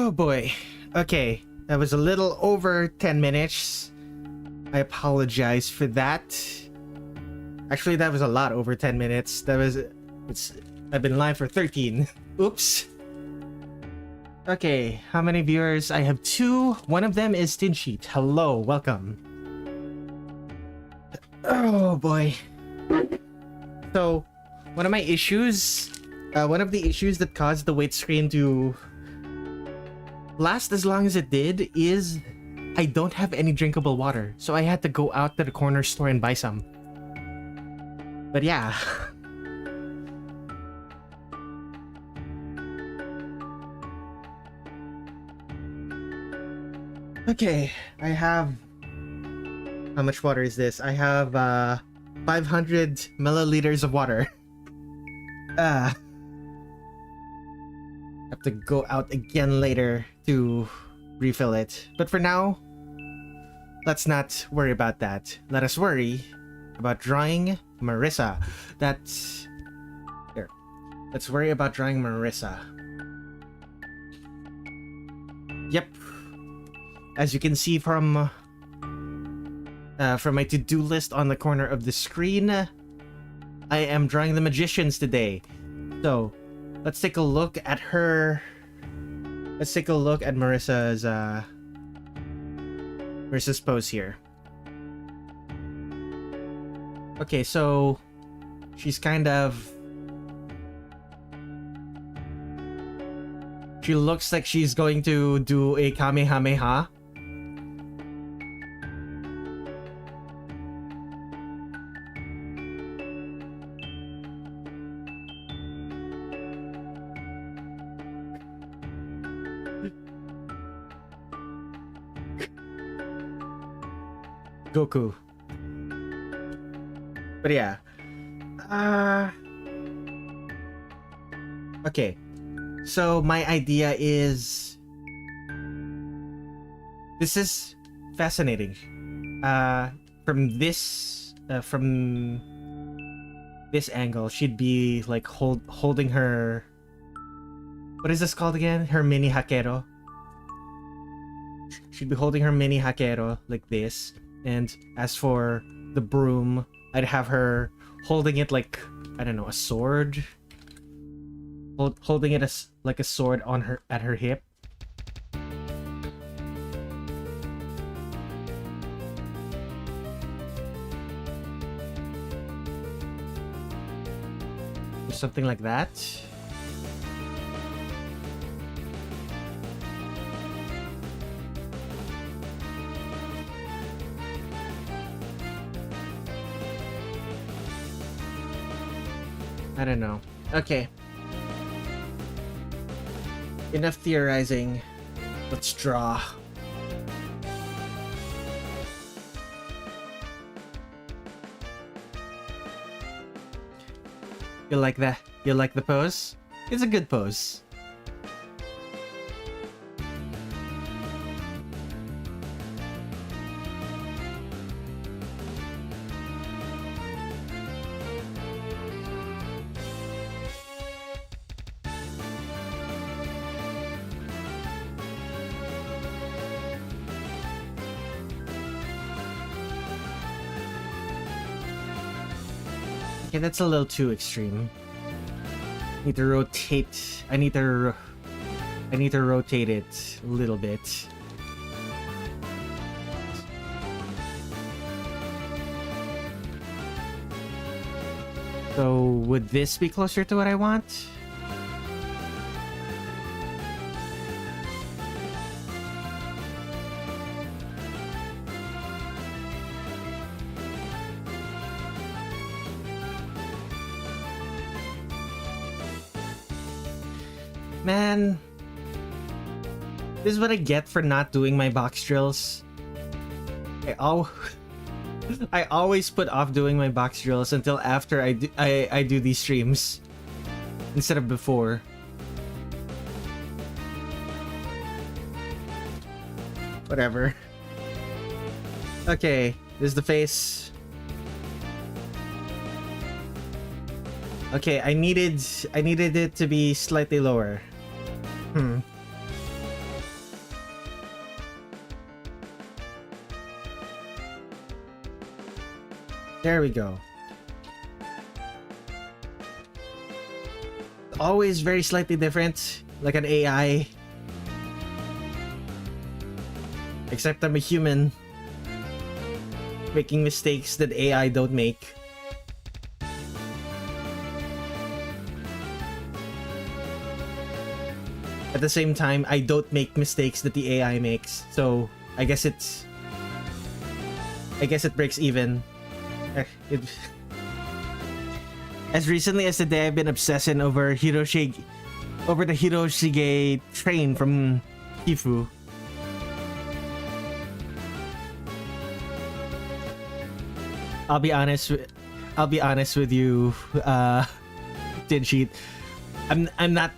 Oh boy. Okay, that was a little over 10 minutes. I apologize for that. Actually, that was a lot over 10 minutes. I've been live for 13. Oops. Okay, how many viewers? I have 2. One of them is Tinsheet. Hello, welcome. Oh boy. So, one of the issues that caused the wait screen to last as long as it did is I don't have any drinkable water, so I had to go out to the corner store and buy some. But yeah. Okay, I have... How much water is this? I have 500 milliliters of water. Have to go out again later to refill it. But for now, let's not worry about that. Let us worry about drawing Marisa. That's... Here. Let's worry about drawing Marisa. Yep. As you can see from my to-do list on the corner of the screen, I am drawing the magicians today. So, let's take a look at her. Let's take a look at Marisa's pose here. Okay, so she's kind of... She looks like she's going to do a Kamehameha. Goku. But yeah. Okay. So my idea is... This is fascinating. From this angle, she'd be like holding her... What is this called again? Her mini hakero. She'd be holding her mini hakero like this. And as for the broom, I'd have her holding it like, I don't know, a sword. Holding it as like a sword on her at her hip. Or something like that. I don't know. Okay. Enough theorizing. Let's draw. You like that? You like the pose? It's a good pose. Okay, that's a little too extreme. I need to rotate it a little bit. So, would this be closer to what I want? Man, this is what I get for not doing my box drills. I always put off doing my box drills until after I do these streams instead of before. Whatever. Okay, this is the face. Okay, I needed it to be slightly lower. There we go. Always very slightly different, like an AI. Except I'm a human, making mistakes that AI don't make. At the same time, I don't make mistakes that the AI makes, so I guess it breaks even. As recently as today, I've been obsessing over the Hiroshige train from Hifu. I'll be honest with you, Dinsheet. I'm not.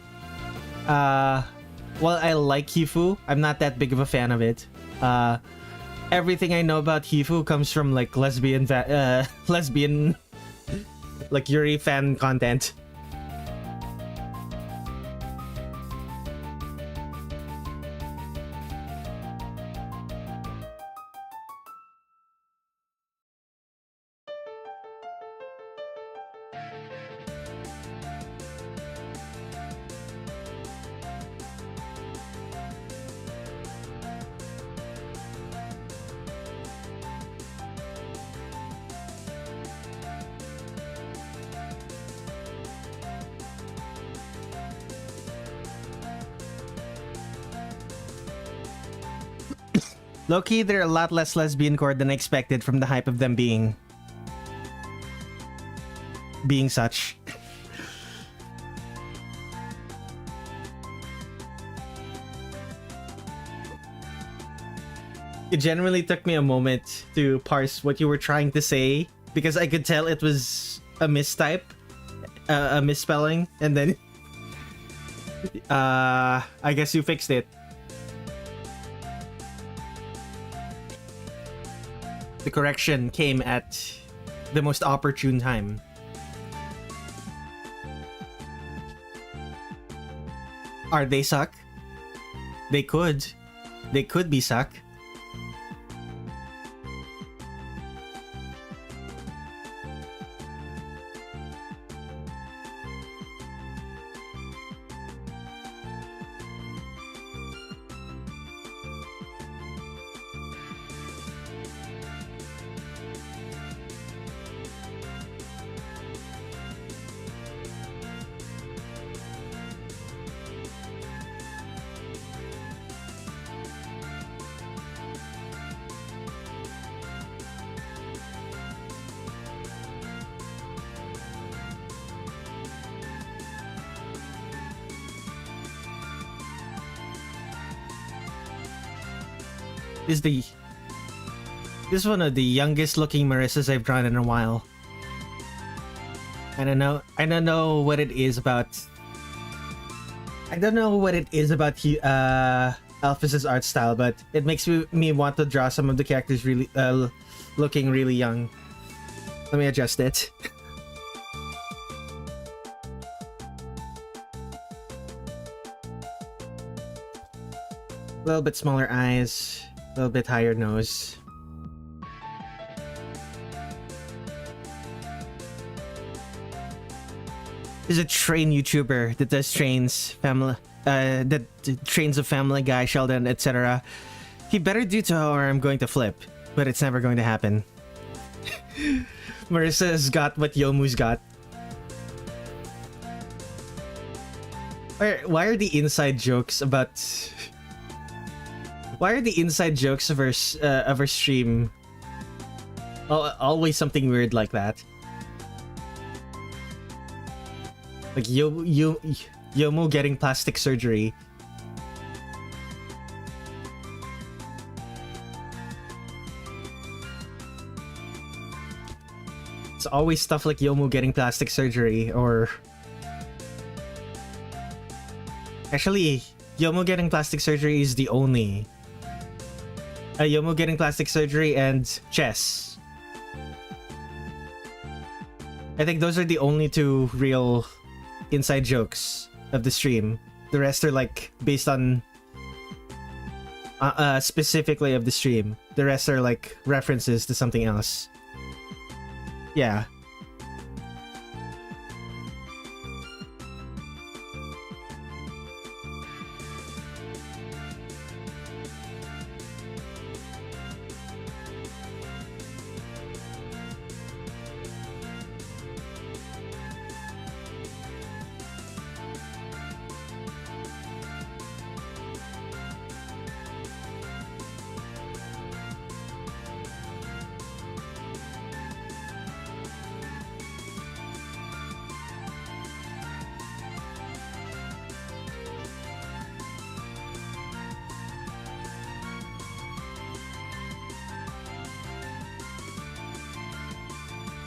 Well, I like Hifu. I'm not that big of a fan of it. Everything I know about Hifu comes from like lesbian, like Yuri fan content. Low-key, they're a lot less lesbian core than I expected from the hype of them being such. It genuinely took me a moment to parse what you were trying to say because I could tell it was a mistype, a misspelling, and then I guess you fixed it. The correction came at the most opportune time. Are they suck? They could be suck. This is one of the youngest looking Marisas I've drawn in a while. I don't know what it is about. I don't know what it is about Alphys's art style, but it makes me want to draw some of the characters really looking really young. Let me adjust it. A little bit smaller eyes. A little bit higher nose. Is a train YouTuber that does trains, that trains of Family Guy, Sheldon, etc. He better do Touhou or I'm going to flip, but it's never going to happen. Marisa's got what Yomu's got. Why are the inside jokes about? Why are the inside jokes of her stream always something weird like that? Like Yomu getting plastic surgery. It's always stuff like Yomu getting plastic surgery, or actually Yomu getting plastic surgery is the only. Yomu getting plastic surgery and chess. I think those are the only two real inside jokes of the stream. The rest are like based on specifically of the stream. The rest are like references to something else. Yeah.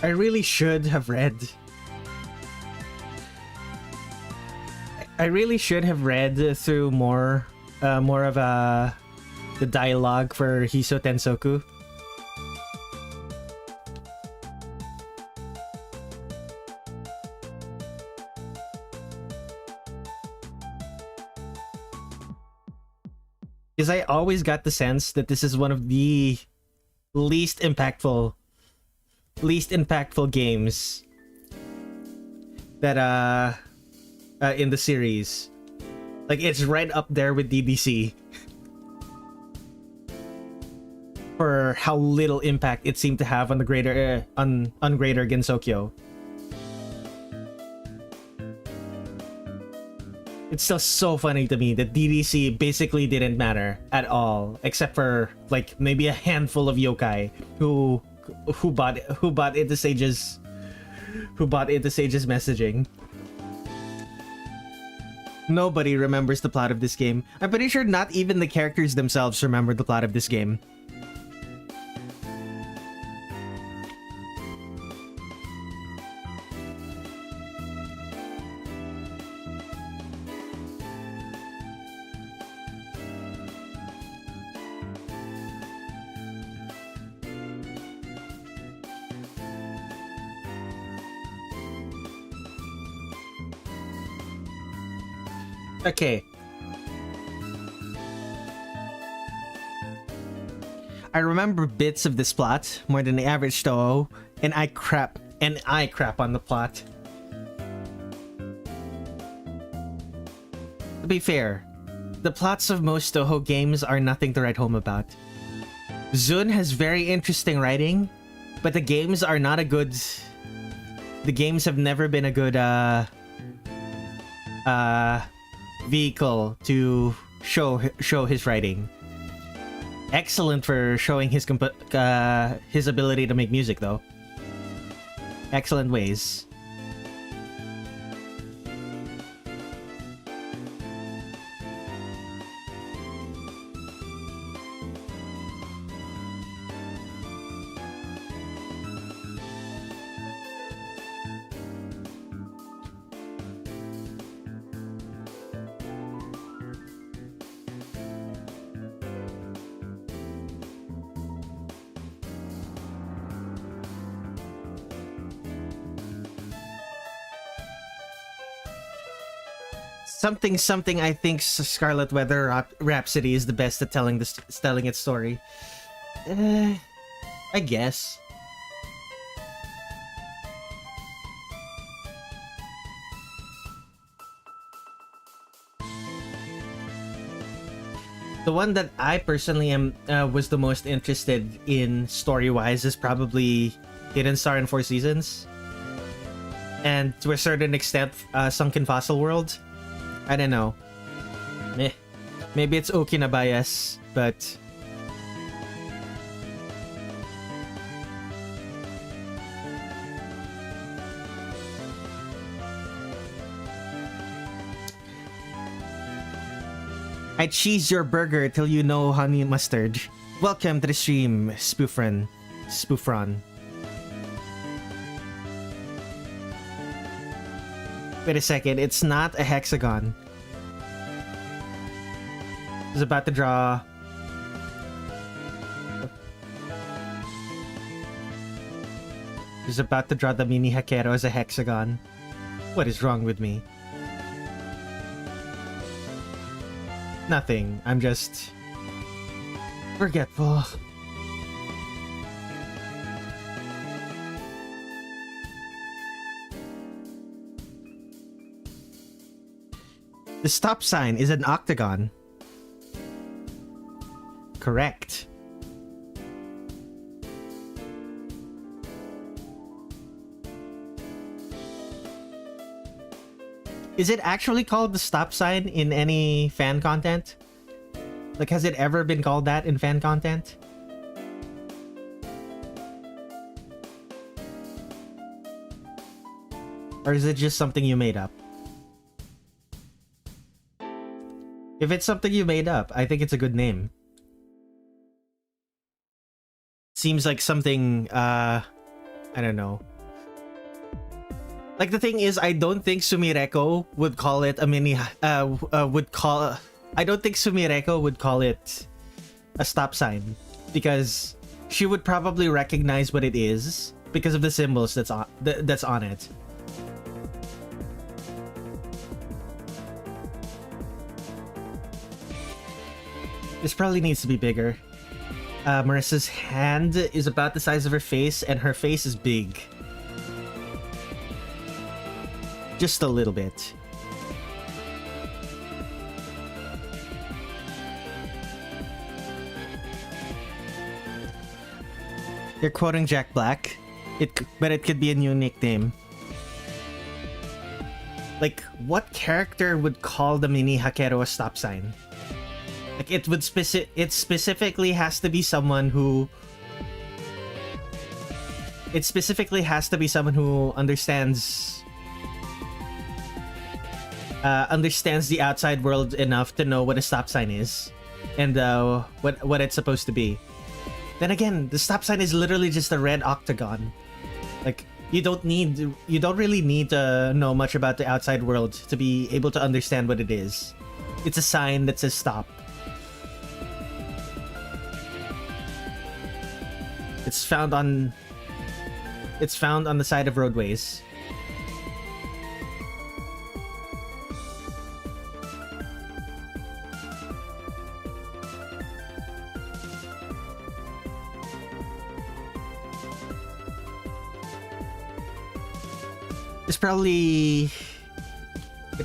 I really should have read. I really should have read through more of the dialogue for Hisoutensoku. Because I always got the sense that this is one of the least impactful games that in the series. Like, it's right up there with DDC for how little impact it seemed to have on the greater on greater Gensokyo. It's still so funny to me that DDC basically didn't matter at all, except for like maybe a handful of yokai who bought into Sage's messaging. Nobody remembers the plot of this game. I'm pretty sure not even the characters themselves remember the plot of this game. Okay. I remember bits of this plot more than the average Touhou, and I crap on the plot. To be fair, the plots of most Touhou games are nothing to write home about. Zun has very interesting writing, but the games are not a good... The games have never been a good, vehicle to show his writing. Excellent for showing his ability to make music, though. Excellent ways. Something I think Scarlet Weather Rhapsody is the best at telling its story. I guess. The one that I personally was the most interested in story-wise is probably Hidden Star and Four Seasons. And to a certain extent, Sunken Fossil World. I don't know. Maybe it's Okina bias, but... I cheese your burger till you know honey mustard. Welcome to the stream, Spoofron. Wait a second, it's not a hexagon. I was about to draw... I was about to draw the mini Hakero as a hexagon. What is wrong with me? Nothing, I'm just... forgetful. The stop sign is an octagon. Correct. Is it actually called the stop sign in any fan content? Like, has it ever been called that in fan content? Or is it just something you made up? If it's something you made up, I think it's a good name. Seems like something, I don't know. Like, the thing is, I don't think Sumireko would call it a mini, I don't think Sumireko would call it a stop sign. Because she would probably recognize what it is because of the symbols that's on it. This probably needs to be bigger. Marisa's hand is about the size of her face, and her face is big. Just a little bit. You're quoting Jack Black, but it could be a new nickname. Like, what character would call the mini Hakeru a stop sign? Like, it specifically has to be someone who... It specifically has to be someone who understands the outside world enough to know what a stop sign is. And what it's supposed to be. Then again, the stop sign is literally just a red octagon. Like, you don't really need to know much about the outside world to be able to understand what it is. It's a sign that says stop. It's found on the side of roadways. It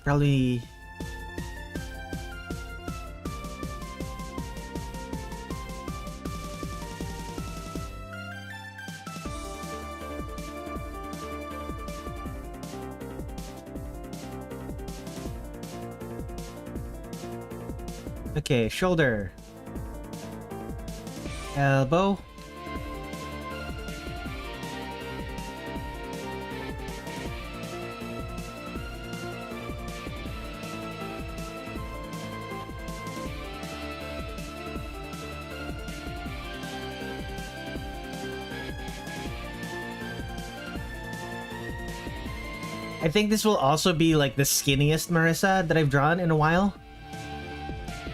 probably okay, shoulder, elbow, I think this will also be like the skinniest Marisa that I've drawn in a while.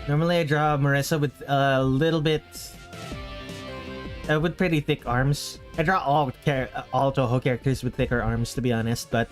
Normally I draw Marisa with a little bit... with pretty thick arms. I draw all Touhou characters with thicker arms, to be honest, but...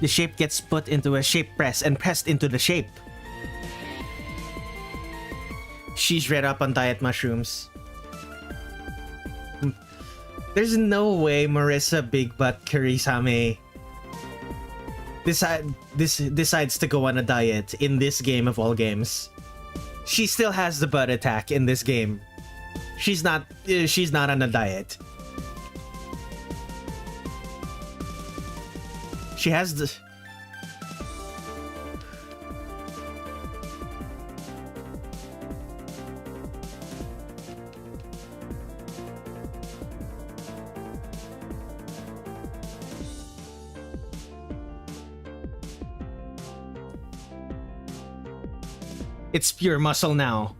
The shape gets put into a shape press and pressed into the shape. She's read up on diet mushrooms. There's no way Marisa Big Butt Kirisame decides to go on a diet in this game of all games. She still has the butt attack in this game. She's not on a diet. She has the... It's pure muscle now.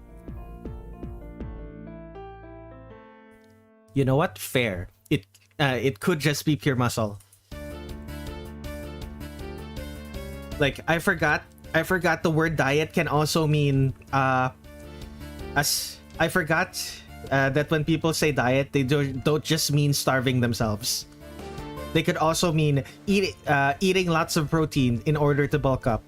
You know what? Fair. It could just be pure muscle. Like, I forgot I forgot the word diet can also mean as I forgot that when people say diet, they don't just mean starving themselves. They could also mean eating lots of protein in order to bulk up.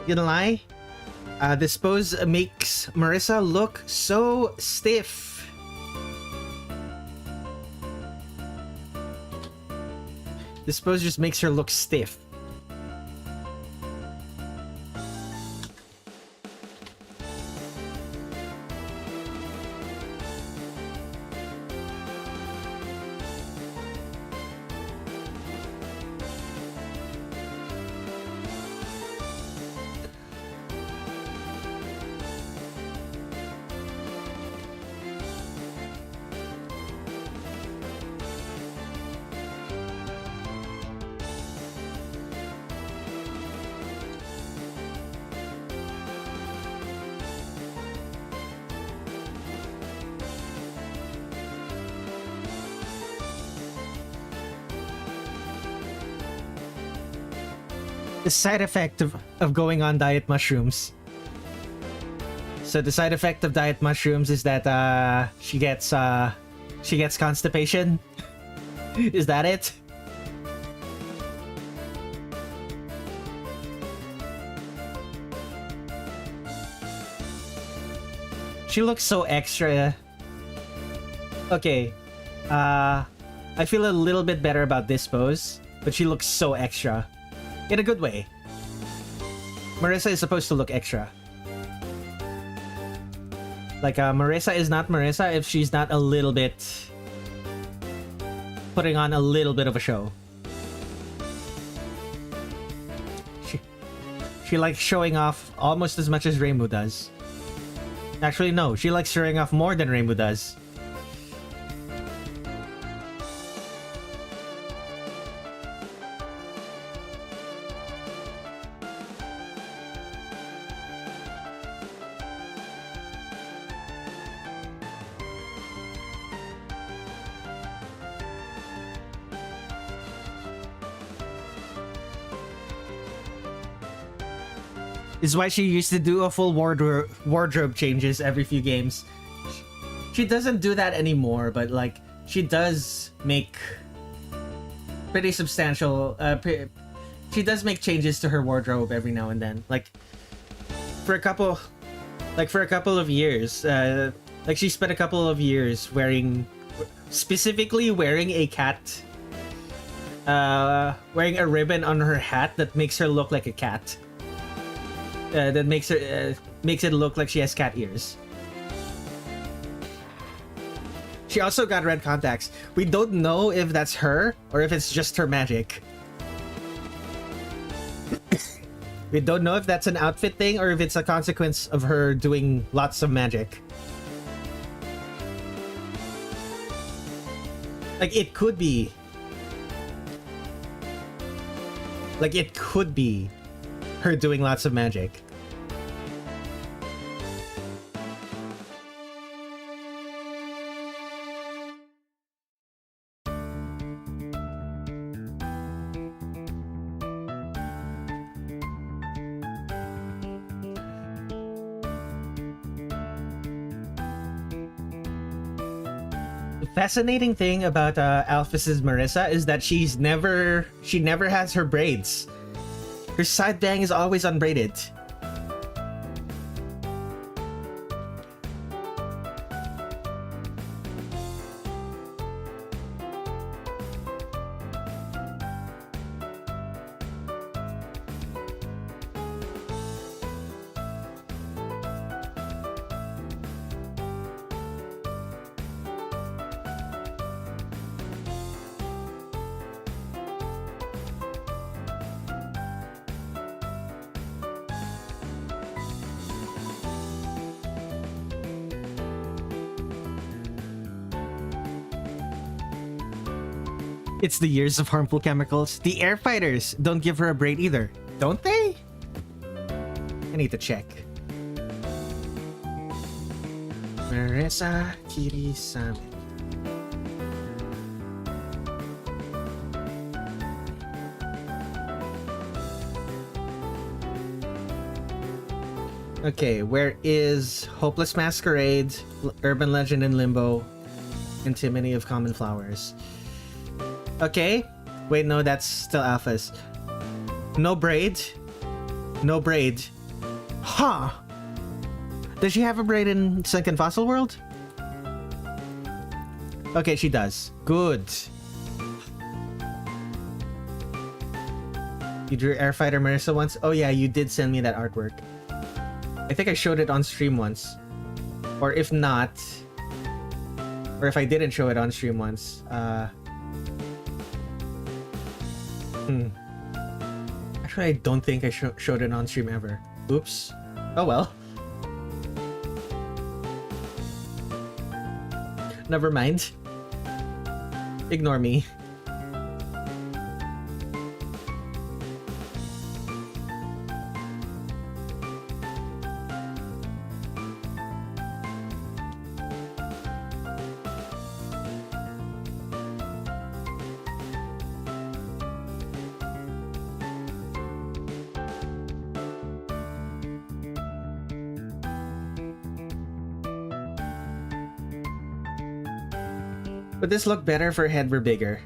Gonna lie, this pose makes Marisa look so stiff. This pose just makes her look stiff. The side effect of going on diet mushrooms. So the side effect of diet mushrooms is that she gets constipation. Is that it? She looks so extra. Okay. I feel a little bit better about this pose, but she looks so extra. In a good way. Marisa is supposed to look extra. Like, Marisa is not Marisa if she's not a little bit... putting on a little bit of a show. She likes showing off almost as much as Reimu does. Actually, no. She likes showing off more than Reimu does. Is why she used to do a full wardrobe changes every few games. She doesn't do that anymore, but like she does make pretty substantial. She does make changes to her wardrobe every now and then. Like for a couple of years, like she spent a couple of years specifically wearing a cat, wearing a ribbon on her hat that makes her look like a cat. That makes it look like she has cat ears. She also got red contacts. We don't know if that's her or if it's just her magic. We don't know if that's an outfit thing or if it's a consequence of her doing lots of magic. Like it could be. Like it could be her doing lots of magic. The fascinating thing about Alphys's Marisa is that she never has her braids. Her side bang is always unbraided. It's the years of harmful chemicals. The air fighters don't give her a braid either, don't they? I need to check. Marisa Kirisame. Okay, where is Hopeless Masquerade, Urban Legend in Limbo, Antimony of Common Flowers? Okay. Wait, no, that's still alphas. No braid. No braid. Huh. Does she have a braid in Sunken Fossil World? Okay, she does. Good. You drew Airfighter Marisa once? Oh yeah, you did send me that artwork. I think I showed it on stream once. Or if not... Or if I didn't show it on stream once, Actually, I don't think I showed it on stream ever. Oops. Oh well. Never mind. Ignore me. Would this look better if her head were bigger?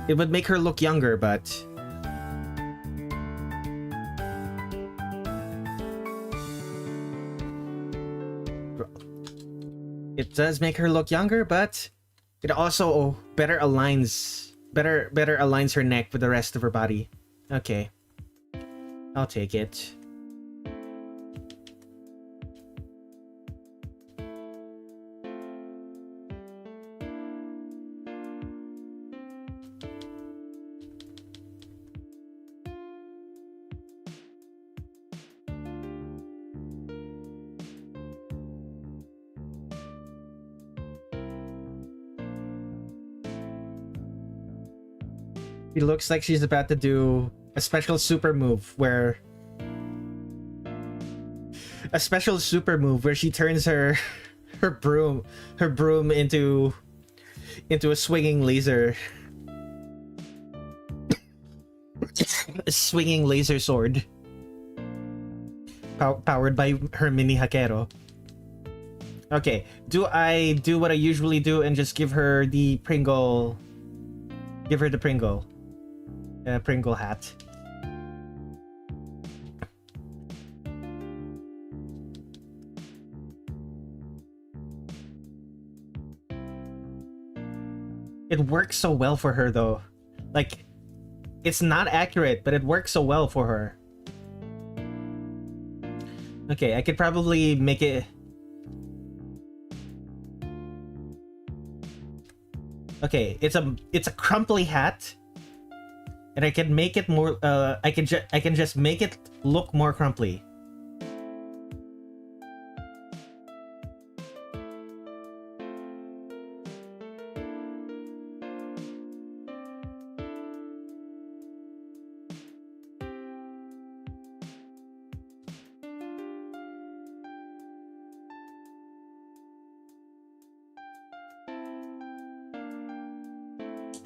It would make her look younger, but... It does make her look younger, but it also better aligns her neck with the rest of her body. Okay. I'll take it. It looks like she's about to do a special super move where she turns her broom into a swinging laser. A swinging laser sword. Powered by her mini Hakero. Okay, do I do what I usually do and just give her the Pringle? Give her the Pringle. Pringle hat. It works so well for her though. Like, it's not accurate, but it works so well for her. Okay, I could probably make it... Okay, it's a crumply hat. And I can make it more, I can just make it look more crumply.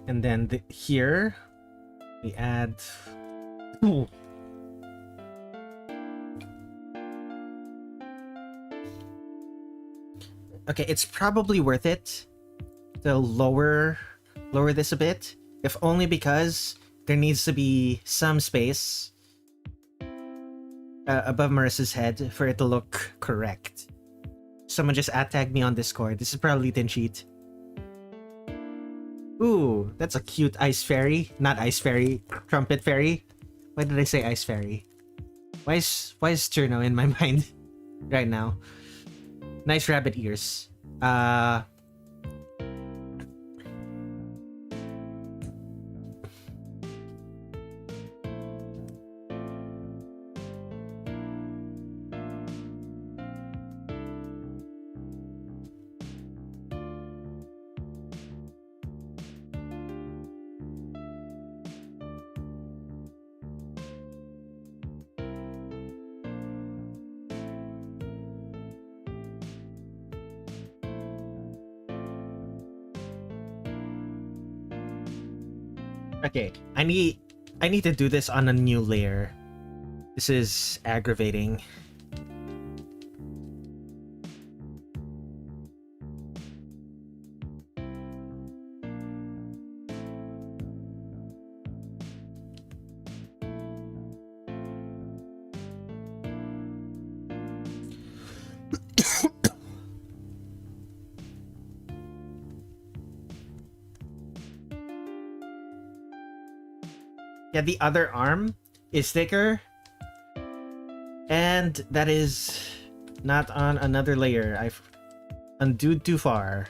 And then here, we add... Ooh. Okay, it's probably worth it to lower this a bit, if only because there needs to be some space above Marisa's head for it to look correct. Someone just tagged me on Discord. This is probably Thin Sheet. Ooh, that's a cute ice fairy. Not ice fairy, trumpet fairy. Why did I say ice fairy? Why is Cirno in my mind right now? Nice rabbit ears. Okay, I need to do this on a new layer. This is aggravating. Yeah, the other arm is thicker, and that is not on another layer. I've undone too far.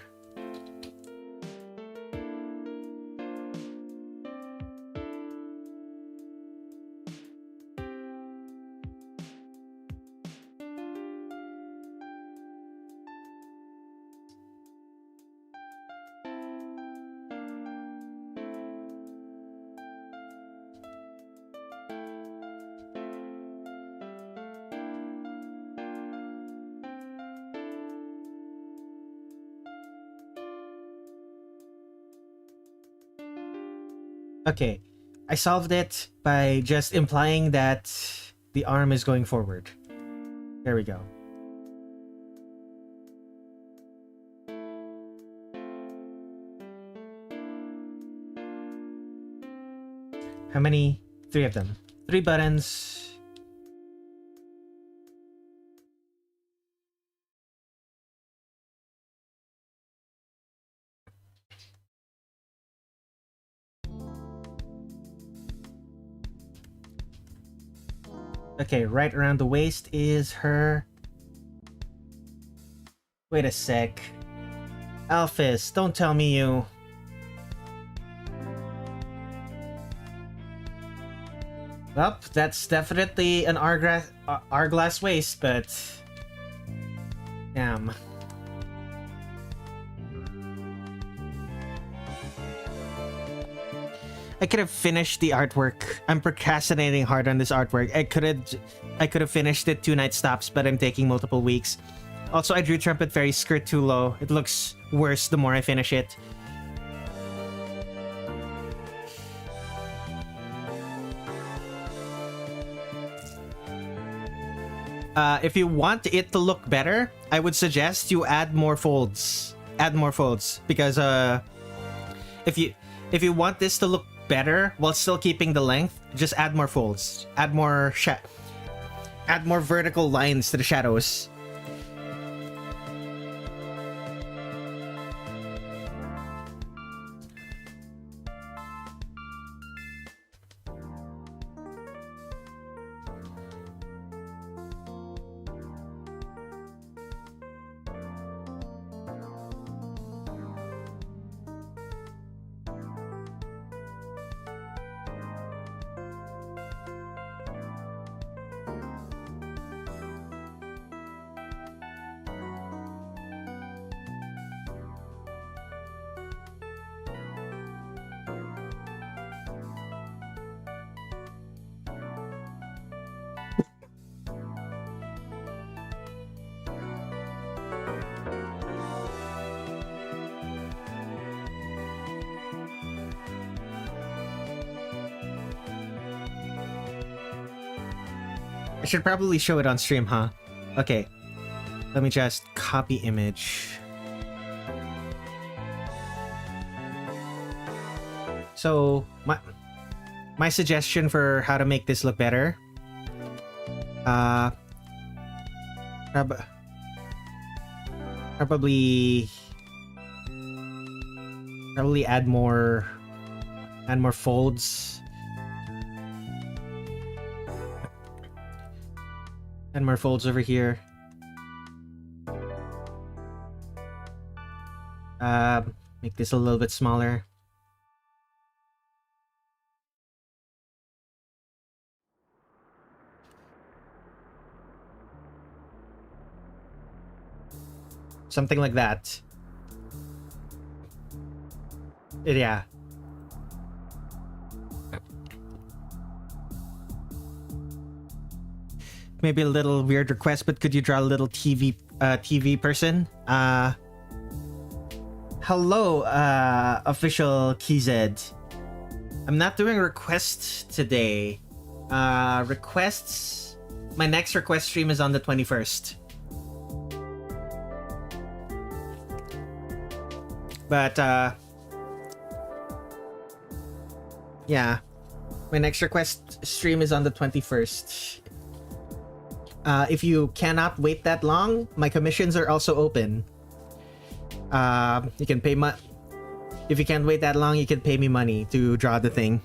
Okay, I solved it by just implying that the arm is going forward. There we go. How many? 3 of them. 3 buttons. Okay, right around the waist is her... Wait a sec. Alphys, don't tell me you... Well, that's definitely an hourglass waist, but... Damn. I could have finished the artwork. I'm procrastinating hard on this artwork. I could have finished it 2 night stops, but I'm taking multiple weeks. Also, I drew Trumpet Fairy's skirt too low. It looks worse the more I finish it. If you want it to look better, I would suggest you add more folds. Add more folds, because if you want this to look better while still keeping the length, just add more folds. Add more vertical lines to the shadows. I should probably show it on stream, huh? Okay. Let me just copy image. So, my suggestion for how to make this look better. Probably add more folds. And more folds over here. Make this a little bit smaller. Something like that. Yeah. Maybe a little weird request, but could you draw a little TV person? Hello, official KZ. I'm not doing requests today. Requests. My next request stream is on the 21st. But yeah, my next request stream is on the 21st. If you cannot wait that long, my commissions are also open. You can pay if you can't wait that long, you can pay me money to draw the thing.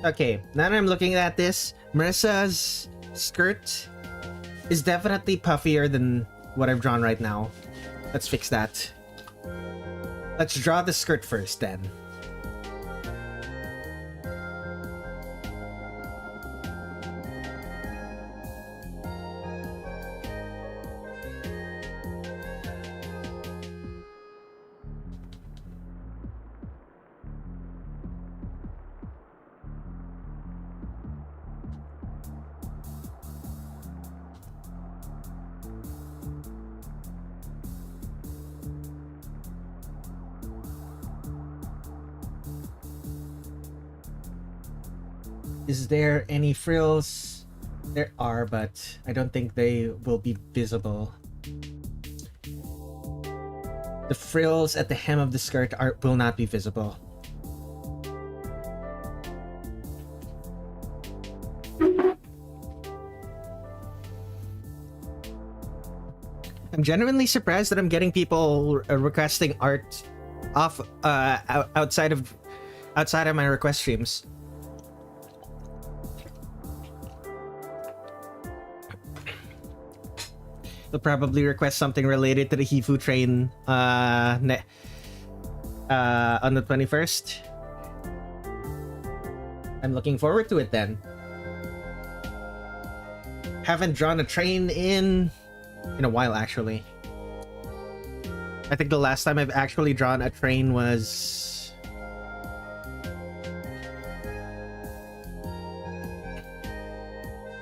Okay, now that I'm looking at this, Marisa's skirt is definitely puffier than what I've drawn right now. Let's fix that. Let's draw the skirt first then. Is there any frills? There are, but I don't think they will be visible. The frills at the hem of the skirt will not be visible. I'm genuinely surprised that I'm getting people requesting art off outside of my request streams. They'll probably request something related to the Hifu train on the 21st. I'm looking forward to it then. Haven't drawn a train in a while, actually. I think the last time I've actually drawn a train was...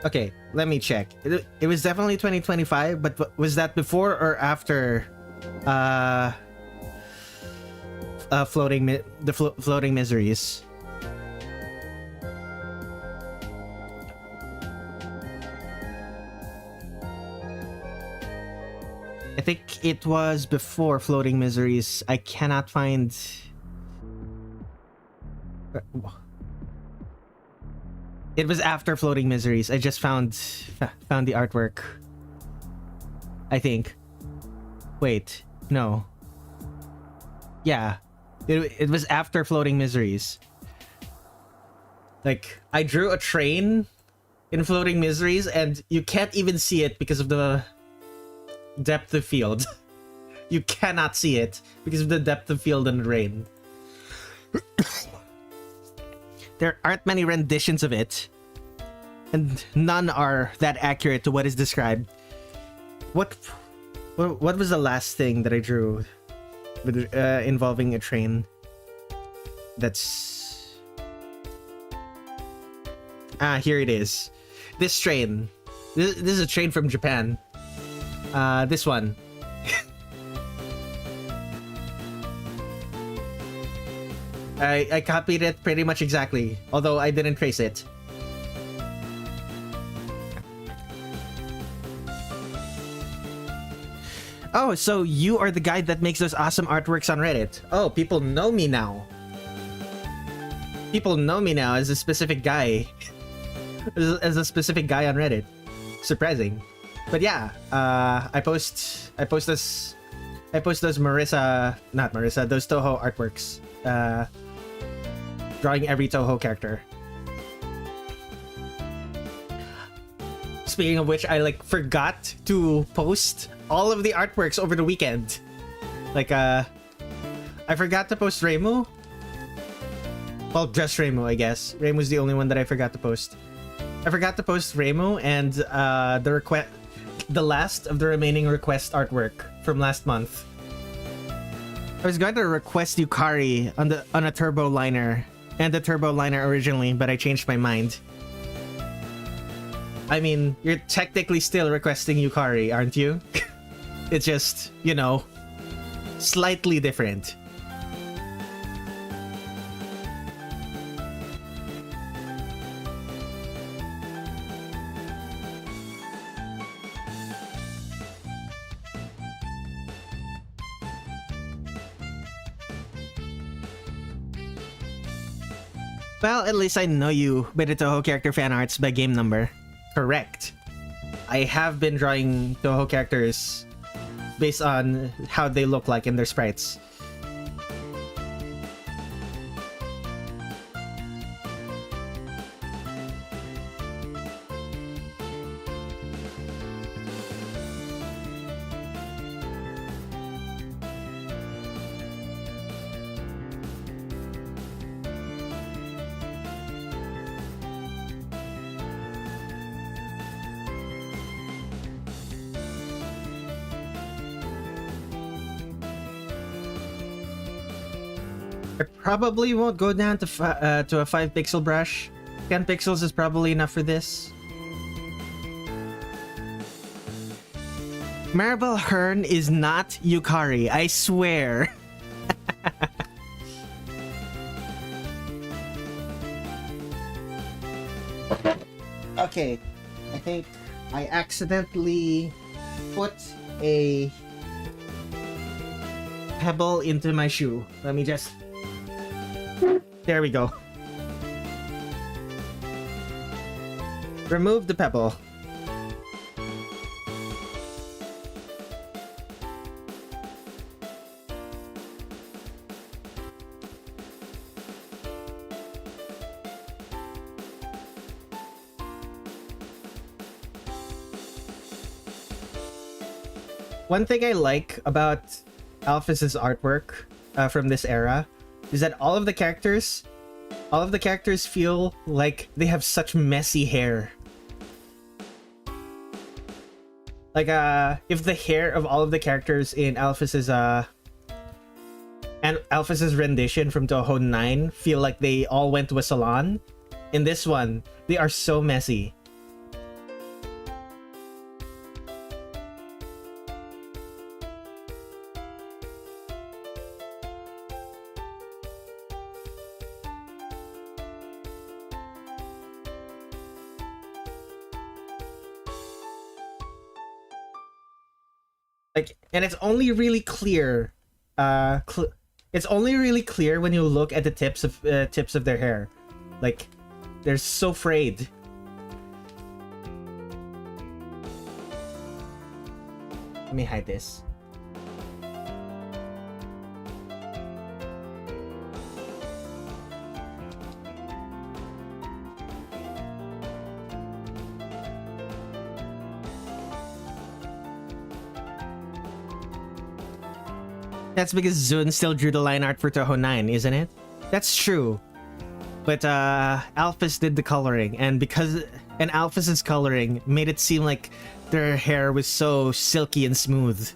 Okay, let me check. It was definitely 2025, but was that before or after Floating Miseries? I think it was before Floating Miseries. I cannot find... It was after Floating Miseries. I just found the artwork. I think. Wait, no. Yeah, it was after Floating Miseries. Like, I drew a train in Floating Miseries, and you can't even see it because of the depth of field. You cannot see it because of the depth of field and the rain. There aren't many renditions of it, and none are that accurate to what is described. What was the last thing that I drew with, involving a train? That's... here it is. This train. This is a train from Japan. This one. I copied it pretty much exactly, although I didn't trace it. Oh, so you are the guy that makes those awesome artworks on Reddit. Oh, people know me now. People know me now as a specific guy. As a specific guy on Reddit. Surprising. But yeah, I post those those Touhou artworks. Drawing every Touhou character. Speaking of which, I like forgot to post all of the artworks over the weekend. Like I forgot to post Reimu. Well, just Reimu, I guess. Reimu's the only one that I forgot to post. I forgot to post Reimu and the last of the remaining request artwork from last month. I was going to request Yukari on a turbo liner and the turbo liner originally, but I changed my mind. I mean, you're technically still requesting Yukari, aren't you? It's just, you know, slightly different. Well, at least I know you by the Touhou character fan arts by game number. Correct. I have been drawing Touhou characters based on how they look like in their sprites. I probably won't go down to a 5 pixel brush. 10 pixels is probably enough for this. Maribel Hearn is not Yukari, I swear. Okay, I think I accidentally put a pebble into my shoe. Let me just... There we go. Remove the pebble. One thing I like about Alphys's artwork from this era is that all of the characters feel like they have such messy hair. Like if the hair of all of the characters in Alphys's rendition from Touhou 9 feel like they all went to a salon, in this one they are so messy. Like, and it's only really clear. It's only really clear when you look at the tips of their hair. Like, they're so frayed. Let me hide this. That's because Zun still drew the line art for Touhou 9, isn't it? That's true. But Alphys did the coloring, and Alphys's coloring made it seem like their hair was so silky and smooth.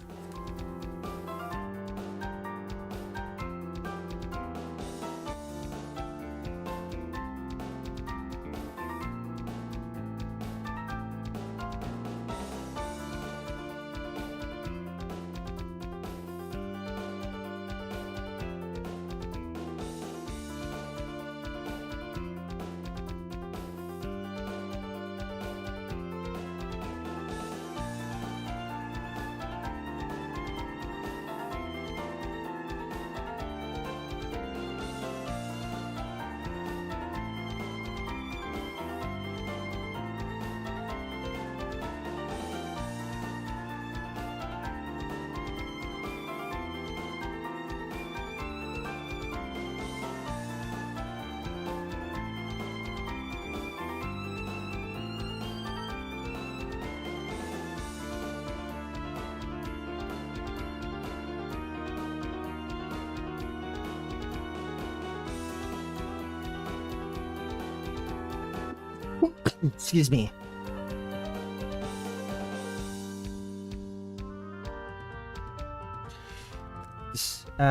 Excuse me.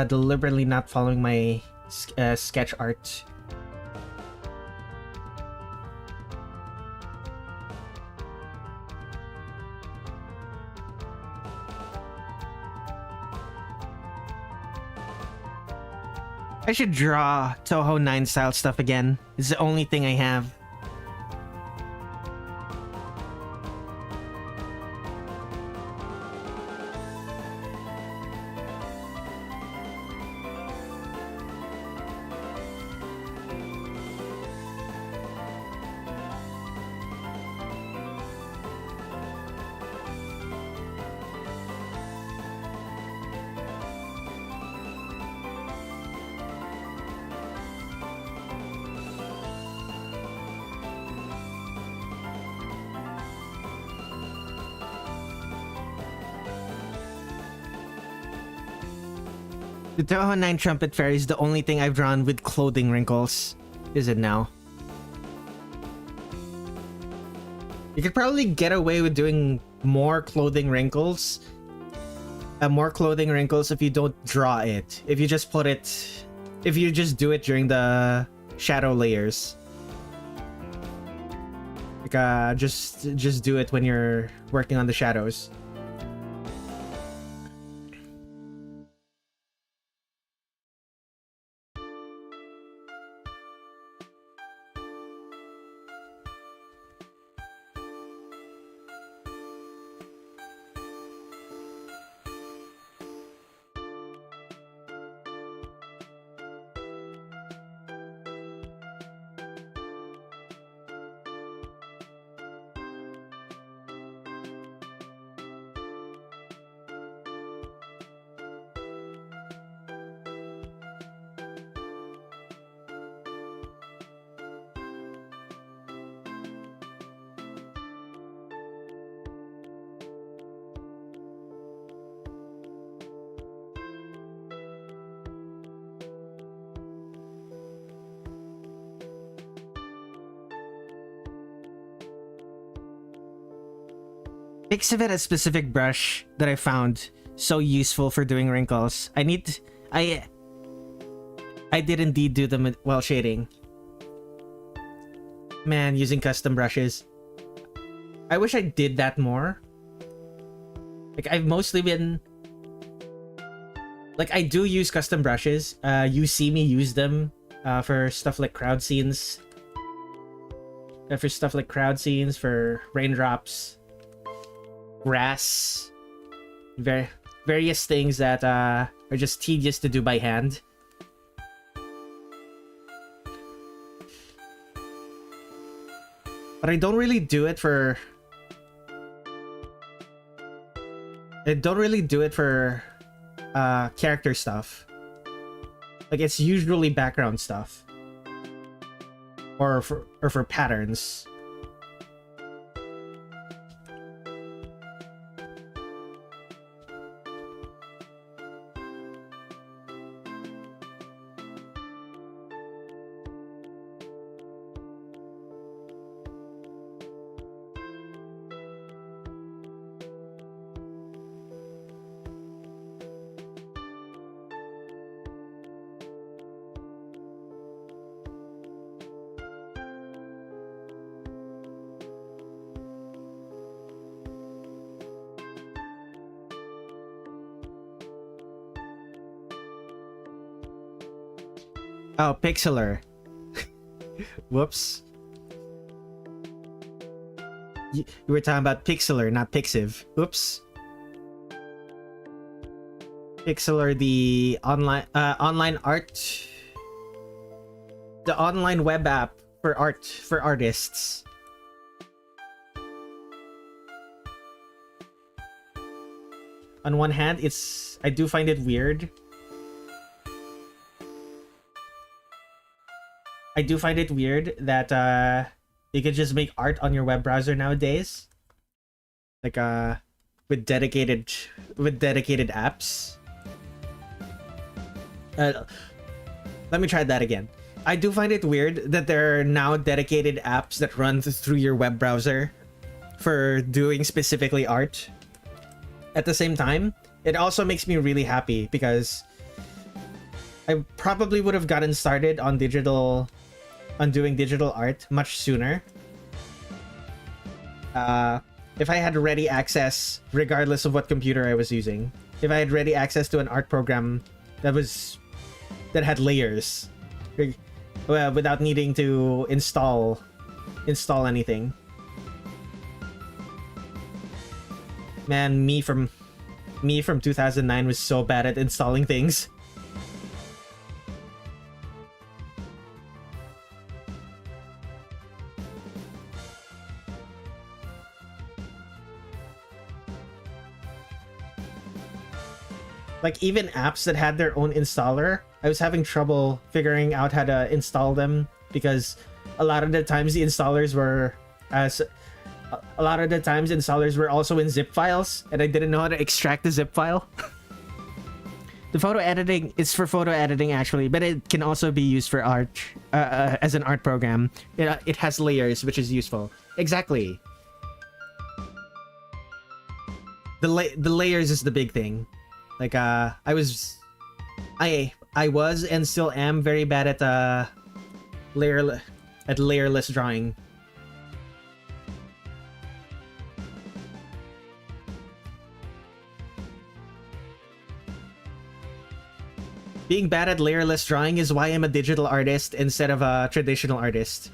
Deliberately not following my sketch art. I should draw Touhou 9 style stuff again. It's the only thing I have. The Touhou 9 Trumpet Fairy is the only thing I've drawn with clothing wrinkles. Is it now? You could probably get away with doing more clothing wrinkles. If you don't draw it. If you just put it... If you just do it during the shadow layers. Like, just do it when you're working on the shadows. Pixivit a specific brush that I found so useful for doing wrinkles. I did indeed do them while shading. Man, using custom brushes. I wish I did that more. Like, I've mostly been... Like, I do use custom brushes. You see me use them for stuff like crowd scenes. For raindrops. Grass, various things that are just tedious to do by hand. But I don't really do it for character stuff. Like, it's usually background stuff or for patterns. Oh, Pixeler. Whoops. You were talking about Pixeler, not Pixiv. Oops. Pixeler, the online art, the online web app for artists. On one hand, I do find it weird. I do find it weird that you could just make art on your web browser nowadays, like with dedicated apps. Let me try that again. I do find it weird that there are now dedicated apps that run through your web browser for doing specifically art. At the same time, it also makes me really happy because I probably would have gotten started on doing digital art much sooner. If I had ready access, regardless of what computer I was using. If I had ready access to an art program that had layers, without needing to install anything. Man, me from 2009 was so bad at installing things. Like, even apps that had their own installer, I was having trouble figuring out how to install them because a lot of the times installers were also in zip files, and I didn't know how to extract the zip file. The photo editing is for photo editing actually, but it can also be used for art as an art program. It has layers, which is useful. Exactly. The layers is the big thing. Like I was and still am very bad at layerless drawing. Being bad at layerless drawing is why I'm a digital artist instead of a traditional artist.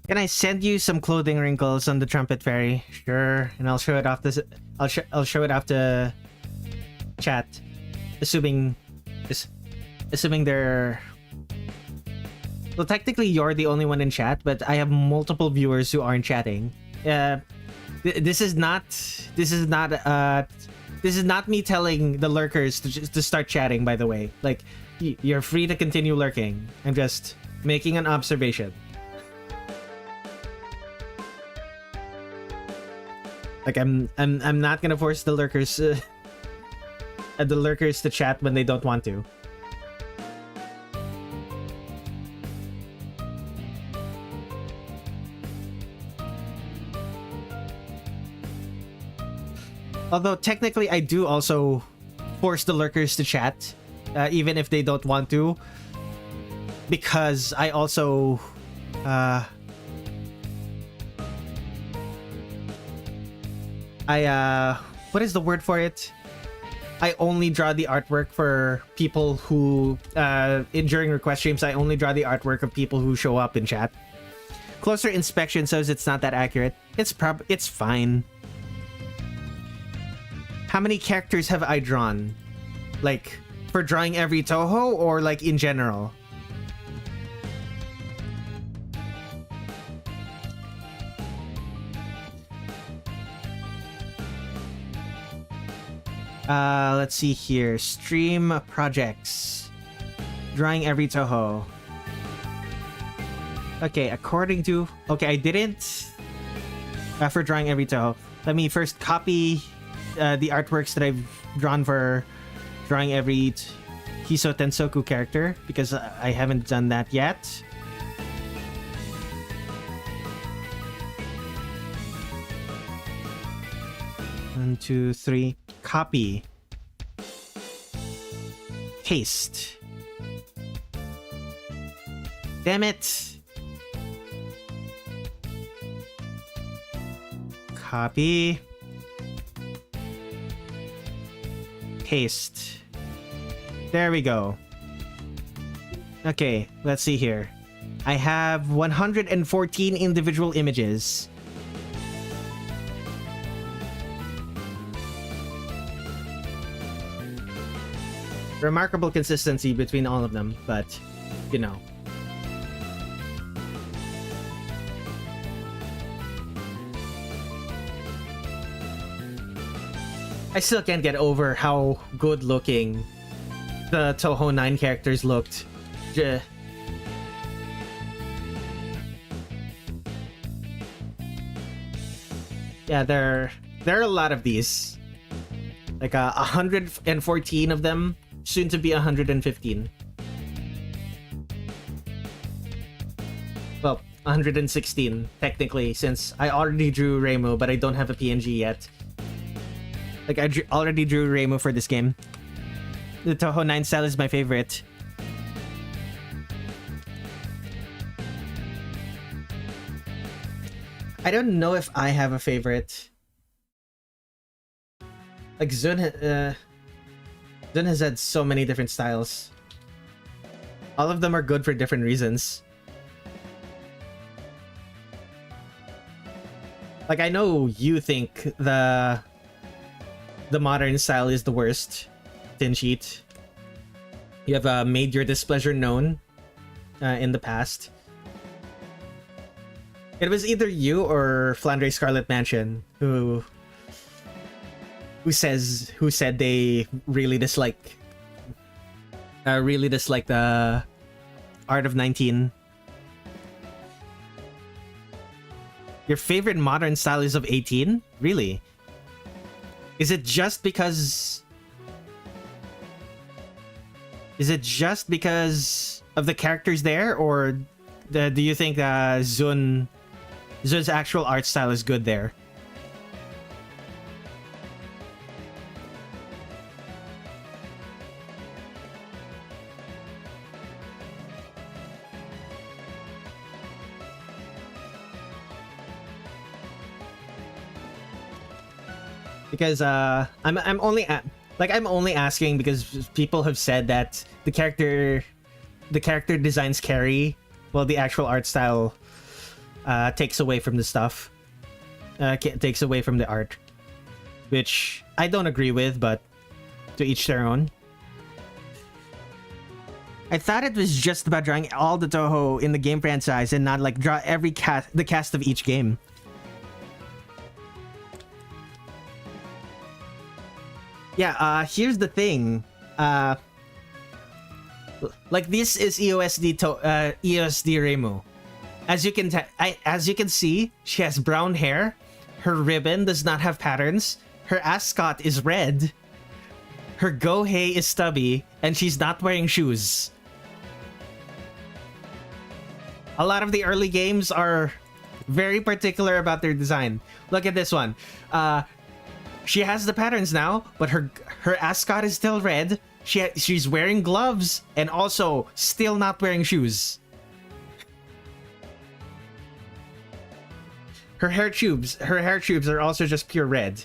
Can I send you some clothing wrinkles on the Trumpet Fairy? Sure, and I'll show it off this. I'll show it off to chat, assuming they're. Well, technically you're the only one in chat, but I have multiple viewers who aren't chatting. This is not me telling the lurkers to start chatting. By the way, like you're free to continue lurking. I'm just making an observation. Like I'm not gonna force the lurkers to chat when they don't want to. Although technically I do also force the lurkers to chat, even if they don't want to, because I also what is the word for it? I only draw the artwork for people who during request streams. I only draw the artwork of people who show up in chat. Closer inspection says it's not that accurate. It's fine. How many characters have I drawn? Like for drawing every Touhou or like in general? Let's see here. Stream projects. Drawing every Touhou. Okay, according to... Okay, I didn't... for drawing every Touhou. Let me first copy the artworks that I've drawn for drawing every Hisoutensoku character, because I haven't done that yet. One, two, three. Copy. Paste. Damn it. Copy. Paste. There we go. Okay, let's see here. I have 114 individual images. Remarkable consistency between all of them, but, you know. I still can't get over how good looking the Touhou 9 characters looked. Yeah, there are a lot of these. Like 114 of them, soon to be 115. Well, 116 technically, since I already drew Reimu, but I don't have a PNG yet. Like, I already drew Reimu for this game. The Touhou 9 style is my favorite. I don't know if I have a favorite. Like, Zun has had so many different styles. All of them are good for different reasons. Like, I know you think the modern style is the worst, Tin Sheet. You have made your displeasure known in the past. It was either you or Flandre Scarlet Mansion who said they really dislike the Art of 19. Your favorite modern style is of 18? Really? Is it just because of the characters there, or do you think Zun's actual art style is good there? Because I'm only asking because people have said that the character designs carry, while the actual art style takes away from the stuff. Takes away from the art, which I don't agree with, but to each their own. I thought it was just about drawing all the Touhou in the game franchise and not like draw the cast of each game. Yeah, here's the thing. Like, this is EOSD Reimu. As you can see, she has brown hair. Her ribbon does not have patterns. Her ascot is red. Her gohei is stubby, and she's not wearing shoes. A lot of the early games are very particular about their design. Look at this one. She has the patterns now, but her ascot is still red. She's wearing gloves and also still not wearing shoes. Her hair tubes are also just pure red.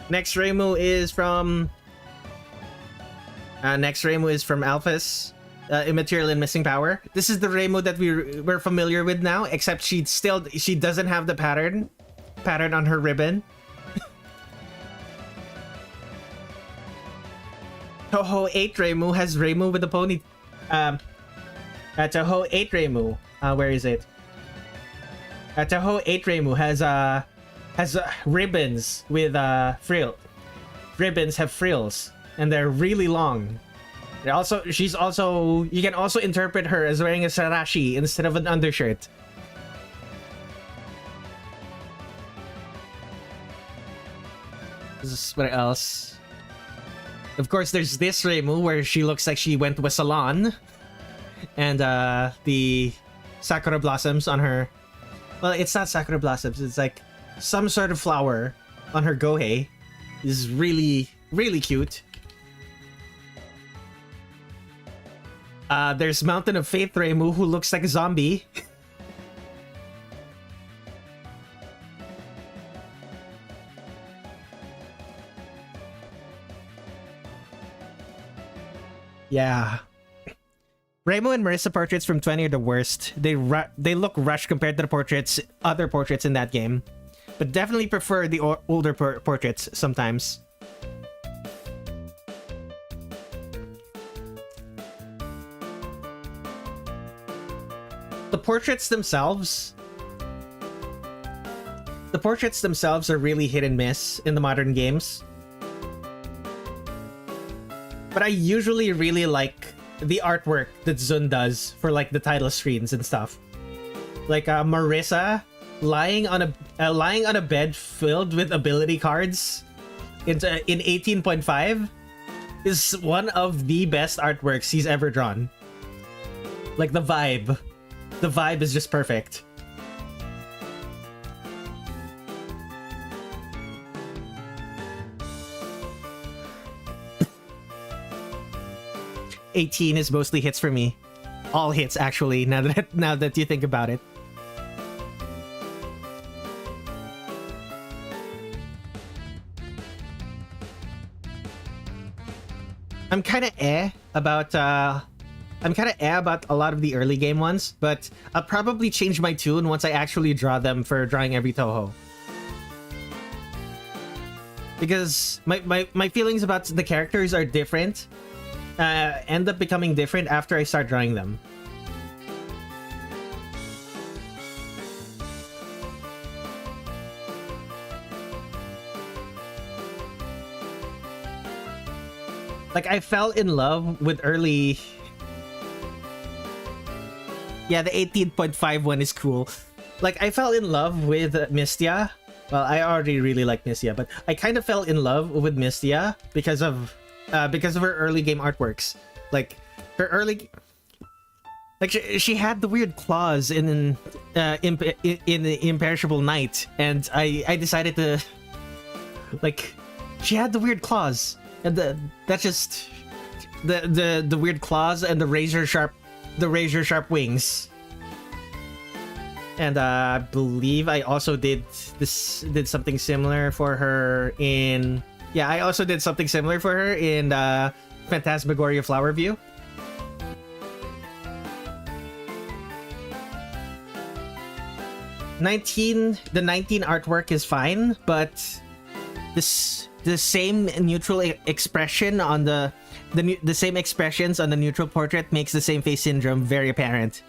Next Reimu is from Alphas. Immaterial and Missing Power. This is the Reimu that we're familiar with now, except she doesn't have the pattern on her ribbon. Touhou 8 Reimu has Reimu with a pony. Touhou 8 Reimu. Where is it? Touhou 8 Reimu has ribbons with frill. Ribbons have frills, and they're really long. She's also, you can also interpret her as wearing a sarashi instead of an undershirt. What else? Of course, there's this Reimu where she looks like she went to a salon. And the sakura blossoms on her... Well, it's not sakura blossoms. It's like some sort of flower on her gohei. This is really, really cute. There's Mountain of Faith Reimu, who looks like a zombie. Yeah. Reimu and Marisa portraits from 20 are the worst. They look rushed compared to the other portraits in that game. But definitely prefer the older portraits sometimes. The portraits themselves are really hit and miss in the modern games. But I usually really like the artwork that Zun does for like the title screens and stuff. Like Marisa lying on a bed filled with ability cards in 18.5 is one of the best artworks he's ever drawn. Like the vibe is just perfect. $18 is mostly hits for me. All hits, actually, now that you think about it. I'm kind of about a lot of the early game ones, but I'll probably change my tune once I actually draw them for drawing every Touhou. Because my feelings about the characters are different. End up becoming different after I start drawing them. Like, I fell in love with early... Yeah, the 18.5 one is cool. Like, I fell in love with Mystia. Well, I already really like Mystia, but I kind of fell in love with Mystia because of her early game artworks. Like, her early... Like, she had the weird claws in the Imperishable Night, and I decided to... Like, she had the weird claws. And that's just the weird claws and the razor sharp wings. And I believe I also did something similar for her in I also did something similar for her in Phantasmagoria Flower View. The 19 artwork is fine, but the same neutral expression on the same expressions on the neutral portrait makes the same face syndrome very apparent.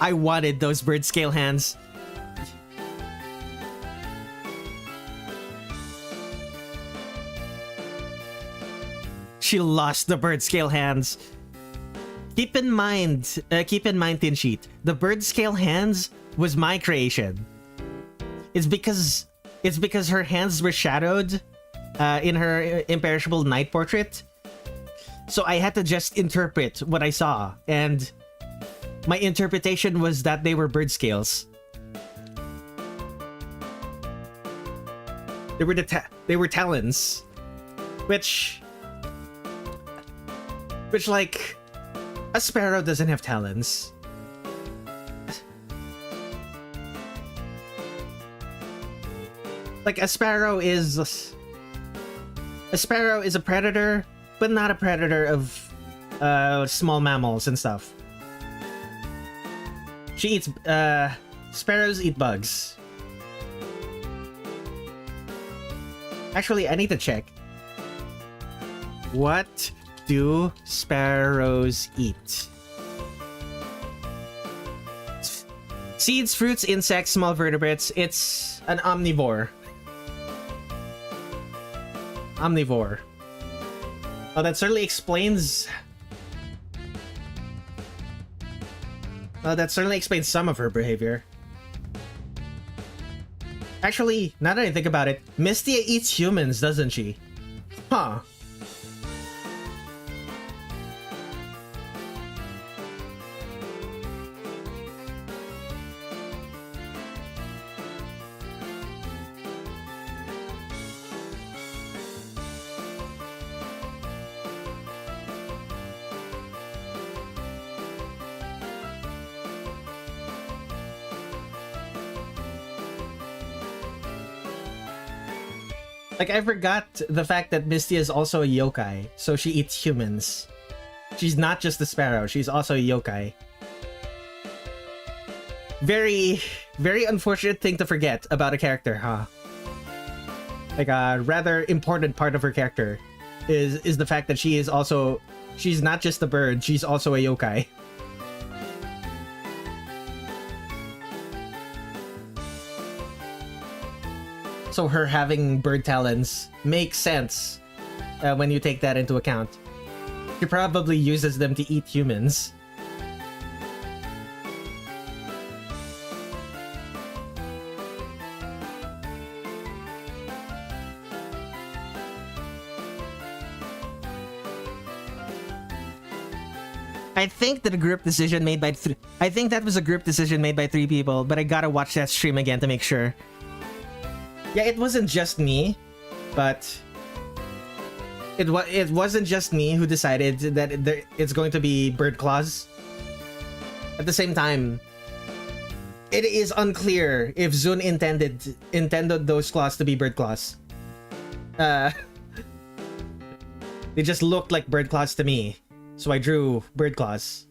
I wanted those bird scale hands. She lost the bird scale hands. Keep in mind, Tin Sheet, the bird scale hands was my creation. It's because her hands were shadowed in her Imperishable Night portrait. So I had to just interpret what I saw, and my interpretation was that they were bird scales. They were talons, which like a sparrow doesn't have talons. Like, a sparrow is a predator, but not a predator of small mammals and stuff. She eats sparrows eat bugs. Actually, I need to check. What do sparrows eat? Seeds, fruits, insects, small vertebrates. It's an omnivore. Oh, that certainly explains... that certainly explains some of her behavior. Actually, now that I think about it, Mystia eats humans, doesn't she? Huh. Like, I forgot the fact that Misty is also a yokai, so she eats humans. She's not just a sparrow, she's also a yokai. Very, very unfortunate thing to forget about a character, huh? Like, a rather important part of her character is the fact that she is also... She's not just a bird, she's also a yokai. So her having bird talons makes sense when you take that into account. She probably uses them to eat humans. I think that a group decision made by I think that was a group decision made by 3 people, but I gotta watch that stream again to make sure. Yeah, it wasn't just me, but it wasn't just me who decided that it's going to be bird claws. At the same time, it is unclear if Zun intended those claws to be bird claws. They just looked like bird claws to me, so I drew bird claws.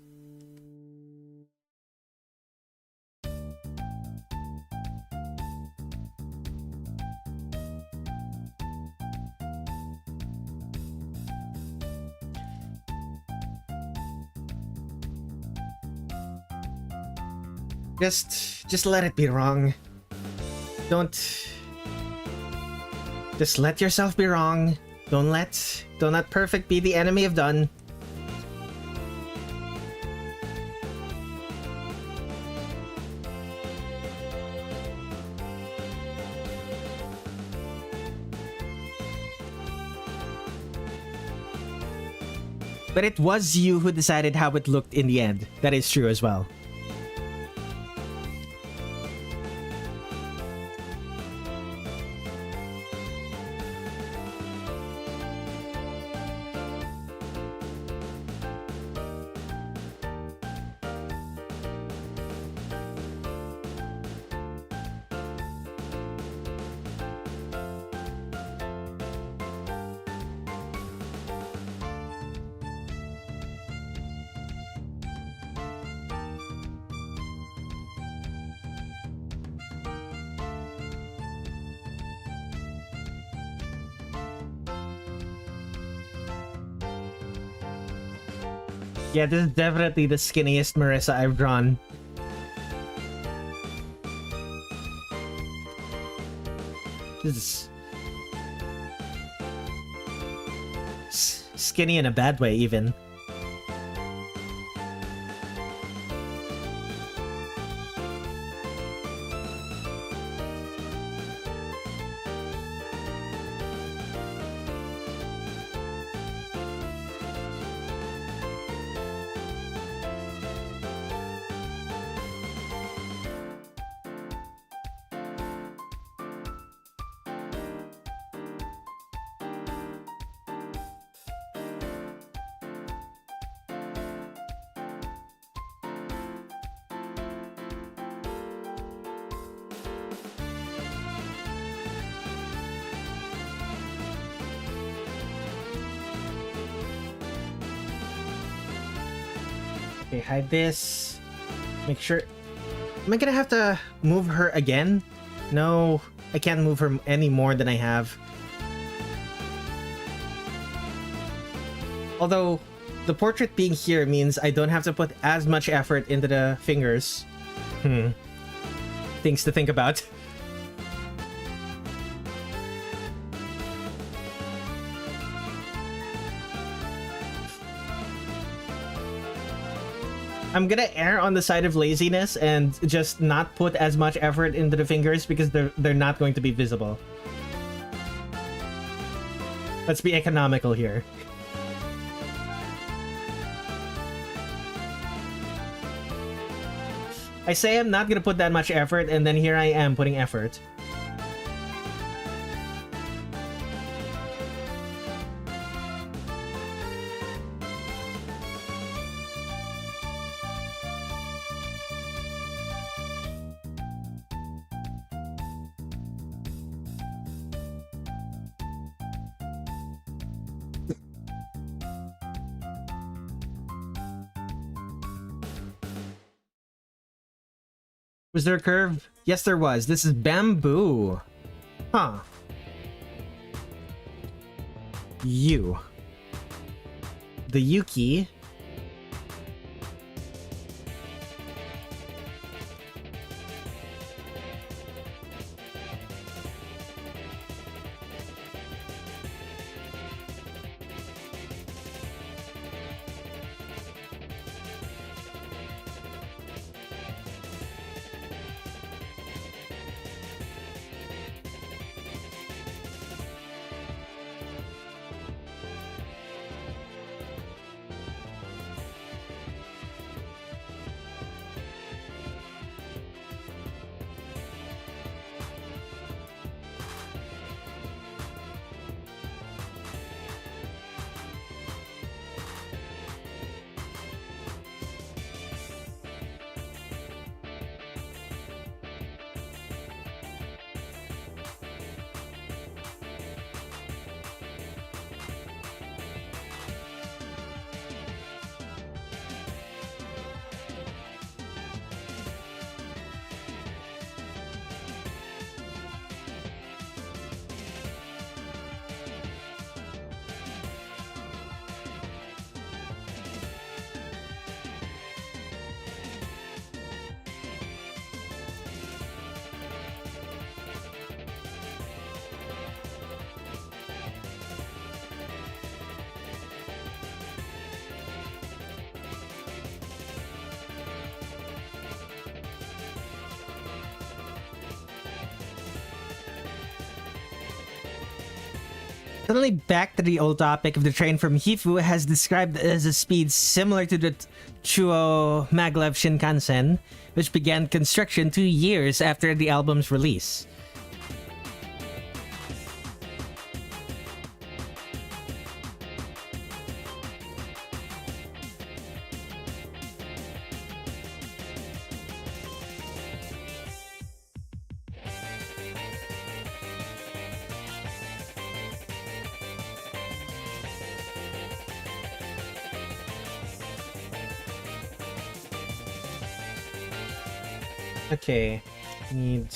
Just let it be wrong. Don't just let yourself be wrong. Don't let perfect be the enemy of done. But it was you who decided how it looked in the end. That is true as well. Yeah, this is definitely the skinniest Marisa I've drawn. This is skinny in a bad way, even. Okay, hide this. Make sure... Am I gonna have to move her again? No, I can't move her any more than I have. Although, the portrait being here means I don't have to put as much effort into the fingers. Things to think about. I'm gonna err on the side of laziness and just not put as much effort into the fingers because they're not going to be visible. Let's be economical here. I say I'm not gonna put that much effort, and then here I am putting effort. Was there a curve? Yes, there was. This is bamboo. Huh. U. The Yuki. Suddenly back to the old topic of the train from Hifu has described as a speed similar to the Chuo Maglev Shinkansen, which began construction 2 years after the album's release. Okay, need...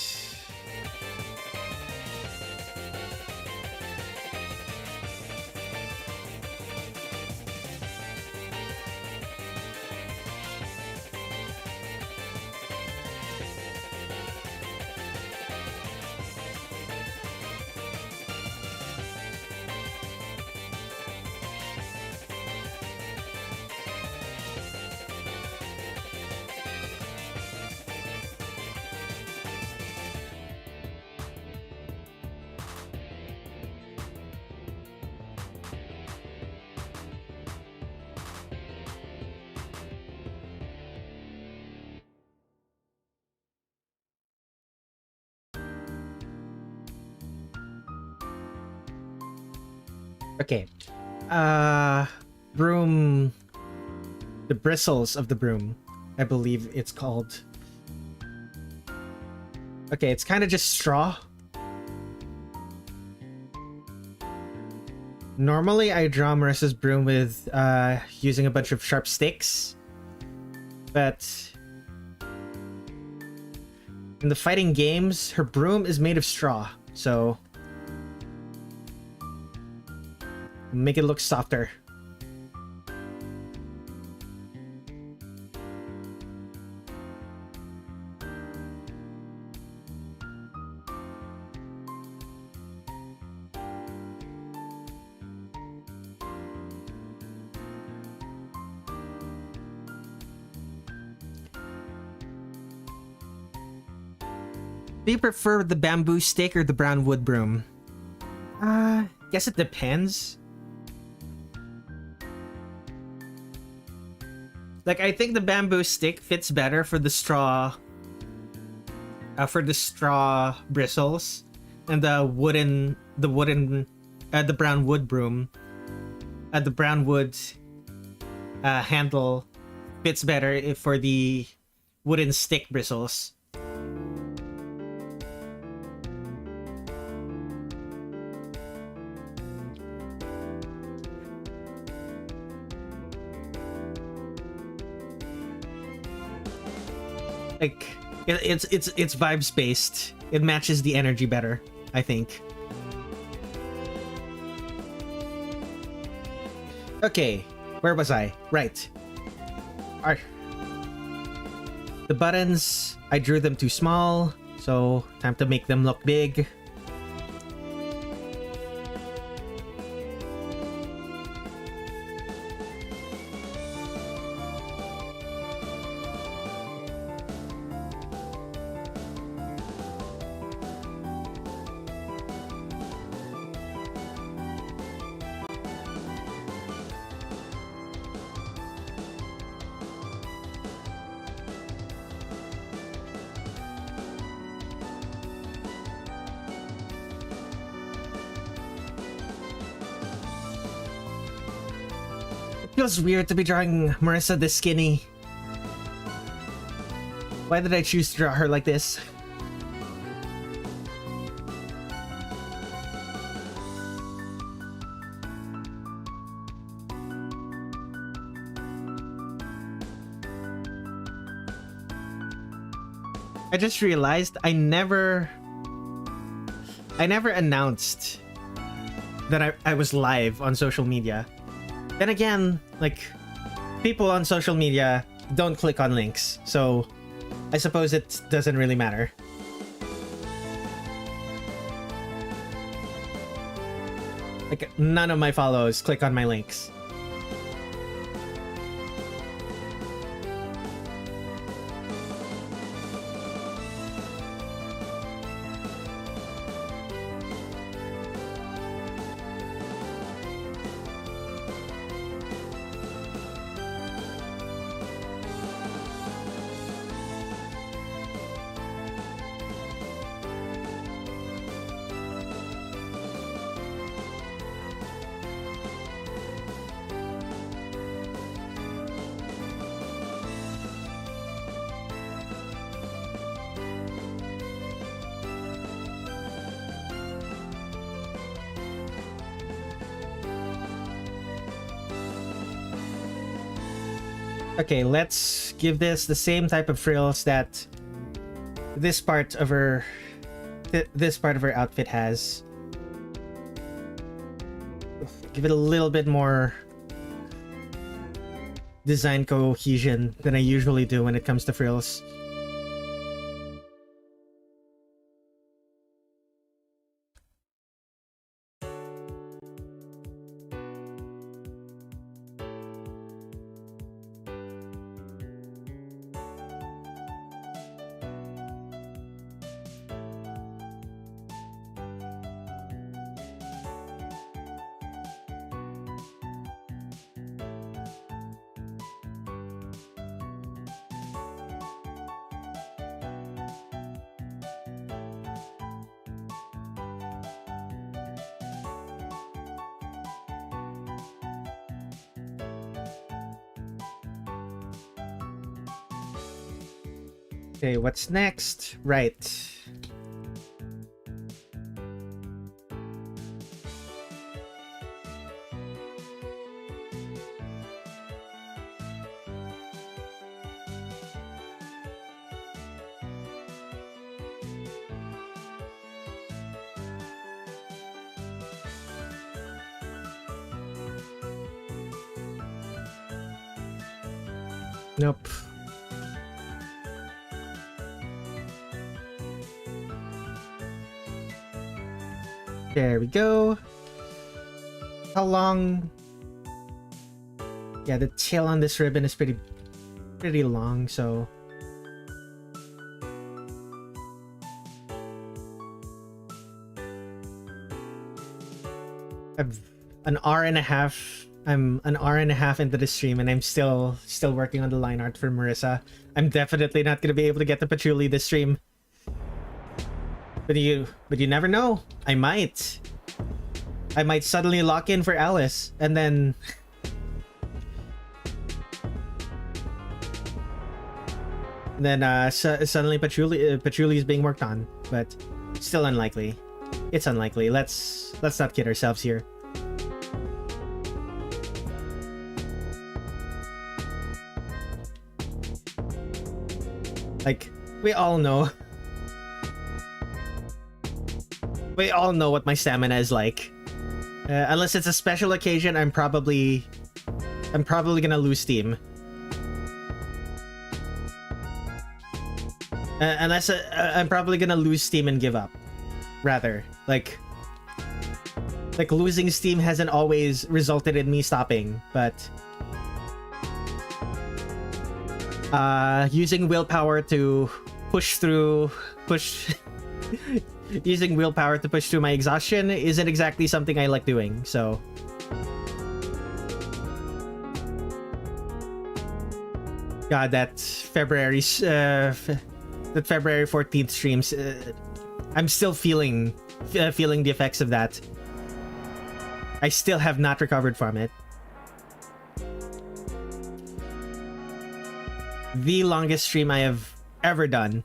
Okay. Broom... The bristles of the broom, I believe it's called. Okay, it's kind of just straw. Normally, I draw Marisa's broom with using a bunch of sharp sticks. But... in the fighting games, her broom is made of straw, so... make it look softer. Do you prefer the bamboo stick or the brown wood broom? Guess it depends. Like, I think the bamboo stick fits better for the straw bristles, and the brown wood broom, the brown wood handle fits better for the wooden stick bristles. Like, It's vibes based. It matches the energy better, I think. Okay, where was I? Right. The buttons, I drew them too small, so time to make them look big. Feels weird to be drawing Marisa this skinny. Why did I choose to draw her like this? I just realized I never announced that I was live on social media. Then again, like, people on social media don't click on links, so I suppose it doesn't really matter. Like, none of my follows click on my links. Okay, let's give this the same type of frills that this part of her outfit has. Give it a little bit more design cohesion than I usually do when it comes to frills. Okay, what's next? Right. Nope. There we go. How long? Yeah, the tail on this ribbon is pretty long, so I've an hour and a half. I'm an hour and a half into the stream, and I'm still working on the line art for Marisa. I'm definitely not gonna be able to get the Patchouli this stream. But you never know. I might suddenly lock in for Alice, and then suddenly Patchouli is being worked on. But still unlikely. It's unlikely. Let's not kid ourselves here. Like, We all know. We all know what my stamina is like. Unless it's a special occasion, I'm probably gonna lose steam. Unless I'm probably gonna lose steam and give up. Rather, like losing steam hasn't always resulted in me stopping, but using willpower to using willpower to push through my exhaustion isn't exactly something I like doing, so God, that February 14th streams, I'm still feeling the effects of that. I still have not recovered from it. The longest stream I have ever done.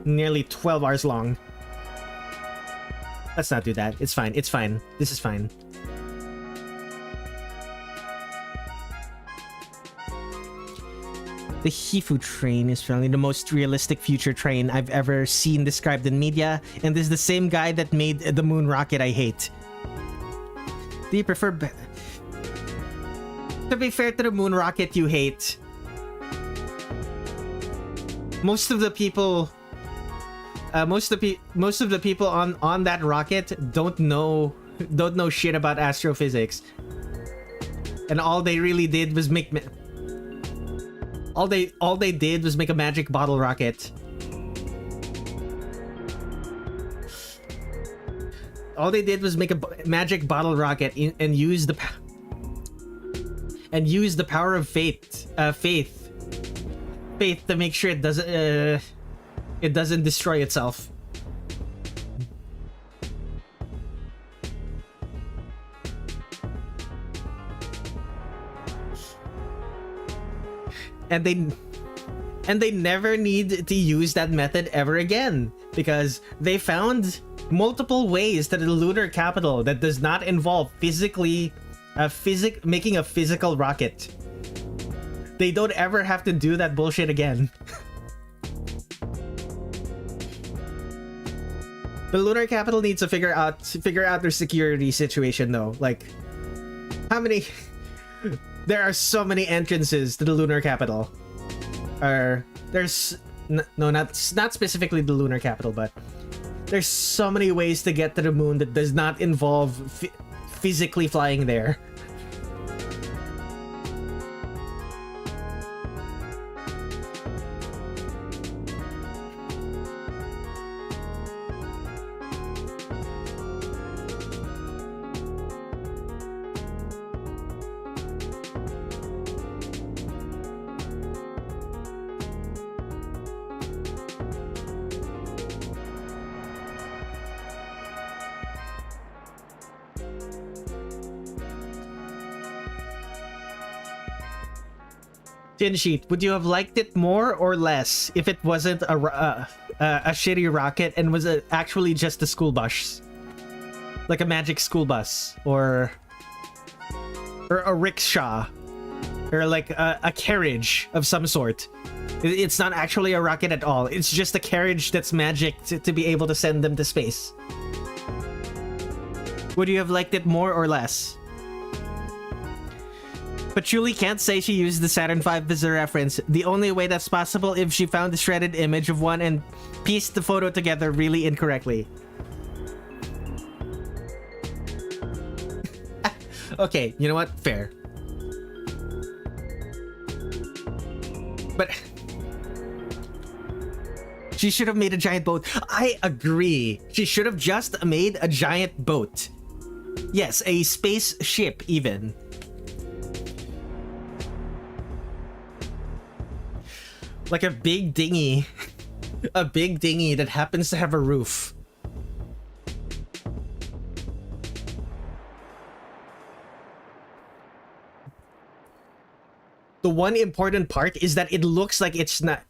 Nearly 12 hours long. Let's not do that. It's fine. It's fine. This is fine. The Hifu train is probably the most realistic future train I've ever seen described in media, and this is the same guy that made the moon rocket I hate. Do you prefer... To be fair to the moon rocket you hate, most of the people most of the people on that rocket don't know shit about astrophysics, and all they really did was make all they did was make a magic bottle rocket. All they did was make a magic bottle rocket and use the power of faith to make sure it doesn't destroy itself. And they never need to use that method ever again, because they found multiple ways to the lunar capital that does not involve making a physical rocket. They don't ever have to do that bullshit again. The lunar capital needs to figure out their security situation though. Like, how many? There are so many entrances to the lunar capital. There's not specifically the lunar capital, but there's so many ways to get to the moon that does not involve physically flying there. Sheet, would you have liked it more or less if it wasn't a shitty rocket and was actually just a school bus, like a magic school bus, or a rickshaw, or like a carriage of some sort? It's not actually a rocket at all. It's just a carriage that's magic to be able to send them to space. Would you have liked it more or less? Patchouli can't say she used the Saturn V as a reference. The only way that's possible if she found a shredded image of one and pieced the photo together really incorrectly. Okay, you know what? Fair. But she should have made a giant boat. I agree. She should have just made a giant boat. Yes, a spaceship even. Like a big dinghy. A big dinghy that happens to have a roof. The one important part is that it looks like it's not...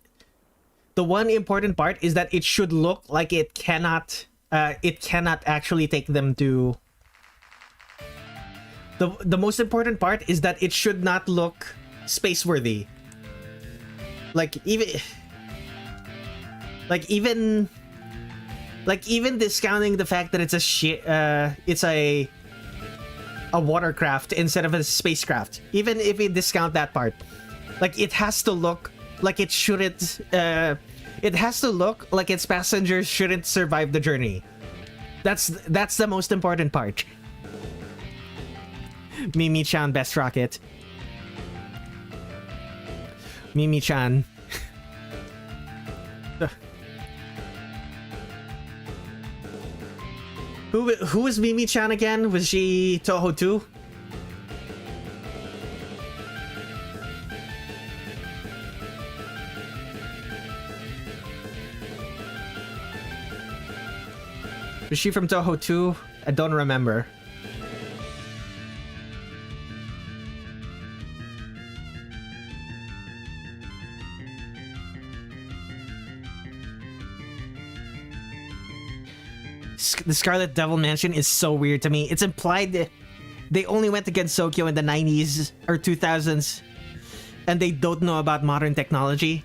The one important part is that it should look like it cannot actually take them to... The most important part is that it should not look space-worthy. Like, even Like even discounting the fact that it's it's a watercraft instead of a spacecraft. Even if we discount that part, like it has to look like it shouldn't. It has to look like its passengers shouldn't survive the journey. That's the most important part. Mimi-chan, best rocket. Mimi-chan. Who was Mimi-chan again? Was she Touhou too? Was she from Touhou too? I don't remember. The Scarlet Devil Mansion is so weird to me. It's implied that they only went to Gensokyo in the 90s or 2000s and they don't know about modern technology.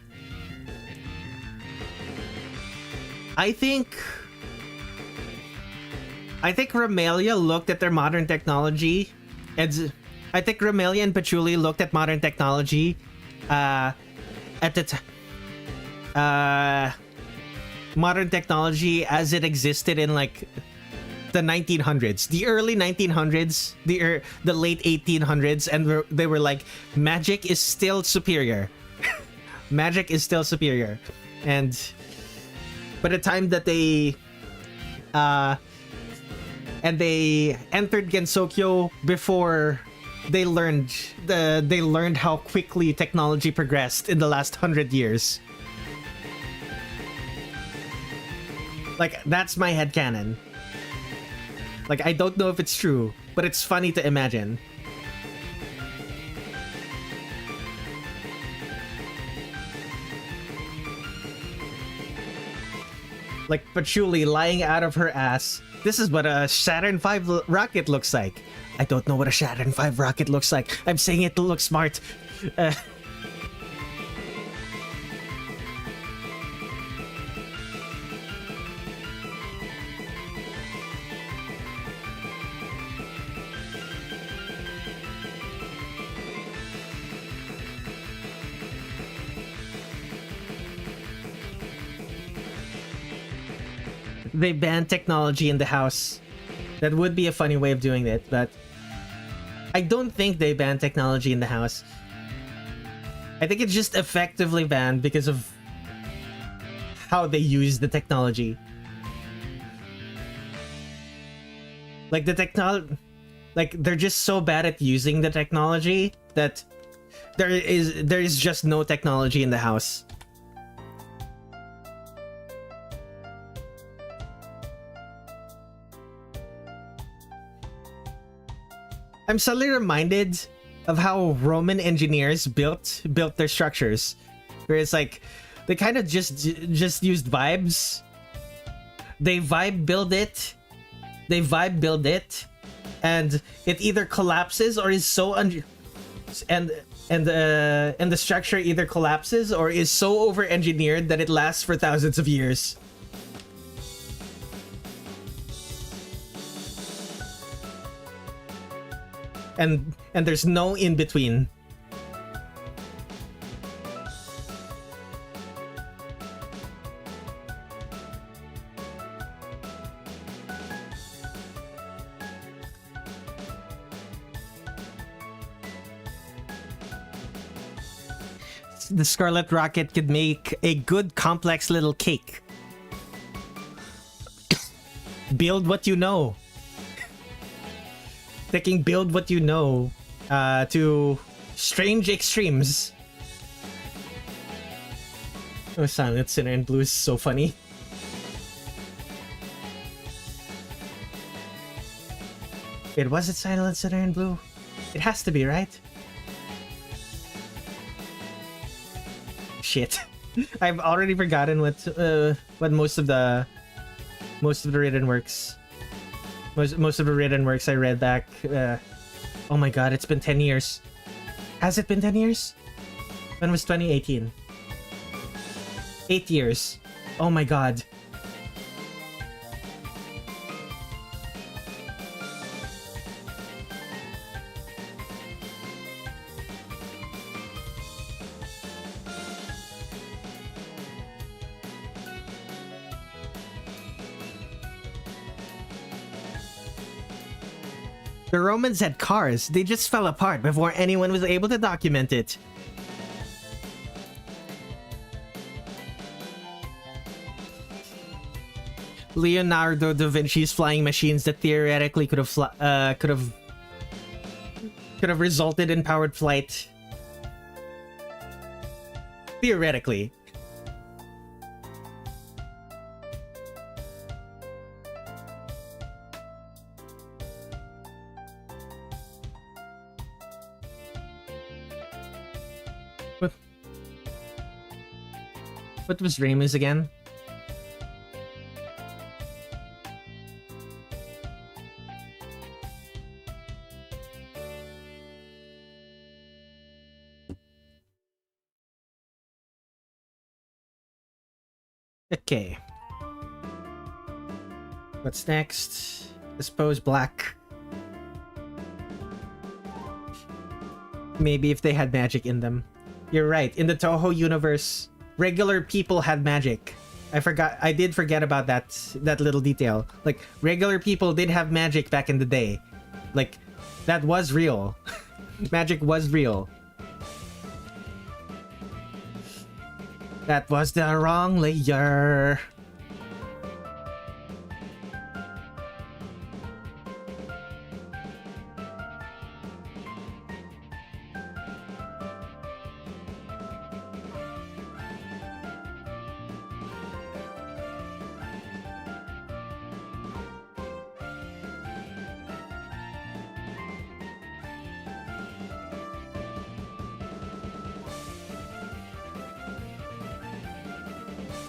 I think Ramelia looked at their modern technology, and I think Ramelia and Patchouli looked at modern technology at the modern technology as it existed in like the 1900s, the early 1900s, the late 1800s, and they were like, magic is still superior. Magic is still superior. And by the time that they entered Gensokyo, before they learned how quickly technology progressed in the last 100 years. Like, that's my headcanon. Like, I don't know if it's true, but it's funny to imagine. Like Patchouli lying out of her ass. This is what a Saturn V rocket looks like. I don't know what a Saturn V rocket looks like. I'm saying it to look smart. They banned technology in the house. That would be a funny way of doing it, but I don't think they banned technology in the house. I think it's just effectively banned because of how they use the technology. Like they're just so bad at using the technology that there is just no technology in the house. I'm suddenly reminded of how Roman engineers built their structures, where it's like they kind of just used vibes. They vibe build it, and it either collapses or is so and the structure either collapses or is so over engineered that it lasts for thousands of years. And there's no in between. The Scarlet Rocket could make a good complex little cake. Build what you know. Taking build what you know to strange extremes. Oh, Silent Sinner in Blue is so funny. It was it Silent Sinner in Blue? It has to be, right? Shit. I've already forgotten what most of the written works. Most of the written works I read back. Oh my god, it's been 10 years. Has it been 10 years? When was 2018? 8 years. Oh my god. The Romans had cars. They just fell apart before anyone was able to document it. Leonardo da Vinci's flying machines that theoretically could have resulted in powered flight. Theoretically. What was Reimu's again? Okay. What's next? I suppose black. Maybe if they had magic in them. You're right. In the Touhou universe, regular people had magic. I did forget about that little detail. Like, regular people did have magic back in the day. Like, that was real. Magic was real. That was the wrong layer.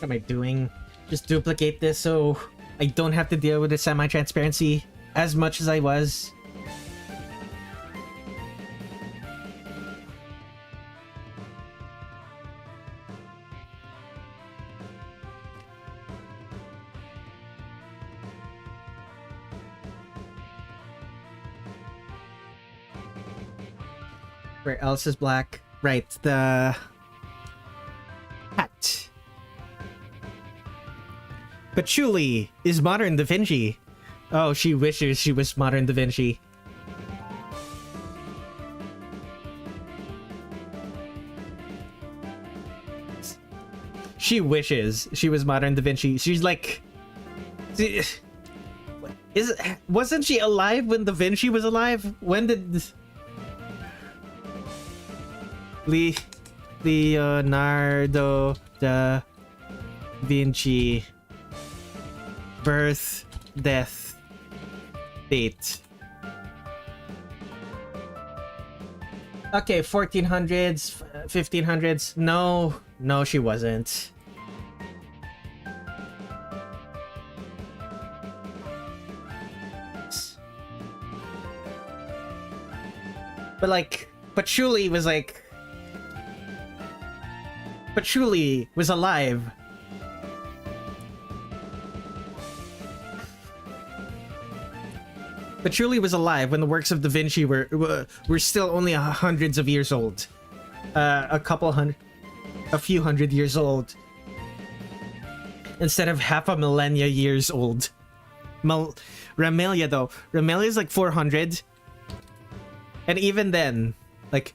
What am I doing? Just duplicate this so I don't have to deal with the semi-transparency as much as I was. Where else is black? Right, the hat. Patchouli is modern Da Vinci. Oh, she wishes she was modern Da Vinci. She wishes she was modern Da Vinci. She's like... Wasn't she alive when Da Vinci was alive? When did... Leonardo da Vinci... Birth, death, date. Okay, 1400s, 1500s. No, she wasn't. But like, Patchouli was alive. Patchouli was alive when the works of Da Vinci were still only hundreds of years old. A few hundred years old. Instead of half a millennia years old. Ramelia though. Ramelia is like 400. And even then, like...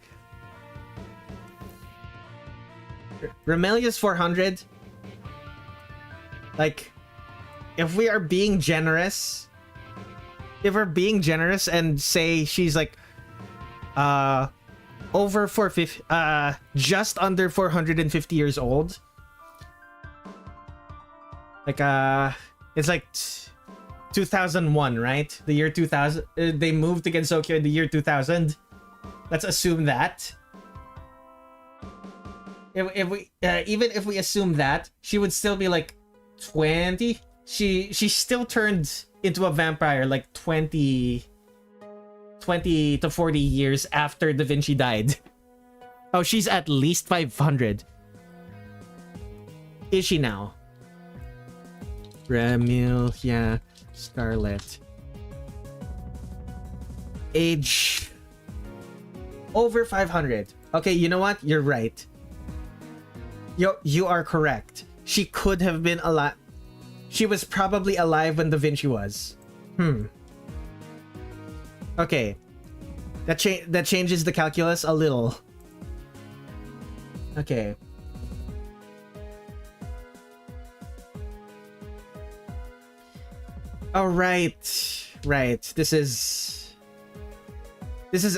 Ramelia's 400. Like, if we are being generous... If we're being generous and say she's like over 450, just under 450 years old, like it's like 2001, right? The year 2000. They moved to Gensokyo in the year 2000. Let's assume that. If we even if we assume that, she would still be like 20. She still turned into a vampire like 20 to 40 years after Da Vinci died. Oh, she's at least 500. Is she now? Remilia Scarlet. Age over 500. Okay, you know what? You're right. You are correct. She could have been alive. She was probably alive when Da Vinci was. Okay. That changes the calculus a little. Okay. All right. Right. This is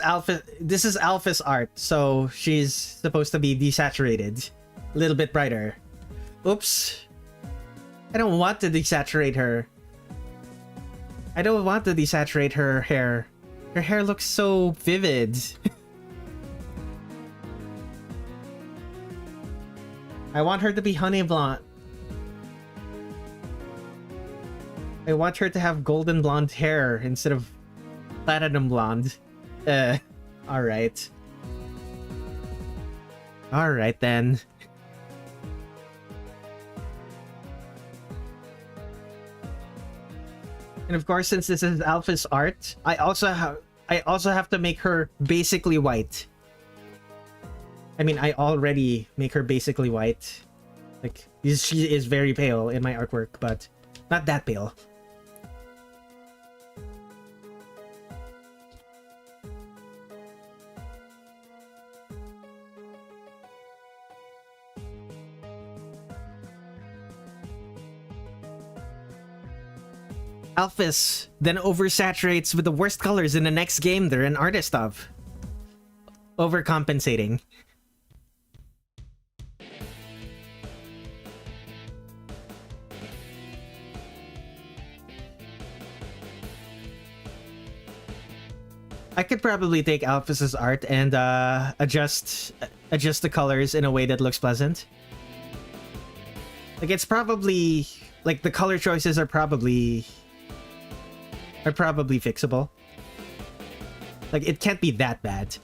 Alpha's art, so she's supposed to be desaturated. A little bit brighter. Oops. I don't want to desaturate her. I don't want to desaturate her hair. Her hair looks so vivid. I want her to be honey blonde. I want her to have golden blonde hair instead of platinum blonde. Alright. Alright then. And of course, since this is Alpha's art, I also have to make her basically white. I mean, I already make her basically white. Like, she is very pale in my artwork, but not that pale. Alphys then oversaturates with the worst colors in the next game they're an artist of. Overcompensating. I could probably take Alphys's art and adjust the colors in a way that looks pleasant. Like, it's probably, like, the color choices are probably fixable. Like, it can't be that bad.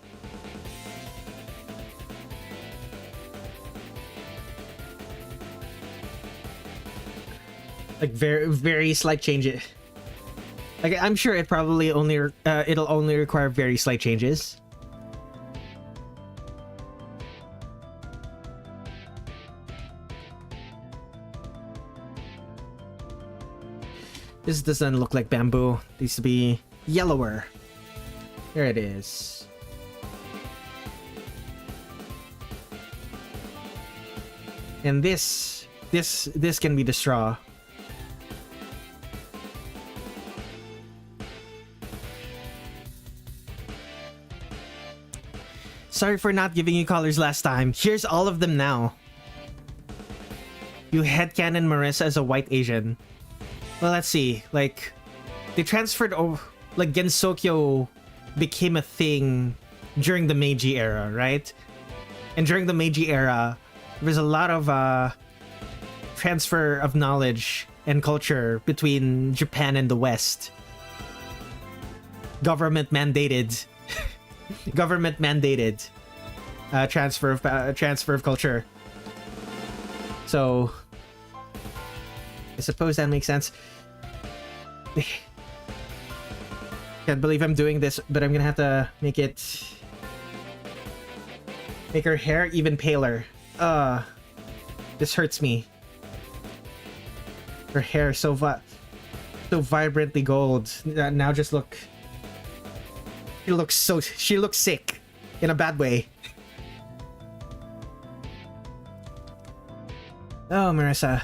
Like, very slight changes. Like, I'm sure it probably it'll only require very slight changes. This doesn't look like bamboo. It needs to be yellower. There it is. And this can be the straw. Sorry for not giving you colors last time. Here's all of them now. You headcanon Marisa as a white Asian. Well, let's see. Like, they transferred over. Like, Gensokyo became a thing during the Meiji era, right? And during the Meiji era, there was a lot of transfer of knowledge and culture between Japan and the West. Government mandated transfer of culture. So I suppose that makes sense. Can't believe I'm doing this, but I'm gonna have to make her hair even paler. This hurts me. Her hair so vibrantly gold. Now just look. She looks sick in a bad way. Oh, Marisa.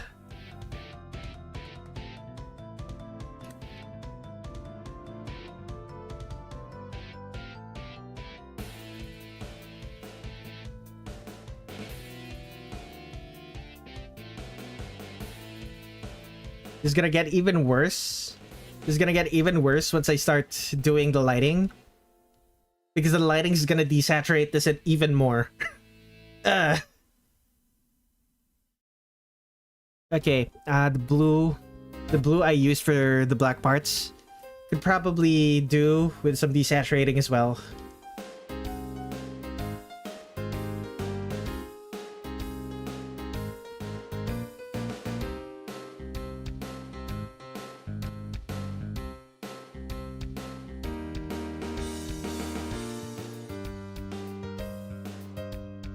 This is gonna get even worse. This is gonna get even worse once I start doing the lighting. Because the lighting is gonna desaturate this even more. Okay, the blue I used for the black parts could probably do with some desaturating as well.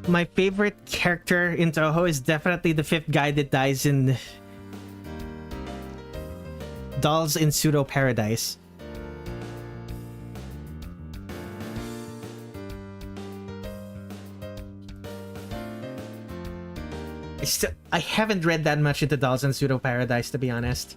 My favorite character in Touhou is definitely the fifth guy that dies in Dolls in Pseudo Paradise. I haven't read that much into Dolls in Pseudo Paradise, to be honest.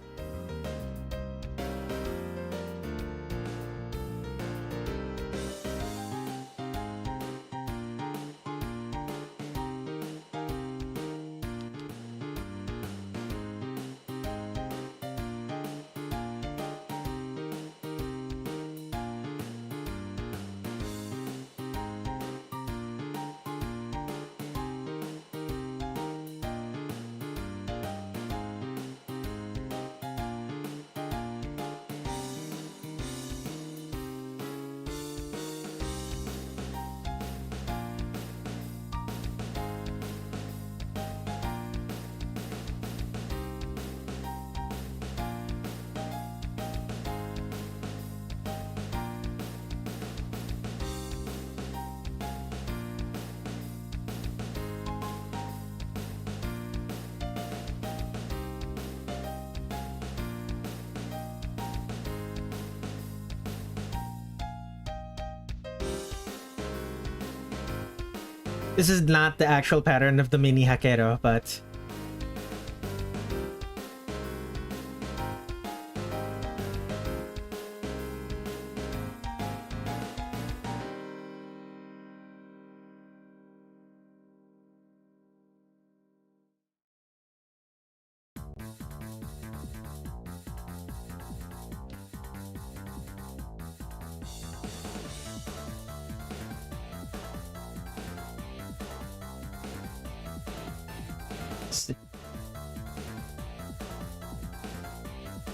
This is not the actual pattern of the mini Hakero, but...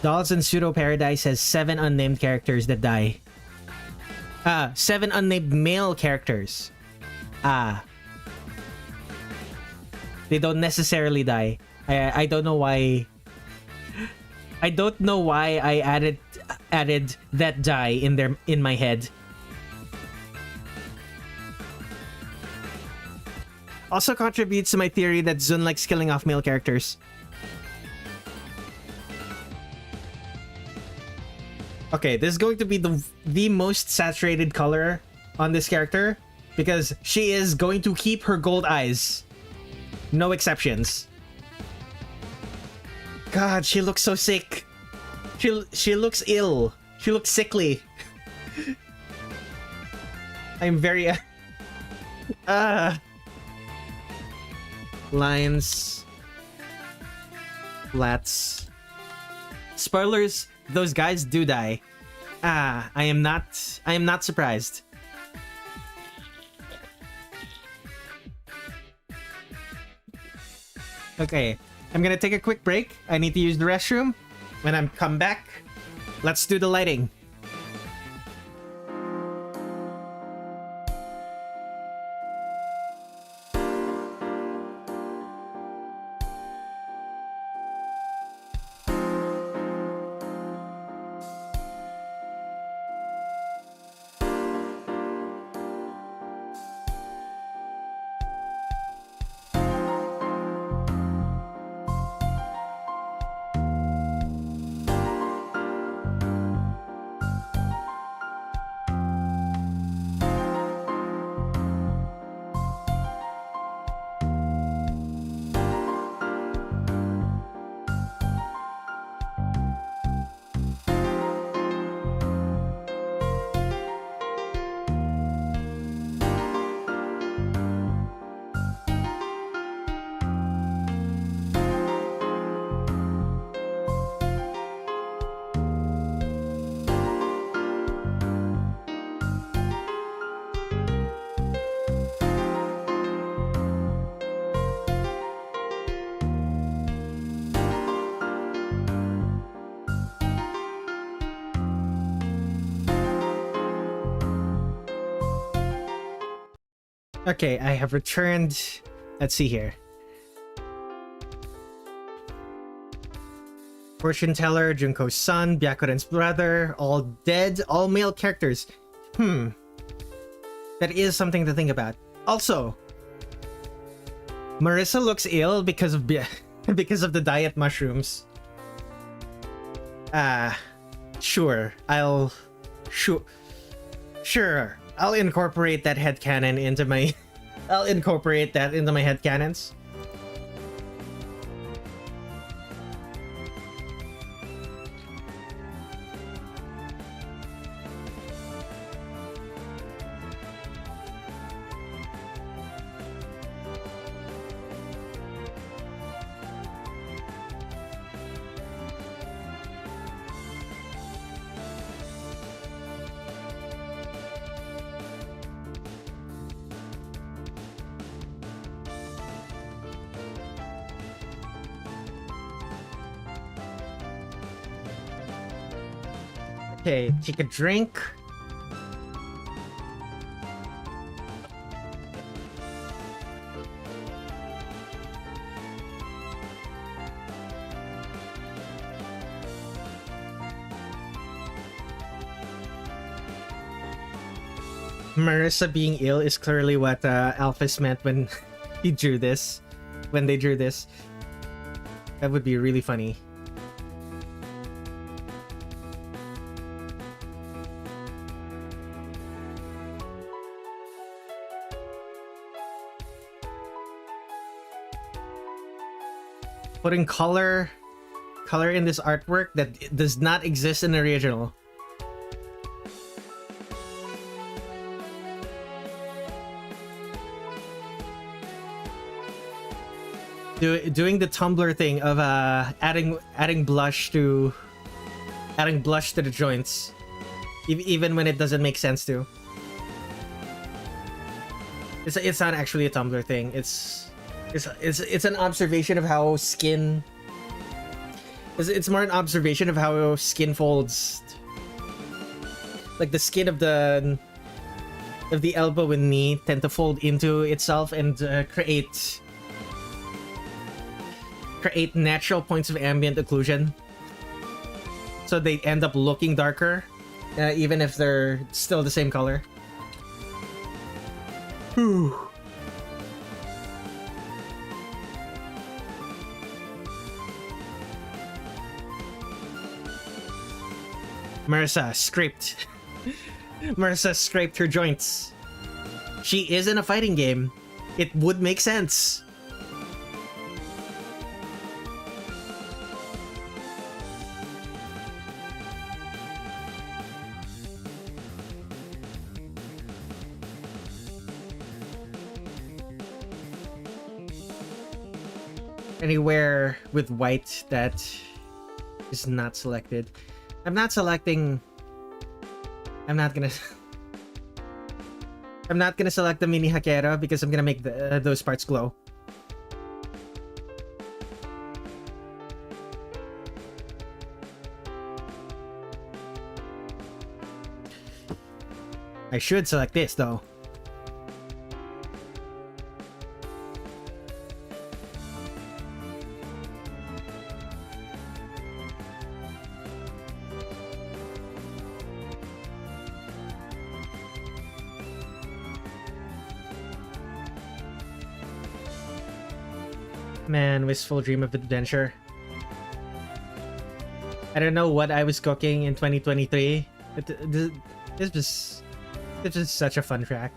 Dolls in Pseudo Paradise has 7 unnamed characters that die. 7 unnamed male characters. They don't necessarily die. I don't know why. I don't know why I added that die in my head. Also contributes to my theory that Zun likes killing off male characters. Okay, this is going to be the most saturated color on this character because she is going to keep her gold eyes. No exceptions. God, she looks so sick. She looks ill. She looks sickly. I'm very lines. Flats. Spoilers. Those guys do die. I am not surprised. Okay, I'm gonna take a quick break. I need to use the restroom. When I come back, let's do the lighting. Okay, I have returned. Let's see here. Fortune Teller, Junko's son, Byakuren's brother, all dead, all male characters. That is something to think about. Also, Marisa looks ill because of because of the diet mushrooms. Sure. Sure. I'll incorporate that headcanon into my I'll incorporate that into my headcanons. Okay, take a drink. Marisa being ill is clearly what Alphys meant when he drew this. When they drew this. That would be really funny. Putting color in this artwork that does not exist in the original. Doing the Tumblr thing of adding blush to the joints, even when it doesn't make sense to. It's not actually a Tumblr thing. It's an observation of how skin. It's more an observation of how skin folds. Like the skin of the elbow and knee tend to fold into itself and create natural points of ambient occlusion. So they end up looking darker, even if they're still the same color. Whew. Marisa scraped her joints. She is in a fighting game. It would make sense. Anywhere with white that is not selected. I'm not gonna select the mini Hakera because I'm gonna make those parts glow. I should select this though. Man, wistful dream of adventure. I don't know what I was cooking in 2023. This was such a fun track.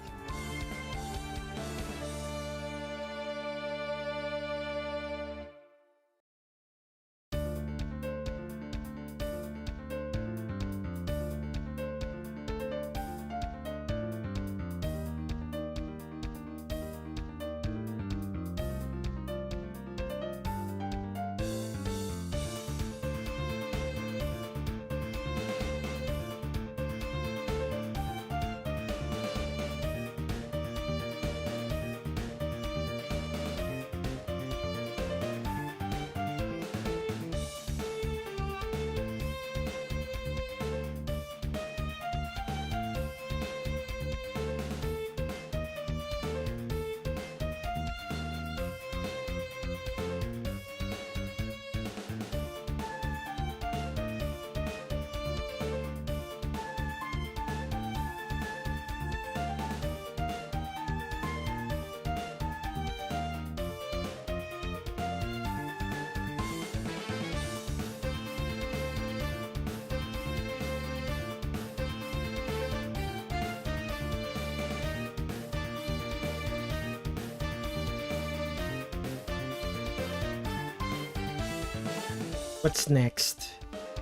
What's next?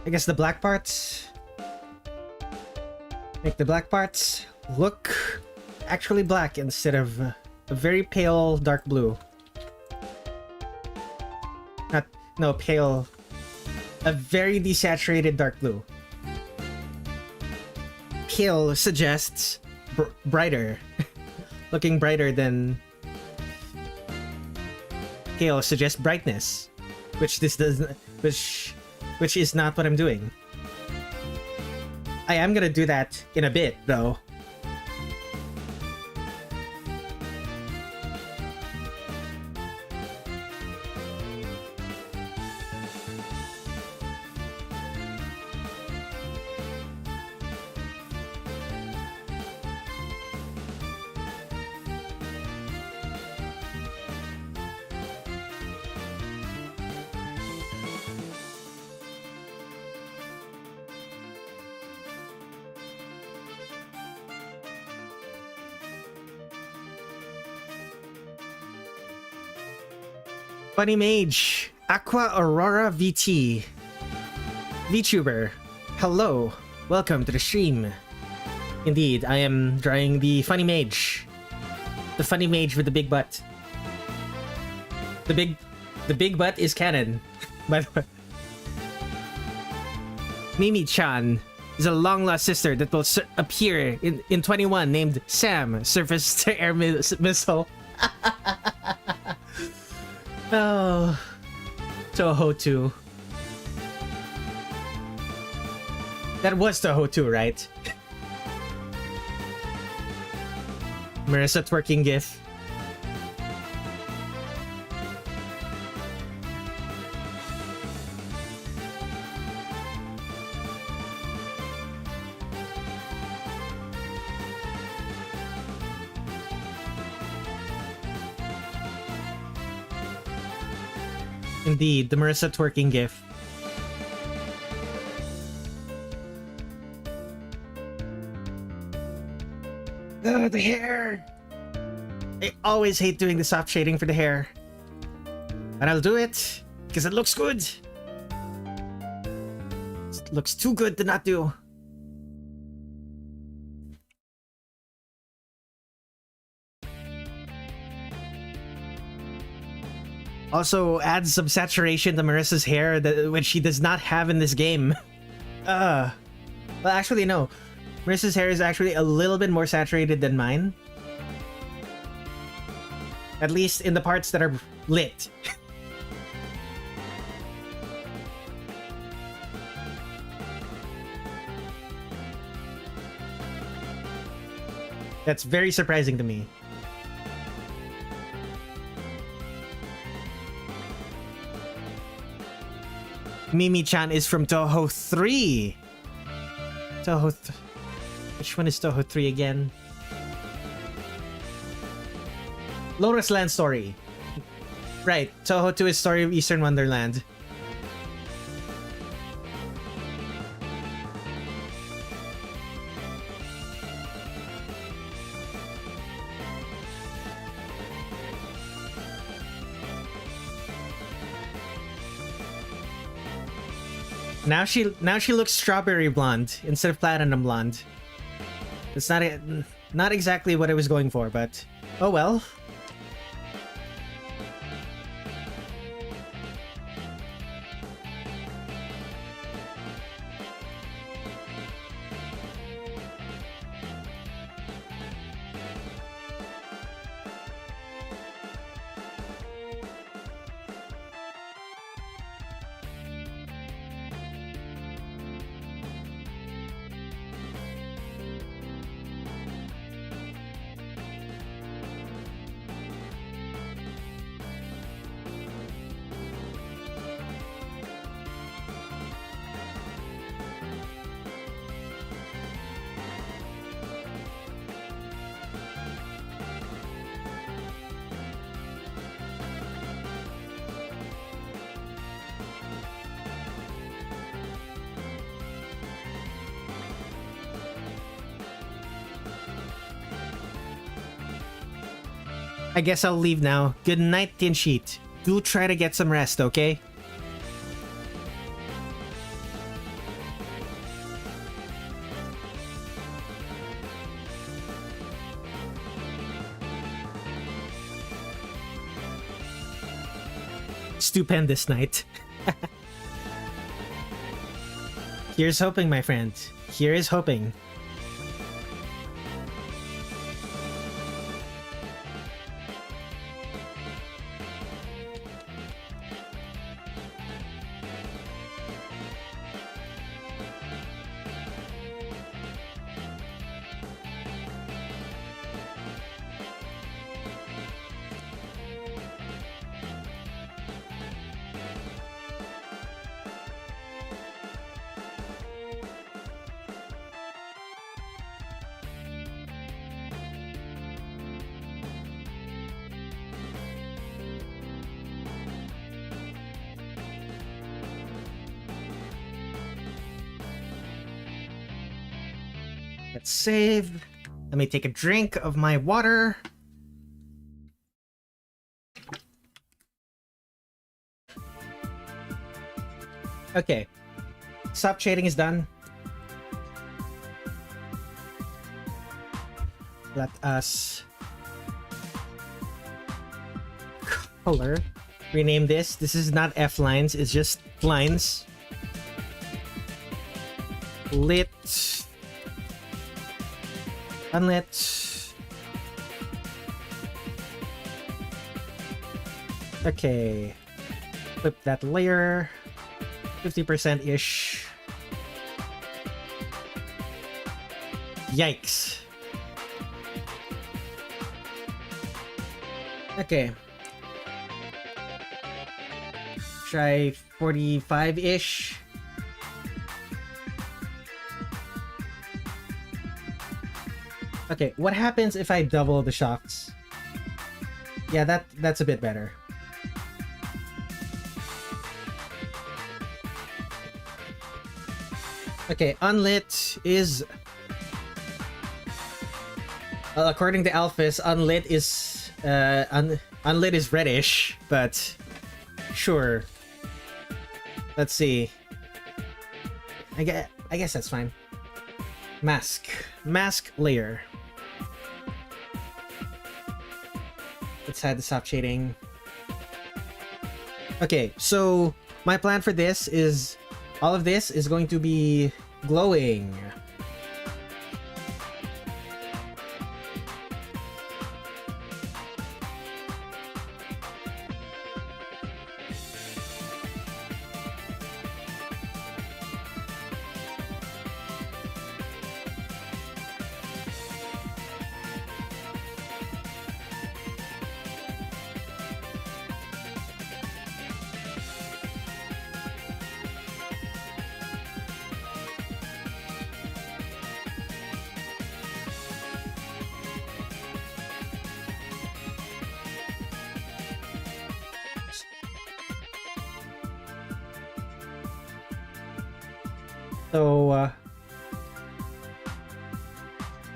I guess the black parts. Make the black parts look actually black instead of a very pale dark blue. No, pale. A very desaturated dark blue. Pale suggests brighter. Looking brighter than... Pale suggests brightness. Which this doesn't... Which is not what I'm doing. I am gonna do that in a bit, though. Funny Mage, Aqua Aurora VT, VTuber, hello, welcome to the stream. Indeed, I am drawing the Funny Mage. The Funny Mage with the big butt. The big butt is canon, by the way. Mimi-chan is a long-lost sister that will appear in 21 named Sam, surface-to-air missile. Oh, Touhou 2. That was Touhou 2, right? Marisa twerking gif. Indeed, the Marisa twerking gif. Ugh, the hair! I always hate doing the soft shading for the hair. But I'll do it, because it looks good. It looks too good to not do. Also adds some saturation to Marisa's hair which she does not have in this game. Well, actually, no. Marisa's hair is actually a little bit more saturated than mine. At least in the parts that are lit. That's very surprising to me. Mimi-chan is from Touhou 3. Which one is Touhou 3 again? Lotus Land Story. Right, Touhou 2 is Story of Eastern Wonderland. Now she looks strawberry blonde instead of platinum blonde. It's not exactly what I was going for, but oh well. I guess I'll leave now. Good night, Tinsheet. Do try to get some rest, okay? stupendous night. Here's hoping, my friend. Here is hoping. Let's save. Let me take a drink of my water. Okay. Stop shading is done. Let us color. Rename this. This is not F lines, it's just lines. Lit. Unlit. Okay. Flip that layer. 50%-ish. Yikes. Okay. Try 45-ish. Okay, what happens if I double the shocks? Yeah, that's a bit better. Okay, unlit is... Well, according to Alphys, unlit is... unlit is reddish, but... Sure. Let's see. I guess that's fine. Mask. Mask layer. Let's hide the soft shading. Okay, so my plan for this is all of this is going to be glowing. So,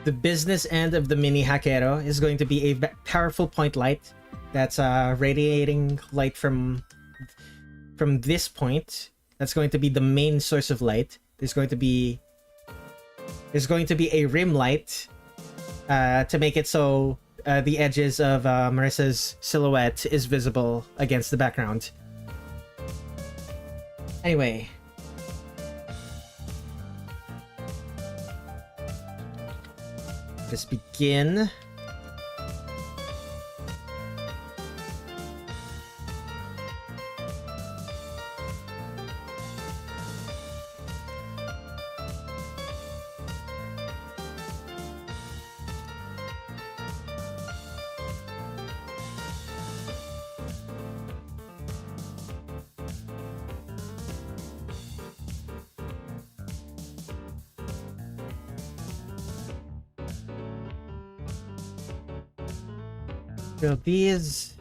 the business end of the mini Hakero is going to be a powerful point light that's radiating light from this point. That's going to be the main source of light. There's going to be a rim light to make it so the edges of Marisa's silhouette is visible against the background. Anyway. Let's begin. So these...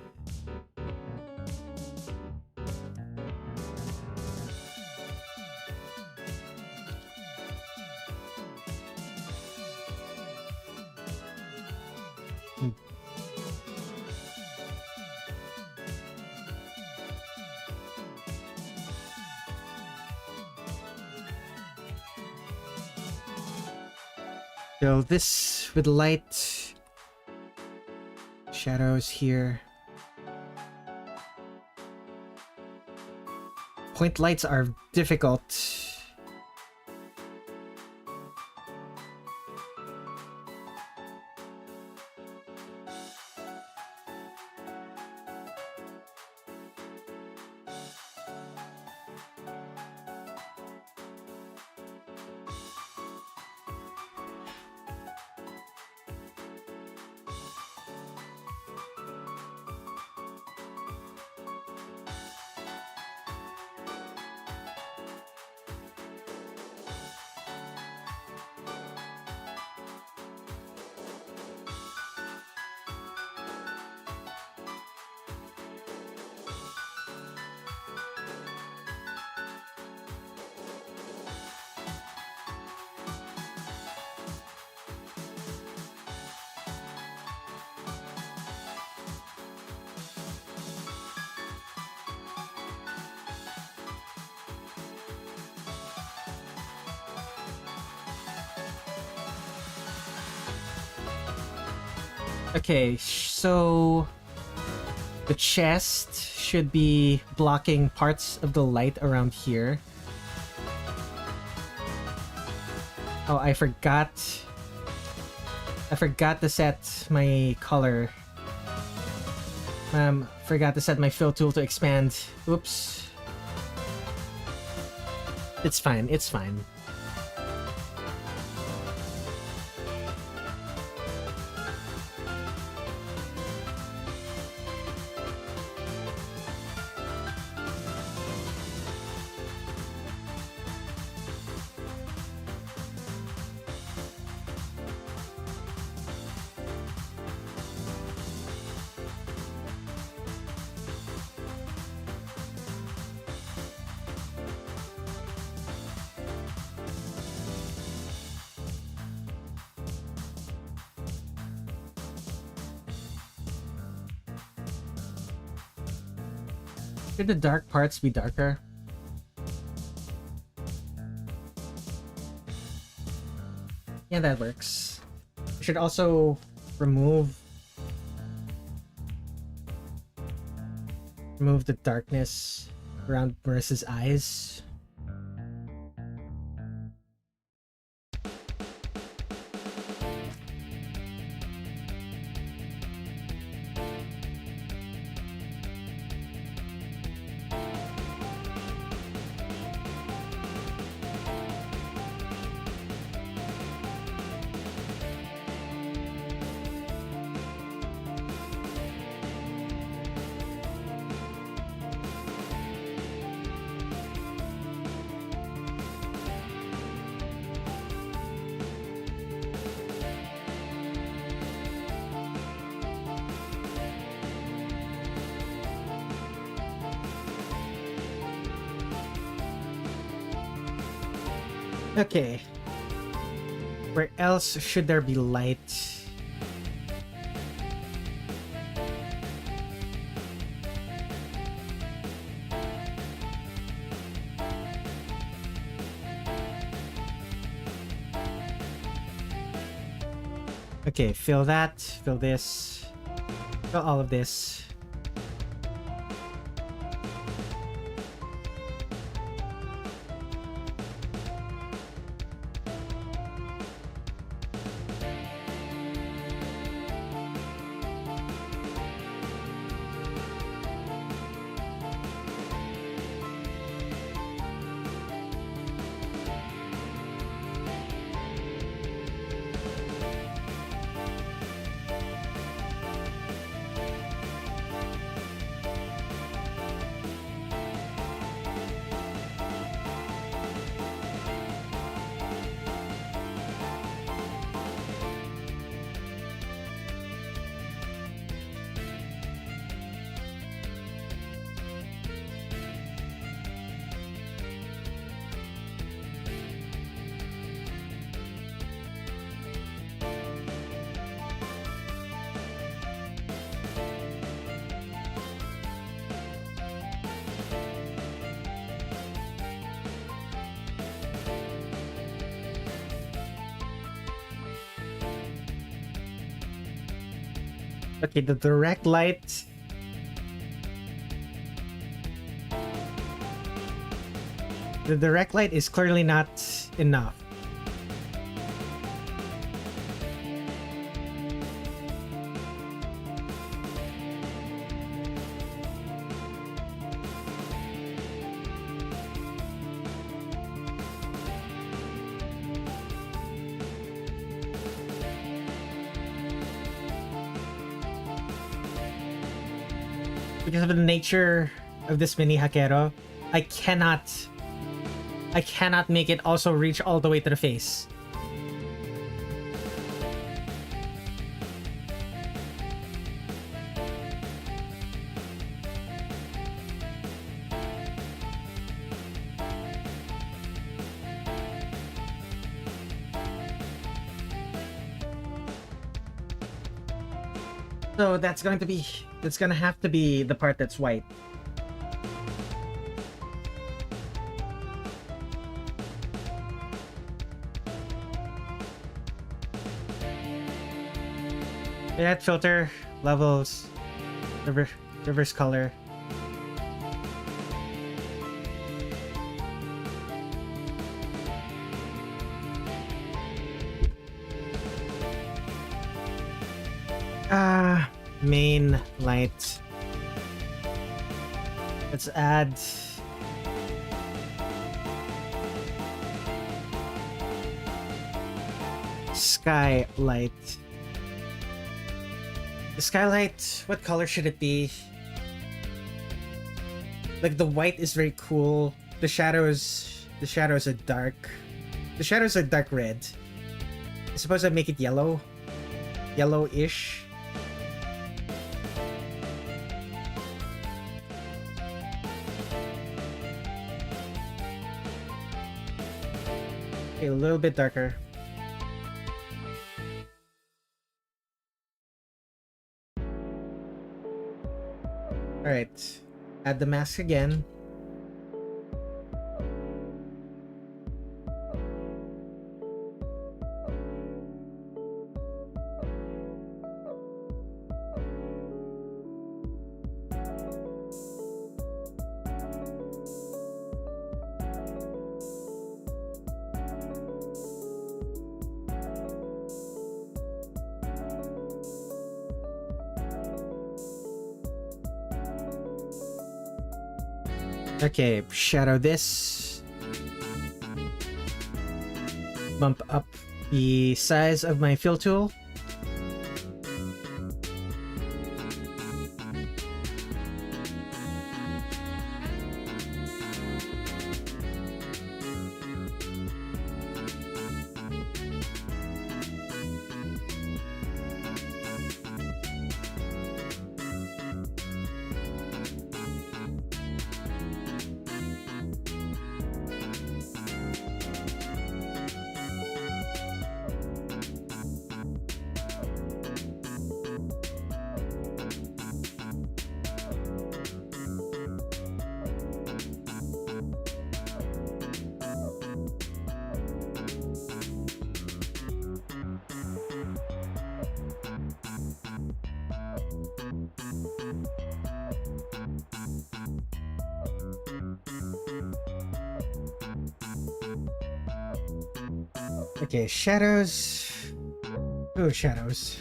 So this with light, shadows here. Point lights are difficult. Okay, so the chest should be blocking parts of the light around here. Oh, I forgot to set my color. Forgot to set my fill tool to expand. Oops. It's fine, it's fine. Should the dark parts be darker? Yeah, that works. I should also remove the darkness around Marisa's eyes. Okay. Where else should there be light? Okay, fill that, fill this, fill all of this. Okay, the direct light. The direct light is clearly not enough. Because of the nature of this mini Hakero, I cannot make it also reach all the way to the face. So that's gonna have to be the part that's white. Yeah, filter, levels, reverse color. Main light. Let's add skylight. The skylight, what color should it be? Like the white is very cool. The shadows are dark. The shadows are dark red. I suppose I'd make it yellow. Yellow-ish. Okay, a little bit darker. Alright, add the mask again. Okay, shadow this. Bump up the size of my fill tool. Okay, shadows. Oh, shadows.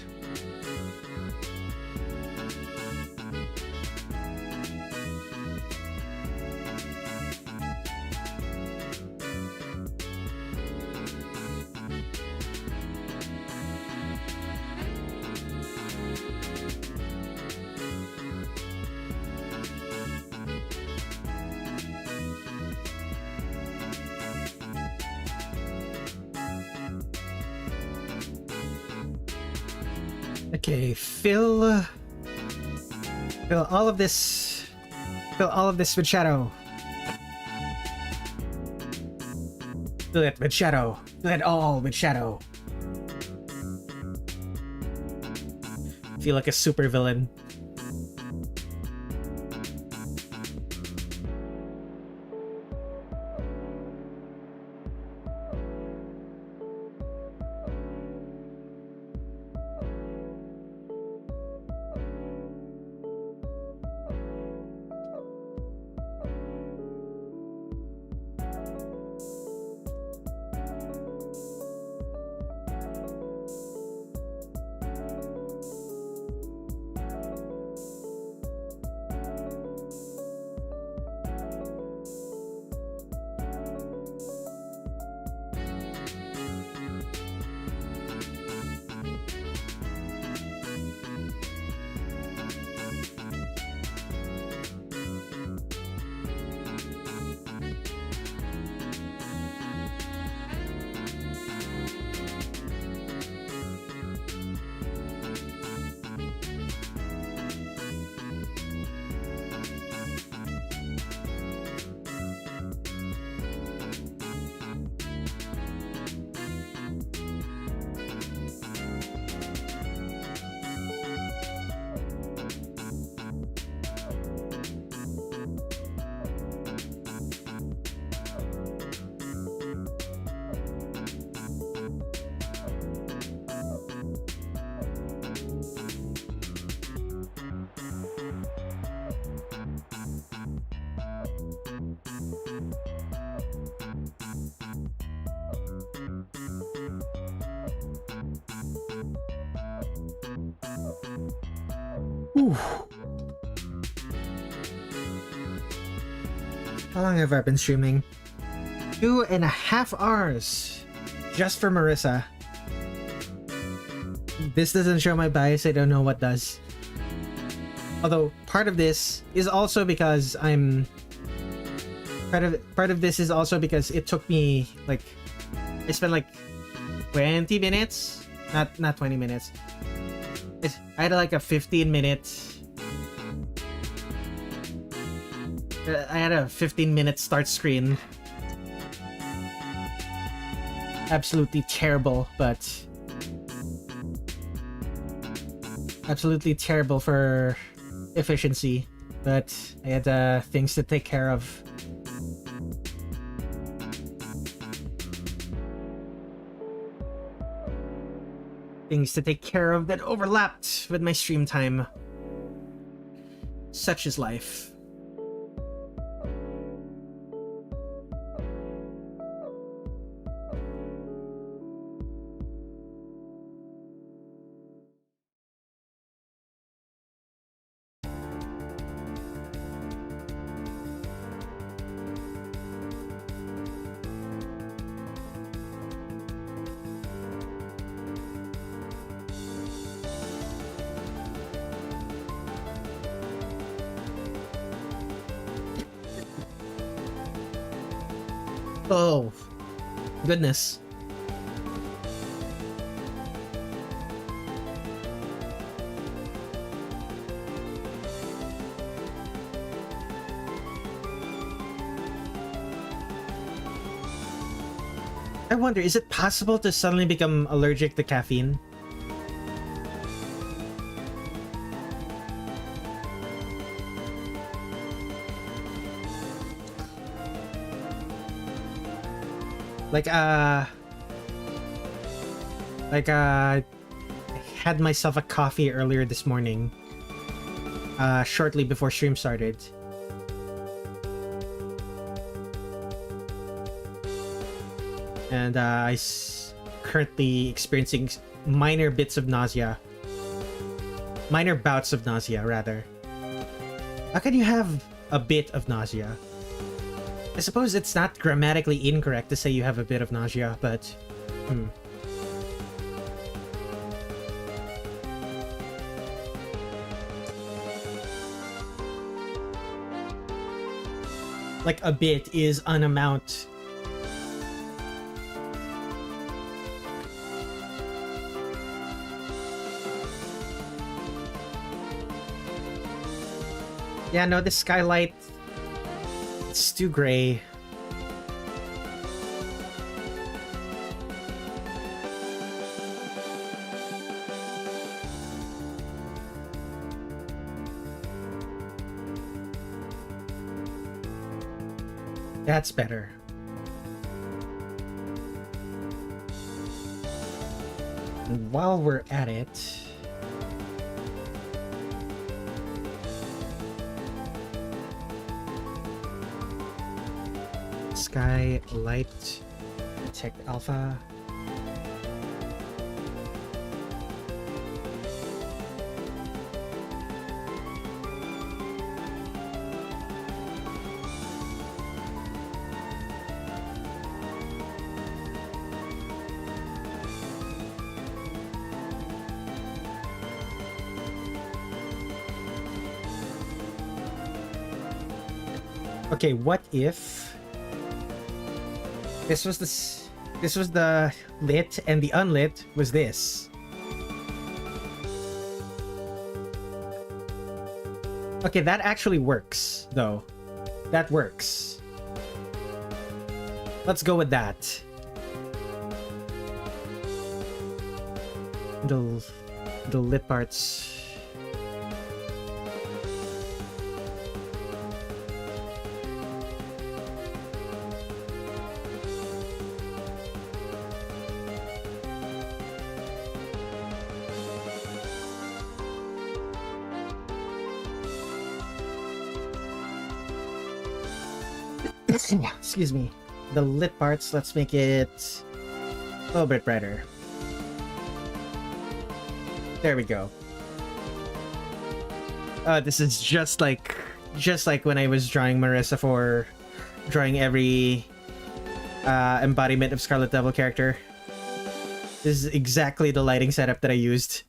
Okay, fill all of this. Fill all of this with shadow. Fill it with shadow. Fill it all with shadow. Feel like a super villain. Whew. How long have I been streaming? 2.5 hours. Just for Marisa. This doesn't show my bias, I don't know what does. Although, part of this is also because I'm... Part of this is also because it took me, like... I spent like 20 minutes? Not 20 minutes. I had like a 15-minute... I had a 15-minute start screen. Absolutely terrible, but... Absolutely terrible for efficiency. But I had things to take care of. Things to take care of that overlapped with my stream time. Such is life. Oh, goodness. I wonder, is it possible to suddenly become allergic to caffeine? I had myself a coffee earlier this morning, shortly before stream started. And currently experiencing minor bits of nausea. Minor bouts of nausea, rather. How can you have a bit of nausea? I suppose it's not grammatically incorrect to say you have a bit of nausea, but... Like, a bit is an amount. Yeah, no, the skylight... It's too gray. That's better. And while we're at it... Skylight, detect alpha. Okay, what if this was the lit and the unlit was this? Okay, that actually works, though. That works. Let's go with that. The lit parts. Excuse me. The lit parts, let's make it a little bit brighter. There we go. This is just like when I was drawing Marisa for drawing every embodiment of Scarlet Devil character. This is exactly the lighting setup that I used.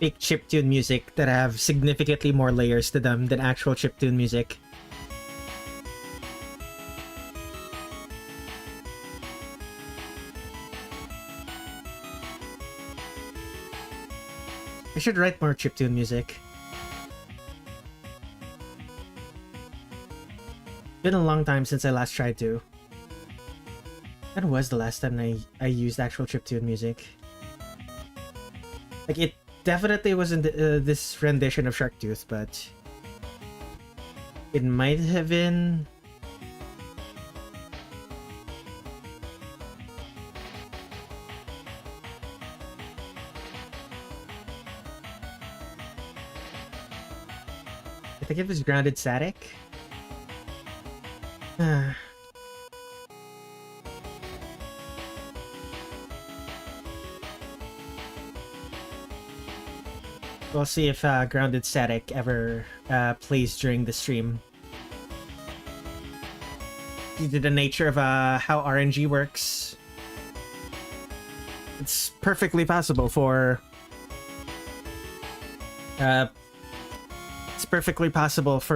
Fake chiptune music that have significantly more layers to them than actual chiptune music. I should write more chiptune music. Been a long time since I last tried to. When was the last time I used actual chiptune music? Like, it definitely wasn't this rendition of Sharktooth, but it might have been. I think it was Grounded Static. We'll see if Grounded Static ever plays during the stream. Due to the nature of how RNG works, it's perfectly possible for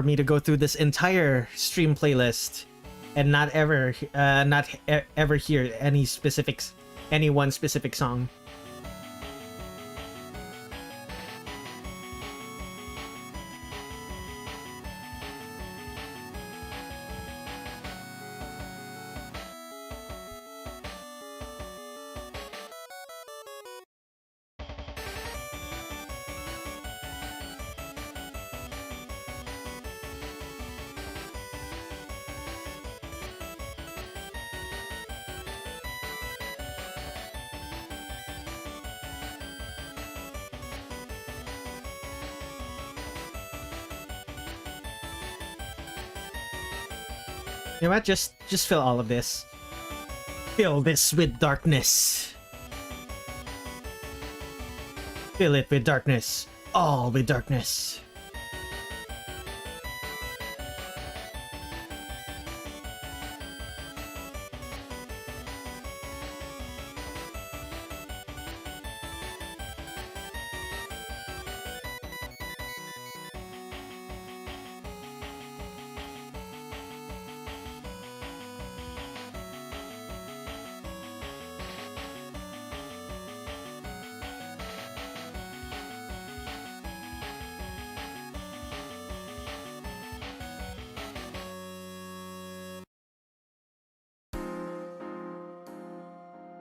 me to go through this entire stream playlist and not ever hear any one specific song. You know what? Just fill all of this. Fill this with darkness. Fill it with darkness. All with darkness.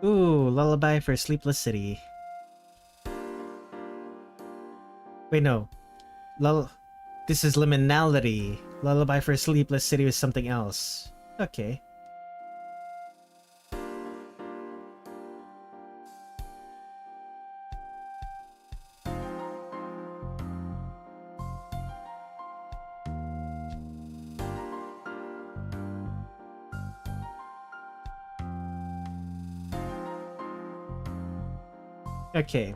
Ooh, Lullaby for a Sleepless City. Wait, no. This is Liminality. Lullaby for a Sleepless City is something else. Okay. Okay.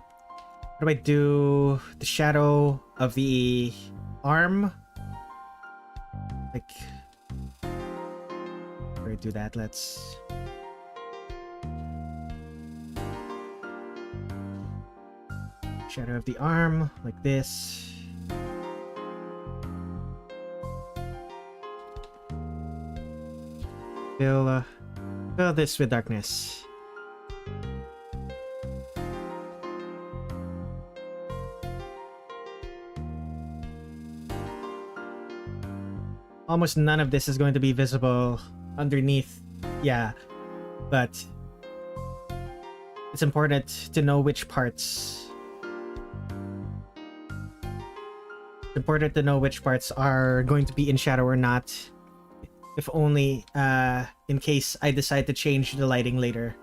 What do I do? The shadow of the arm? Like, before I do that, let's... Shadow of the arm, like this. Fill this with darkness. Almost none of this is going to be visible underneath, yeah, but it's important to know which parts. It's important to know which parts are going to be in shadow or not, if only in case I decide to change the lighting later.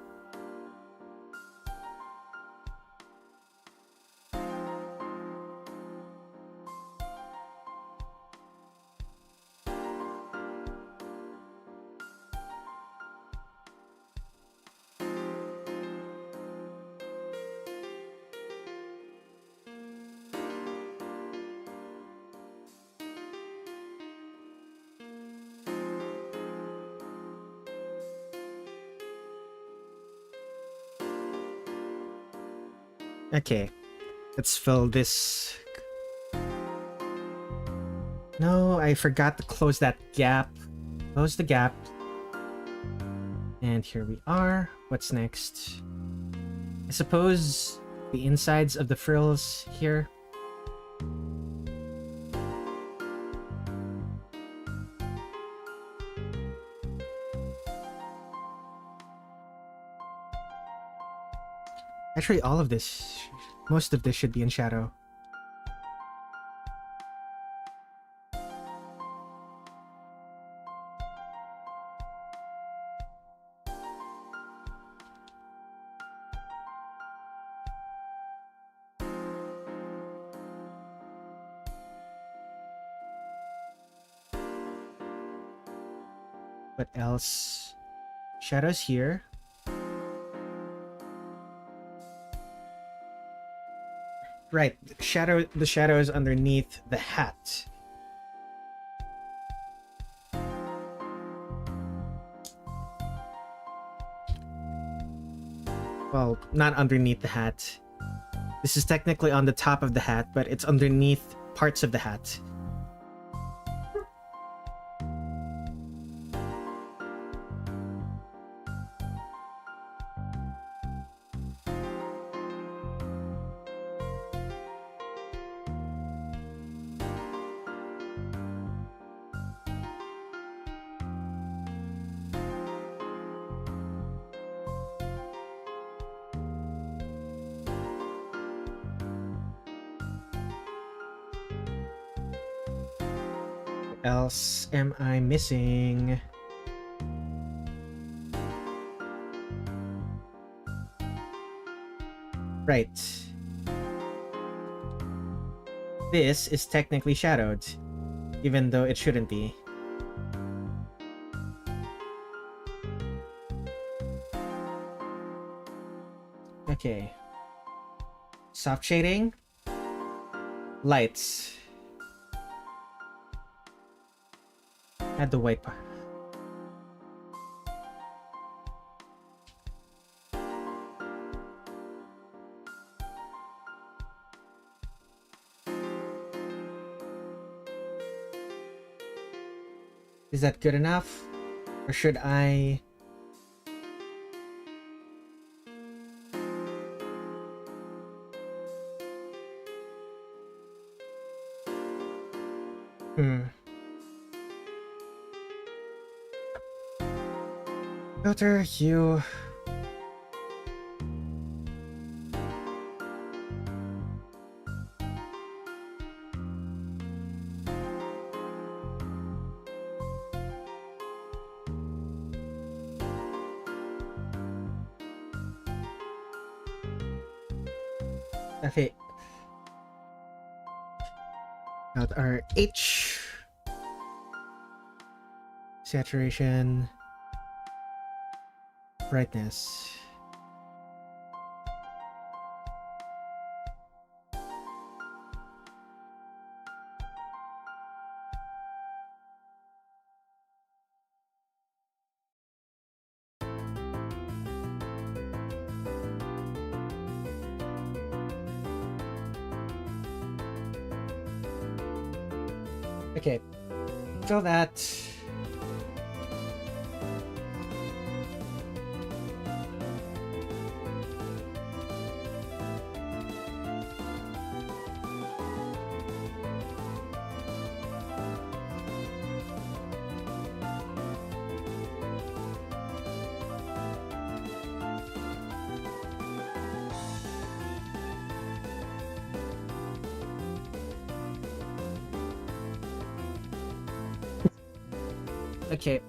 Okay, let's fill this. No, I forgot to close that gap. Close the gap. And here we are. What's next? I suppose the insides of the frills here. Actually, all of this, most of this should be in shadow. What else? Shadows here. Right, the shadows underneath the hat. Well, not underneath the hat. This is technically on the top of the hat, but it's underneath parts of the hat. Else am I missing? Right. This is technically shadowed, even though it shouldn't be. Okay. Soft shading. Lights. Add the white part. Is that good enough? Or should I... Filter, hue... Okay. Now our H. Saturation. Brightness. Okay. Fill that. Okay.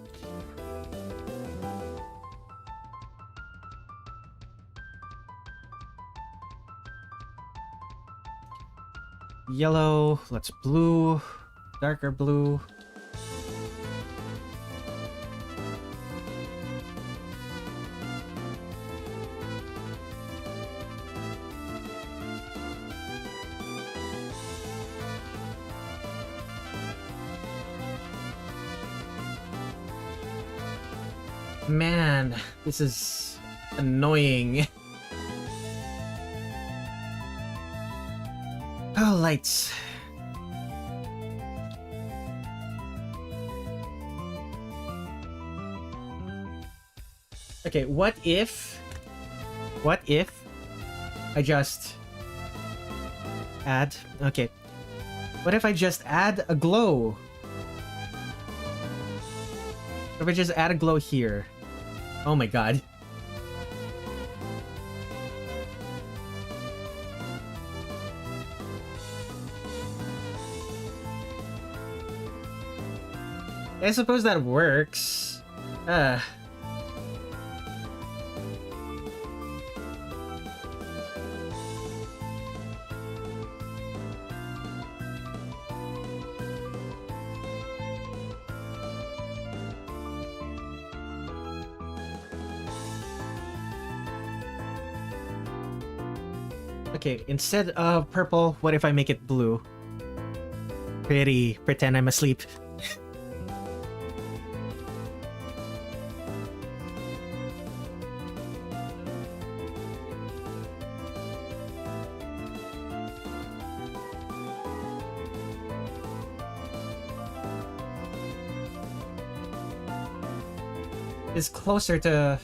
Yellow, let's blue, darker blue. Man, this is annoying. Oh, lights. Okay, what if I just add, okay. What if I just add a glow? What if I just add a glow here? Oh my god. I suppose that works. Okay, instead of purple, what if I make it blue? Pretend I'm asleep. Is closer to...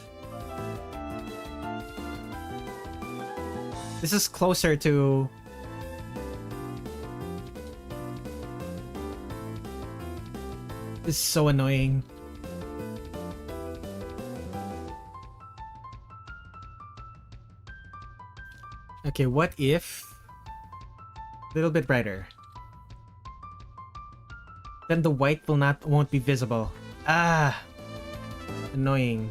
This is closer to... This is so annoying. Okay, what if... A little bit brighter. Then the white won't be visible. Ah! Annoying.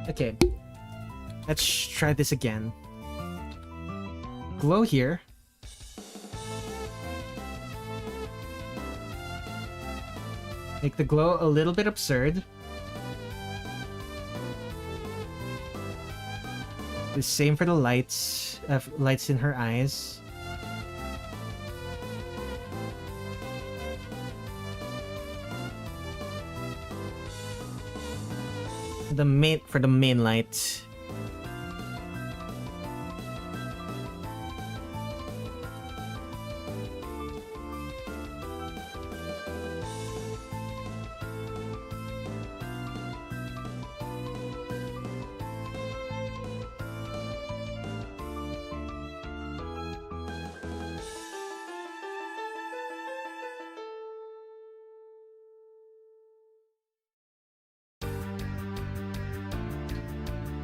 Okay, let's try this again. Glow here. Make the glow a little bit absurd. The same for the lights. Lights in her eyes. For the main light.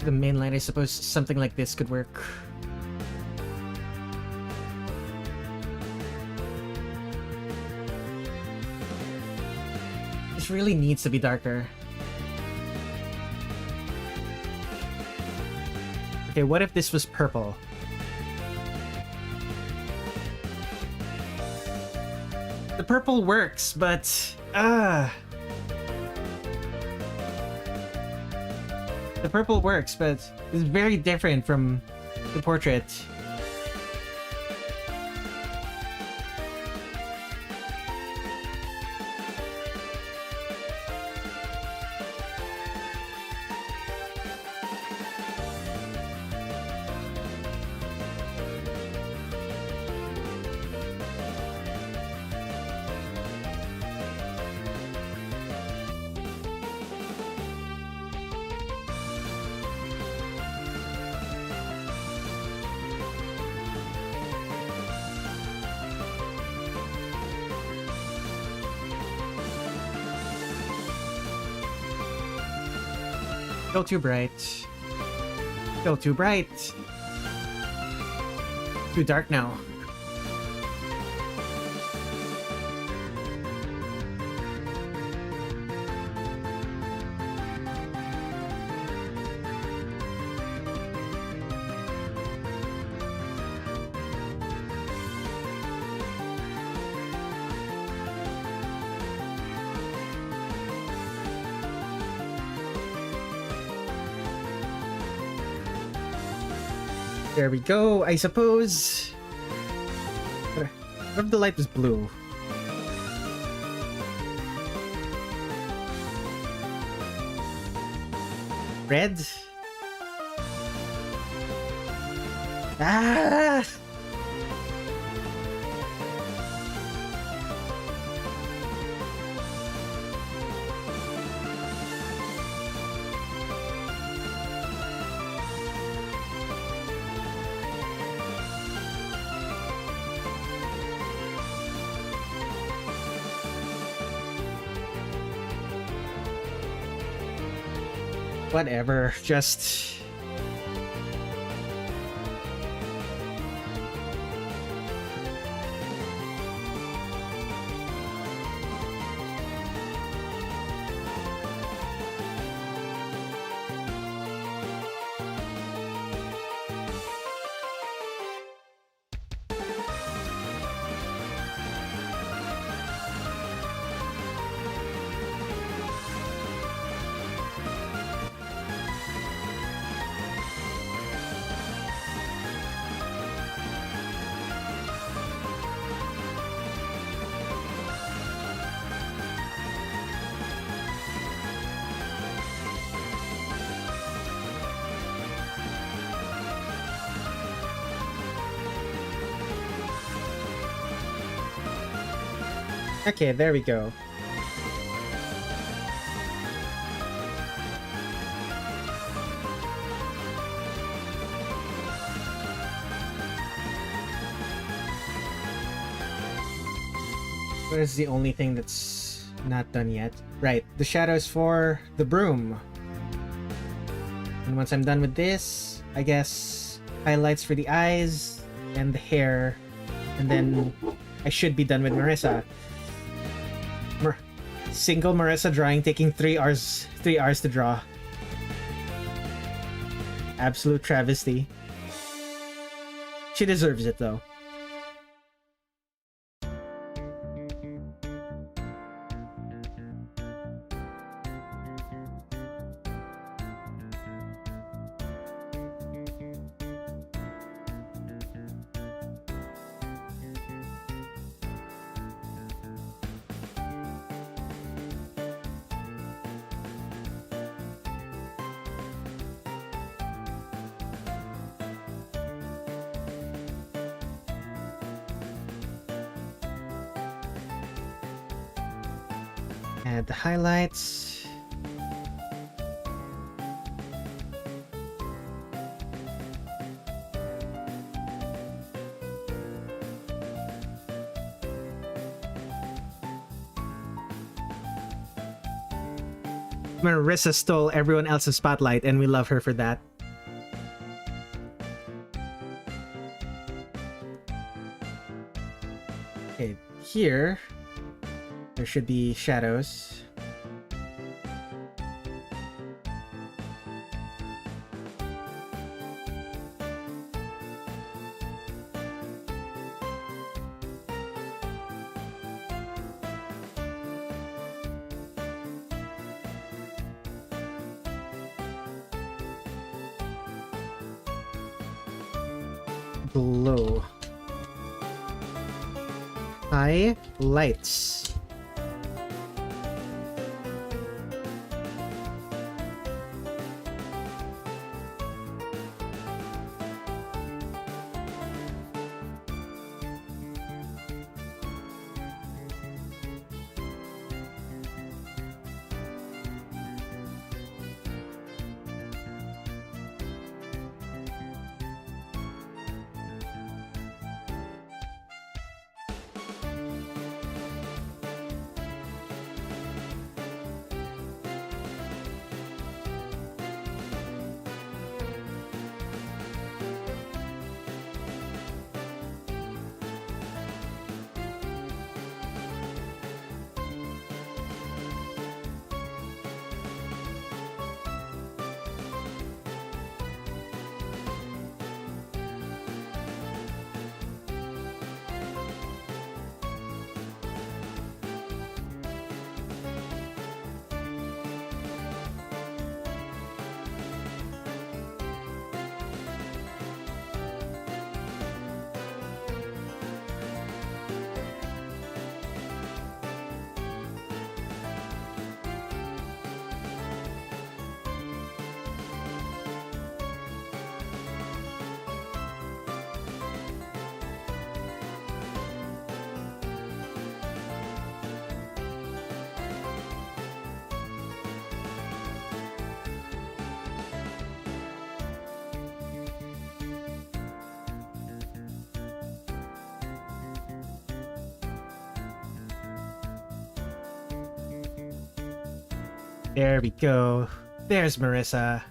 The main light, I suppose something like this could work. This really needs to be darker. Okay, what if this was purple? The purple works, but... The purple works, but it's very different from the portrait. Still too bright. Still too bright. Too dark now. There we go, I suppose. What if the light was blue? Red? Ah! Whatever, just... Okay, there we go. What is the only thing that's not done yet? Right, the shadows for the broom. And once I'm done with this, I guess highlights for the eyes and the hair. And then I should be done with Marisa. Single Marisa drawing taking 3 hours to draw. Absolute travesty. She deserves it though. Add the highlights. Marisa stole everyone else's spotlight and we love her for that. Okay, here there should be shadows. glow. Highlights. There we go. There's Marisa.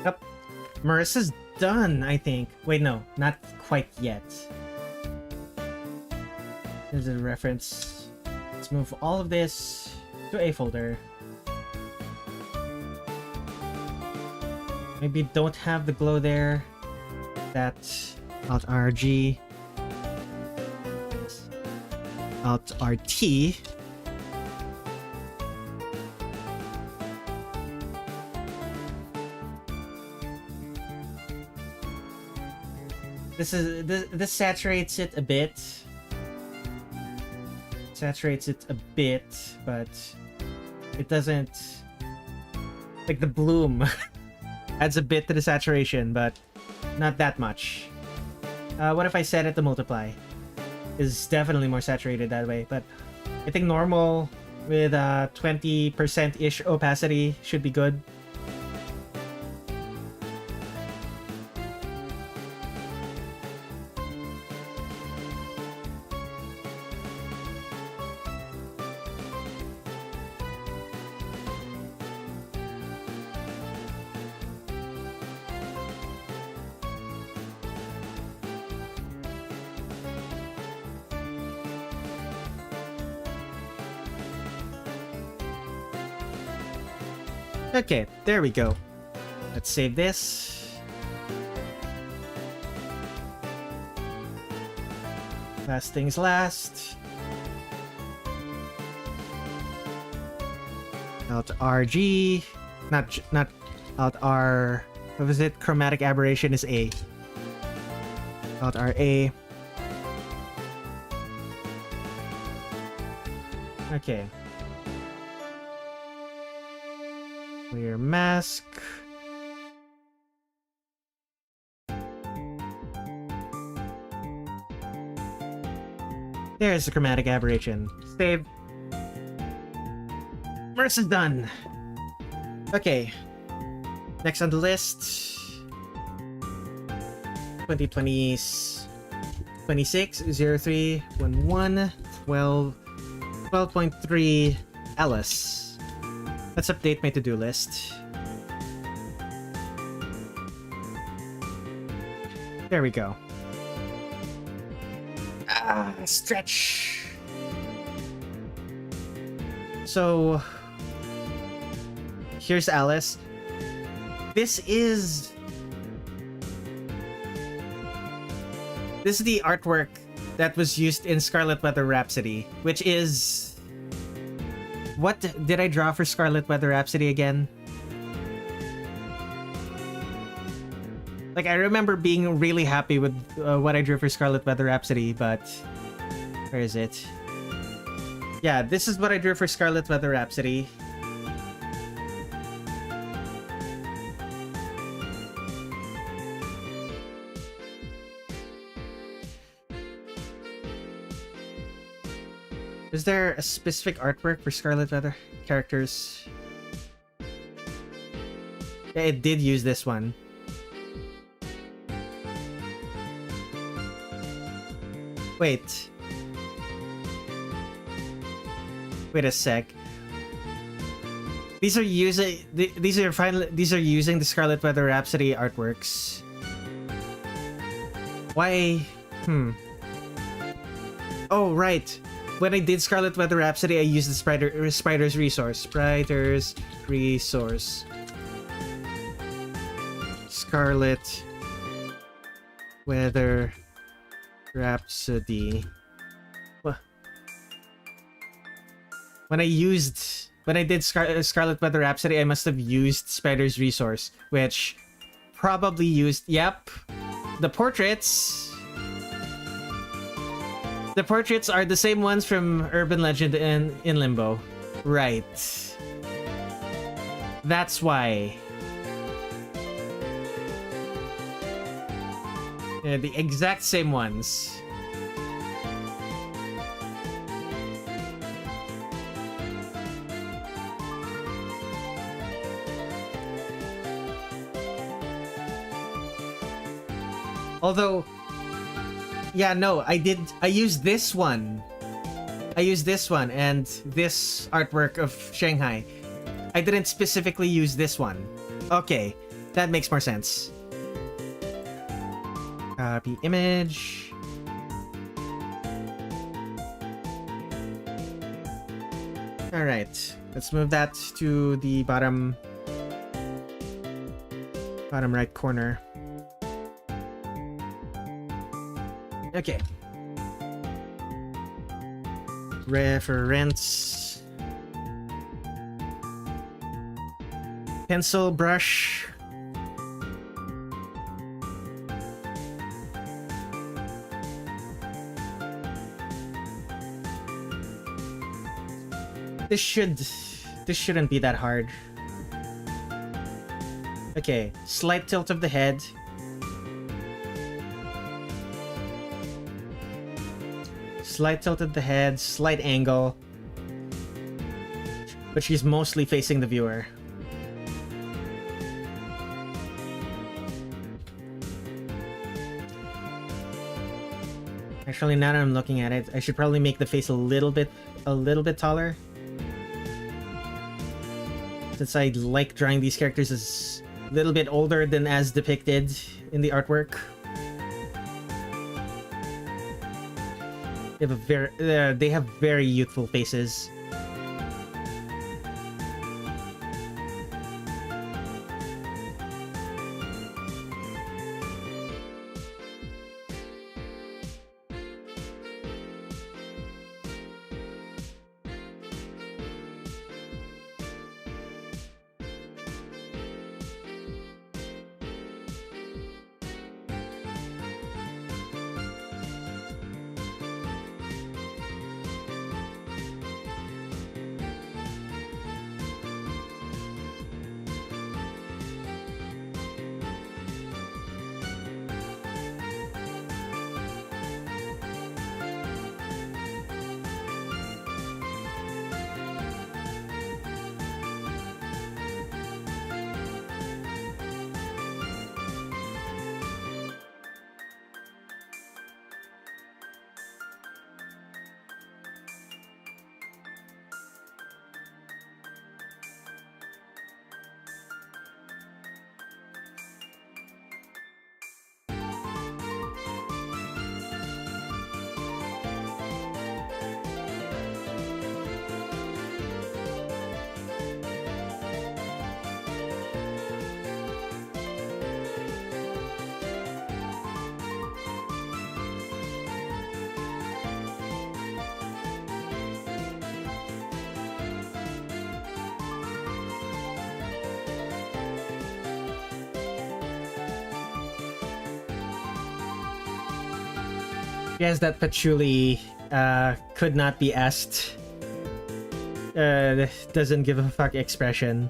Yep. Marisa's done, I think. Wait, no, not quite yet. There's a reference. Let's move all of this to a folder. Maybe don't have the glow there. That's Alt RG. Alt RT. This saturates it a bit. Saturates it a bit, but it doesn't, like, the bloom adds a bit to the saturation, but not that much. What if I set it to multiply? Is definitely more saturated that way, but I think normal with 20%-ish opacity should be good. Okay, there we go. Let's save this. Last things last. Alt RG. Not Alt R. What was it? Chromatic aberration is A. Alt RA. Okay. Clear mask. There's the chromatic aberration. Save. Marisa's done. Okay. Next on the list. 2020 26 03 11 12 12.3 Alice. Let's update my to-do list. There we go. Stretch. So here's Alice. This is the artwork that was used in Scarlet Weather Rhapsody, which is... What did I draw for Scarlet Weather Rhapsody again? Like, I remember being really happy with what I drew for Scarlet Weather Rhapsody, but... Where is it? Yeah, this is what I drew for Scarlet Weather Rhapsody. Is there a specific artwork for Scarlet Weather characters? Yeah, it did use this one. Wait. Wait a sec. These are using using the Scarlet Weather Rhapsody artworks. Why? Oh, right. When I did Scarlet Weather Rhapsody, I used the Spider's Resource. Spider's Resource. Scarlet Weather Rhapsody. When I did Scarlet Weather Rhapsody, I must have used Spider's Resource, which probably used, yep, the portraits. The portraits are the same ones from Urban Legend and in Limbo. Right. That's why. Yeah, the exact same ones. Although, yeah, no, I used this one. I used this one and this artwork of Shanghai. I didn't specifically use this one. Okay, that makes more sense. Copy image. Alright, let's move that to the bottom right corner. Okay. Reference. Pencil brush. This shouldn't be that hard. Okay, slight tilt of the head. Slight tilt of the head, slight angle. But she's mostly facing the viewer. Actually, now that I'm looking at it, I should probably make the face a little bit taller. Since I like drawing these characters as a little bit older than as depicted in the artwork. They have very youthful faces. She has that Patchouli could not be asked, doesn't give a fuck expression.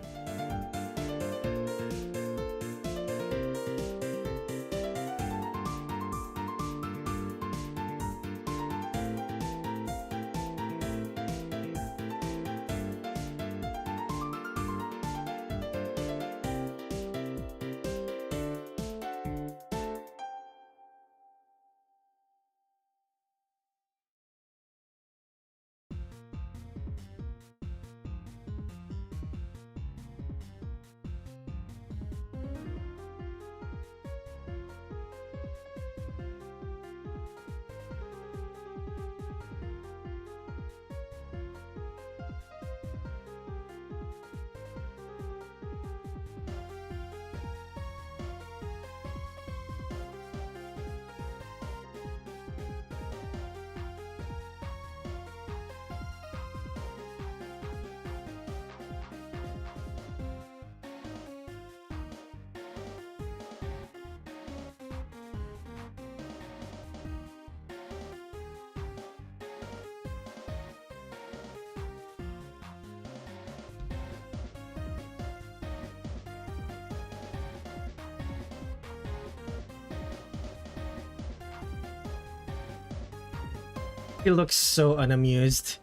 He looks so unamused.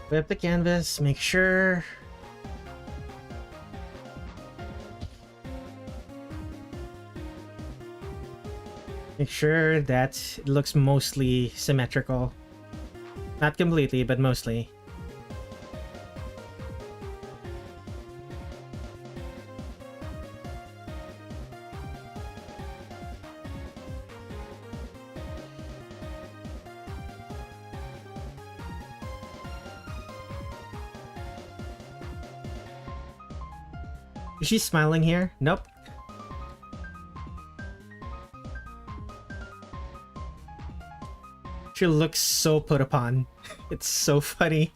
Whip the canvas, make sure. Make sure that it looks mostly symmetrical. Not completely, but mostly. Is she smiling here? Nope. She looks so put upon. It's so funny.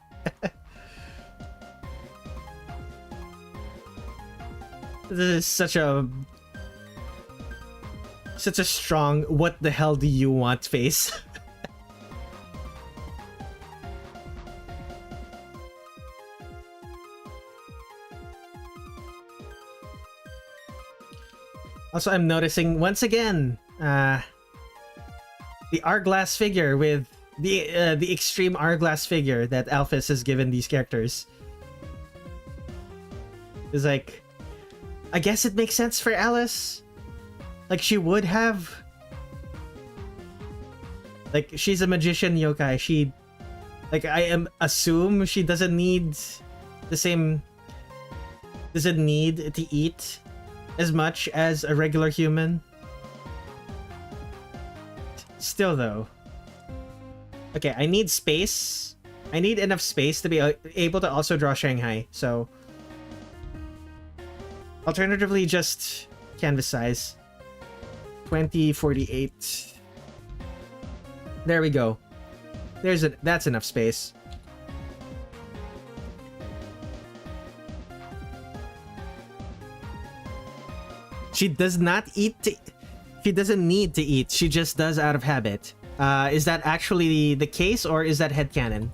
This is such a strong "what the hell do you want" face. Also, I'm noticing once again the hourglass figure with the extreme hourglass figure that Alphys has given these characters. It's like, I guess it makes sense for Alice. Like, she would have, like, she's a magician yokai. She, like, assume she doesn't need the same, doesn't need to eat as much as a regular human. Still though. Okay, I need space. I need enough space to be able to also draw Shanghai, so alternatively just canvas size. 2048. There we go. That's enough space. She does not eat she doesn't need to eat, she just does out of habit. Is that actually the case, or is that headcanon?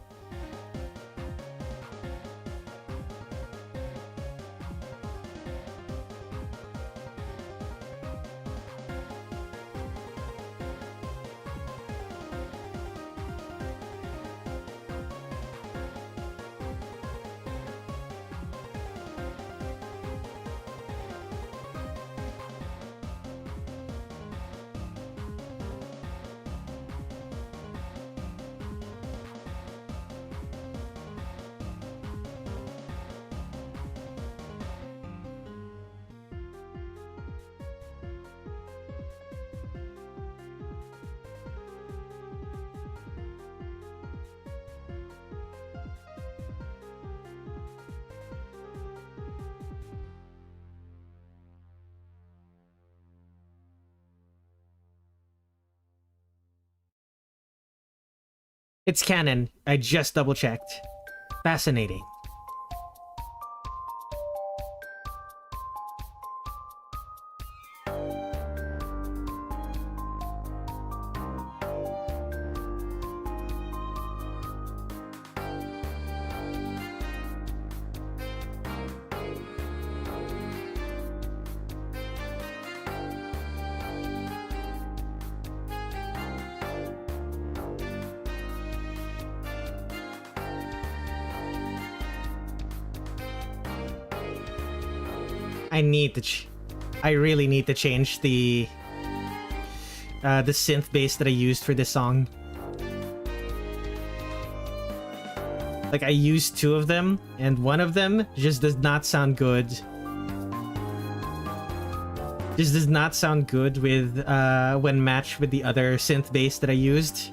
It's canon. I just double checked. Fascinating. I really need to change the synth bass that I used for this song. Like, I used two of them, and one of them just does not sound good. Just does not sound good with when matched with the other synth bass that I used.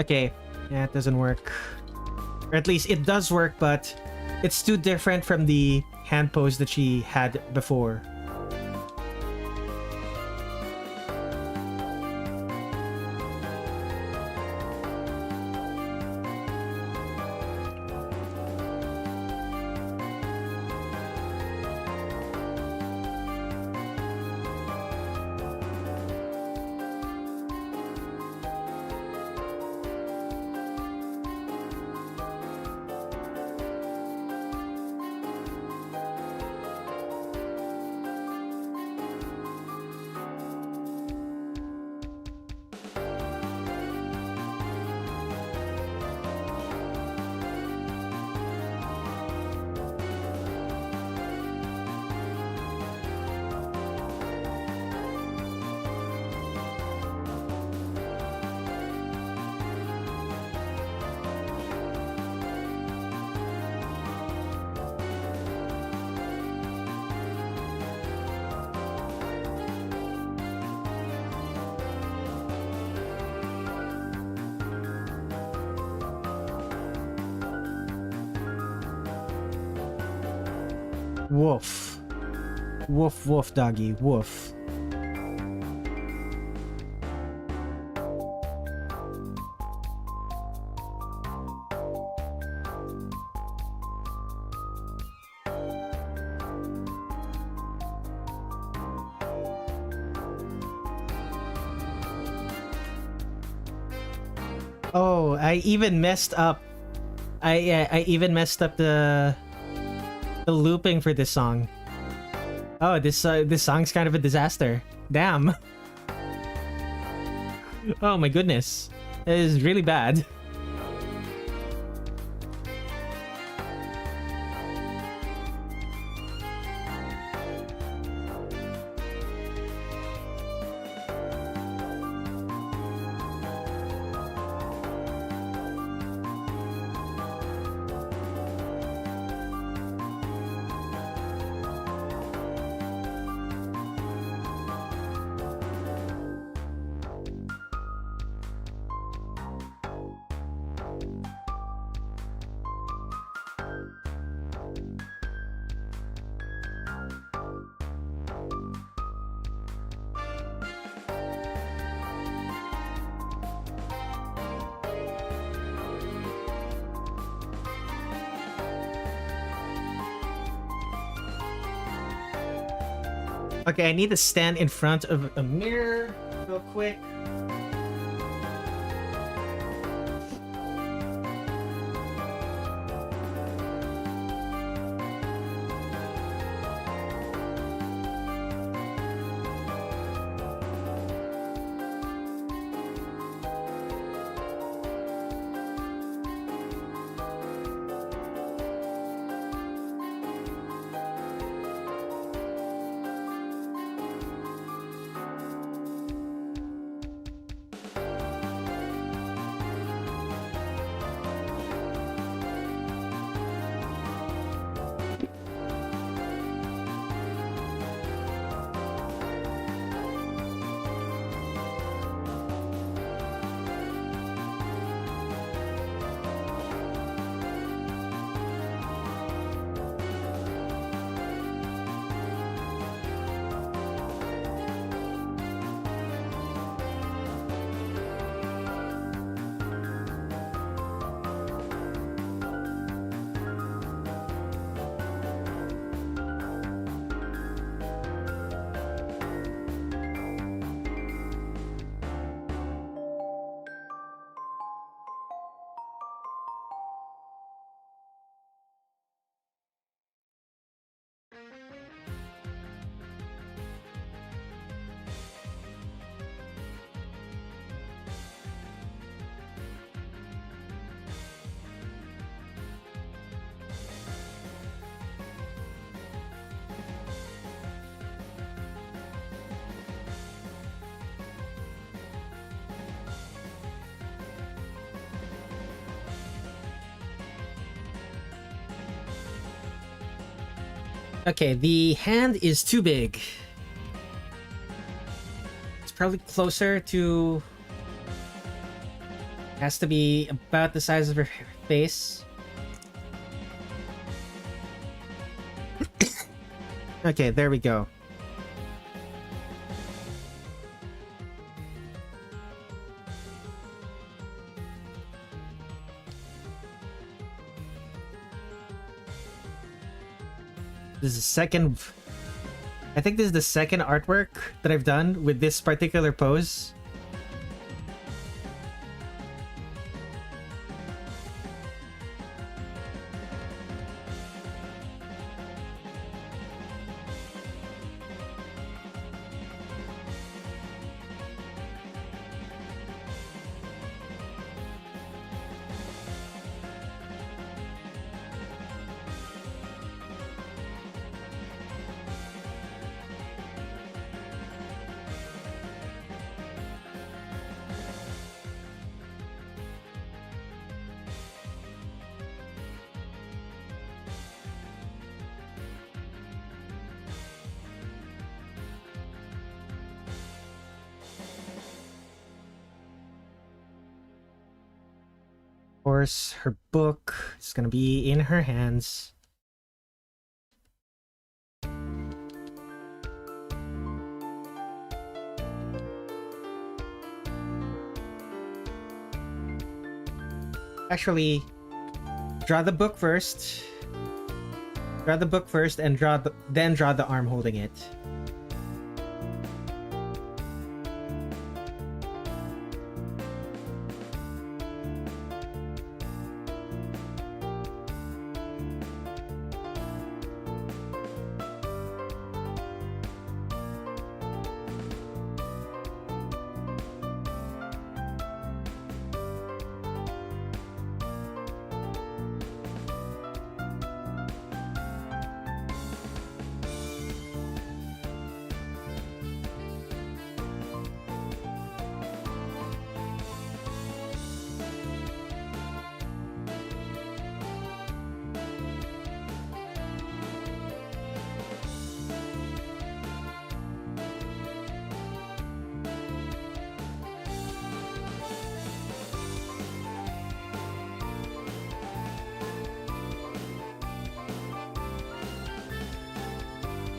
Okay, yeah, it doesn't work. Or at least it does work, but it's too different from the hand pose that she had before. Woof. Woof, woof, doggy, woof. Oh, I even messed up. I even messed up the looping for this song. Oh, this song's kind of a disaster. Damn. Oh my goodness. It is really bad. Okay, I need to stand in front of a mirror real quick. Okay, the hand is too big. It's probably closer to... Has to be about the size of her face. Okay, there we go. This is the second... I think this is the second artwork that I've done with this particular pose. Of course, her book is gonna be in her hands. Actually, draw the book first. Draw the book first and then draw the arm holding it.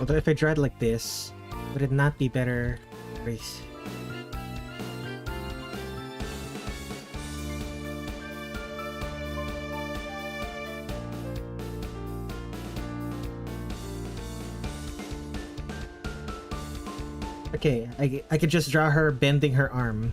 Although if I draw it like this, would it not be better? Okay, I could just draw her bending her arm.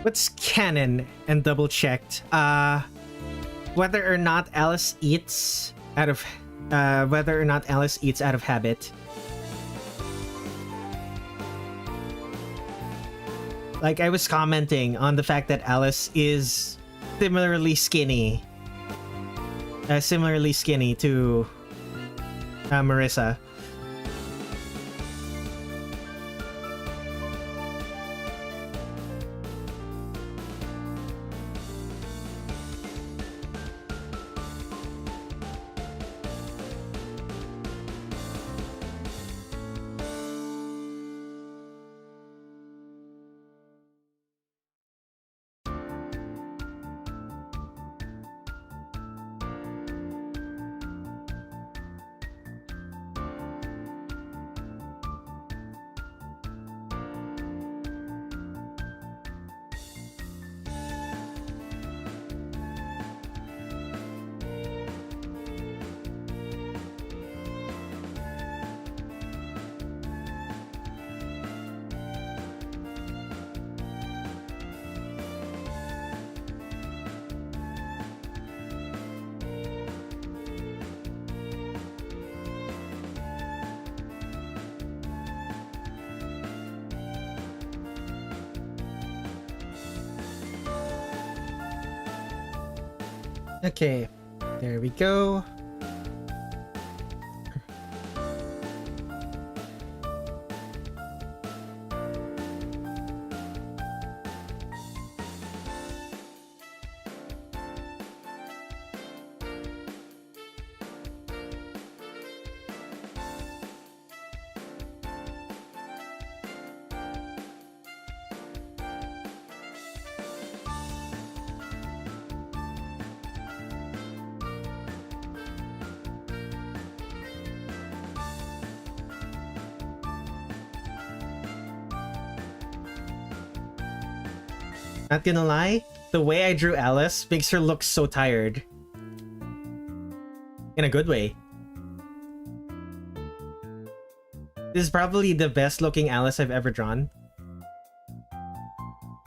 What's canon and double checked? Whether or not Alice eats out of habit. Like, I was commenting on the fact that Alice is similarly skinny to Marisa. Okay, there we go. Not gonna lie, the way I drew Alice makes her look so tired. In a good way. This is probably the best looking Alice I've ever drawn.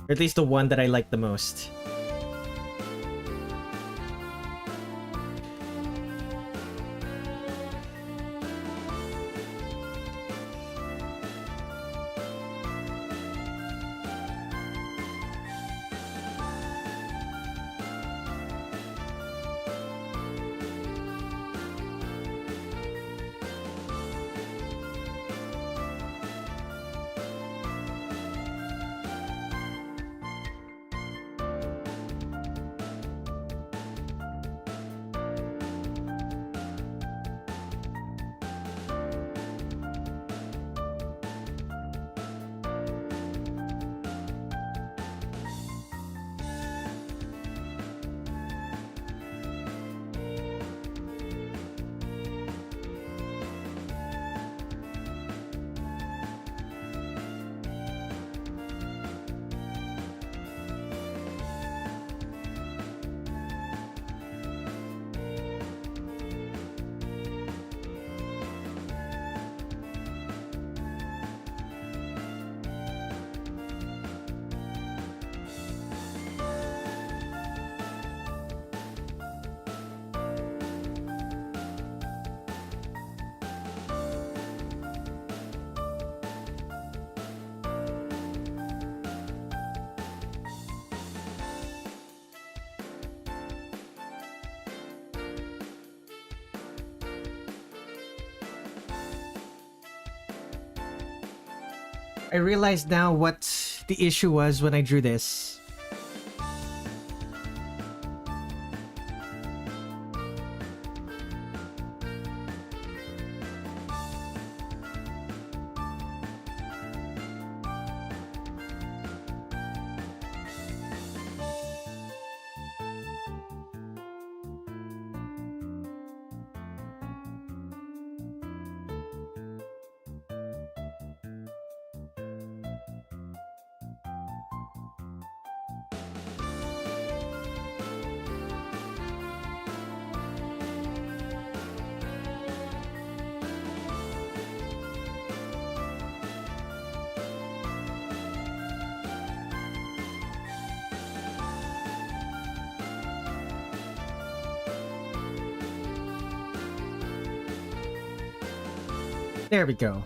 Or at least the one that I like the most. I realize now what the issue was when I drew this. There we go.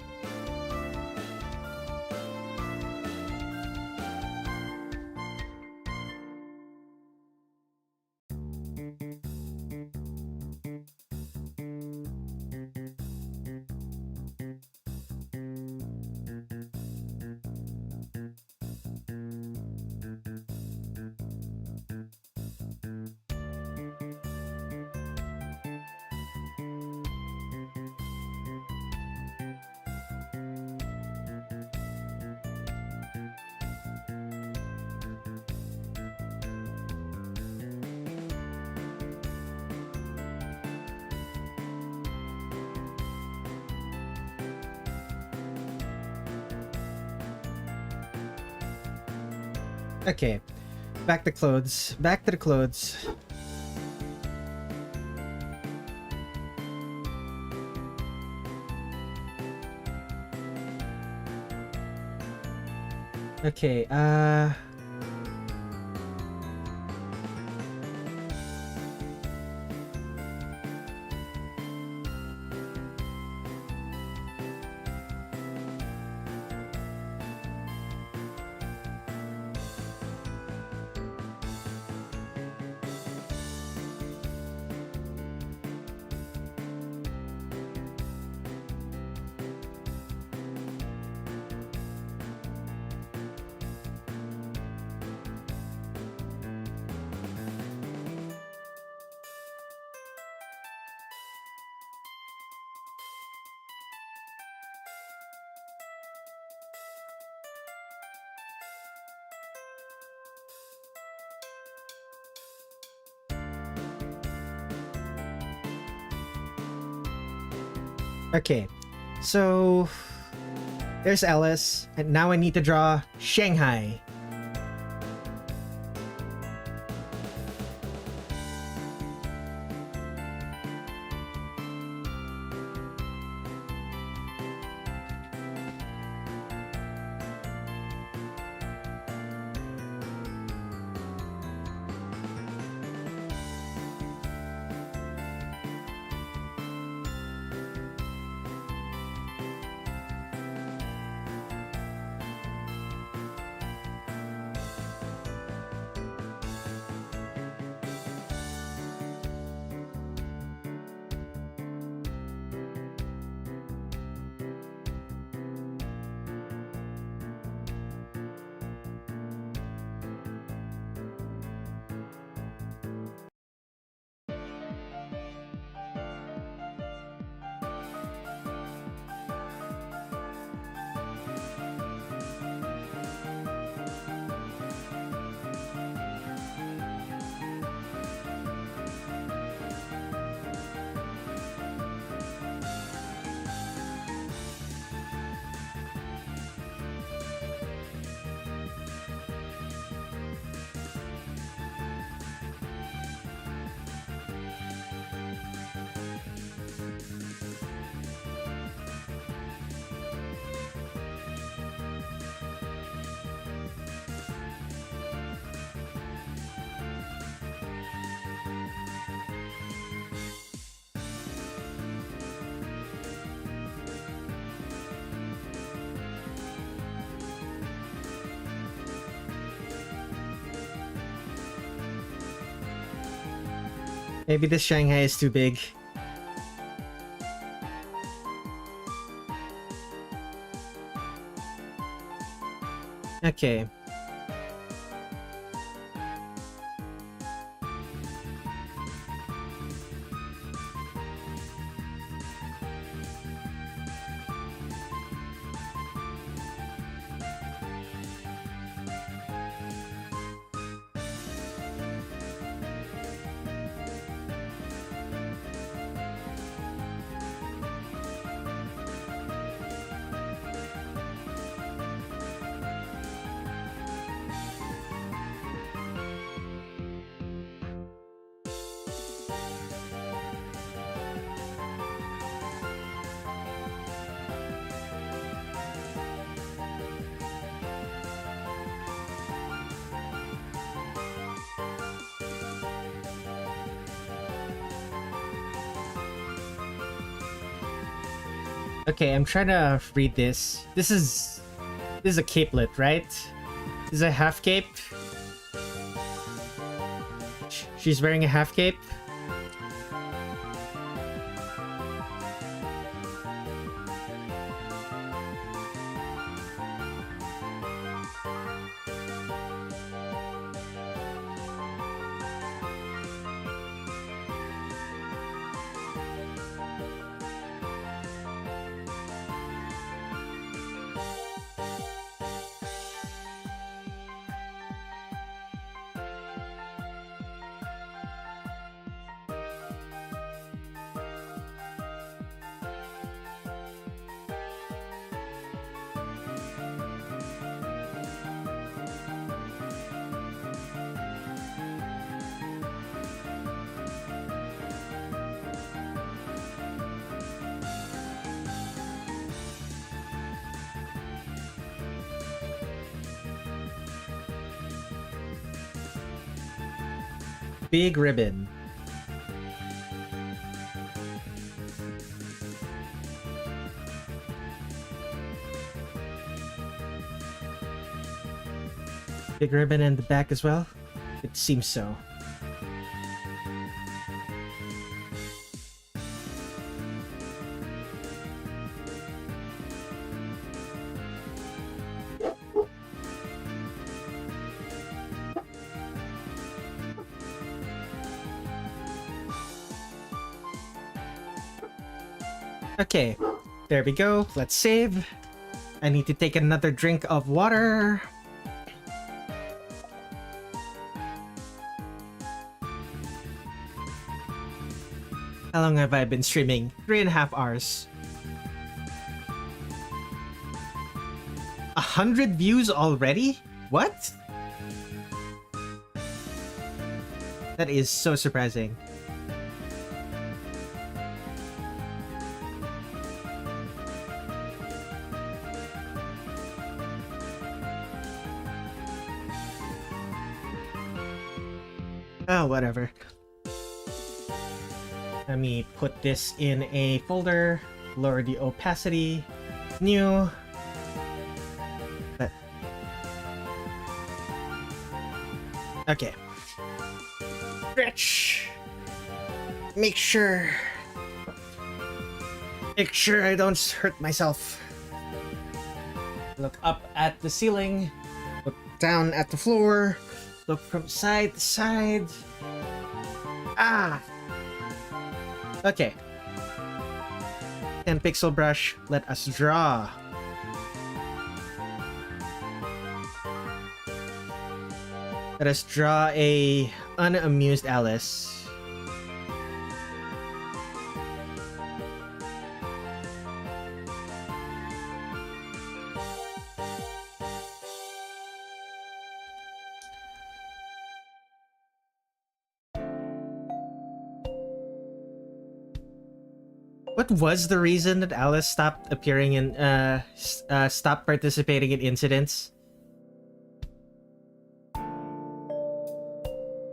Okay, back to clothes. Back to the clothes. Okay, Okay, so there's Alice, and now I need to draw Shanghai. Maybe this Shanghai is too big. Okay. Okay, I'm trying to read this. This is a capelet, right? This is a half cape. She's wearing a half cape. Big ribbon. Big ribbon in the back as well? It seems so. Okay, there we go. Let's save. I need to take another drink of water. How long have I been streaming? 3.5 hours. 100 views already? What? That is so surprising. Oh, whatever. Let me put this in a folder, lower the opacity, new. Okay. Stretch. Make sure I don't hurt myself. Look up at the ceiling, look down at the floor, look from side to side. Ah! Okay. 10 pixel brush, let us draw. Let us draw a unamused Alice. What was the reason that Alice stopped appearing in stopped participating in incidents?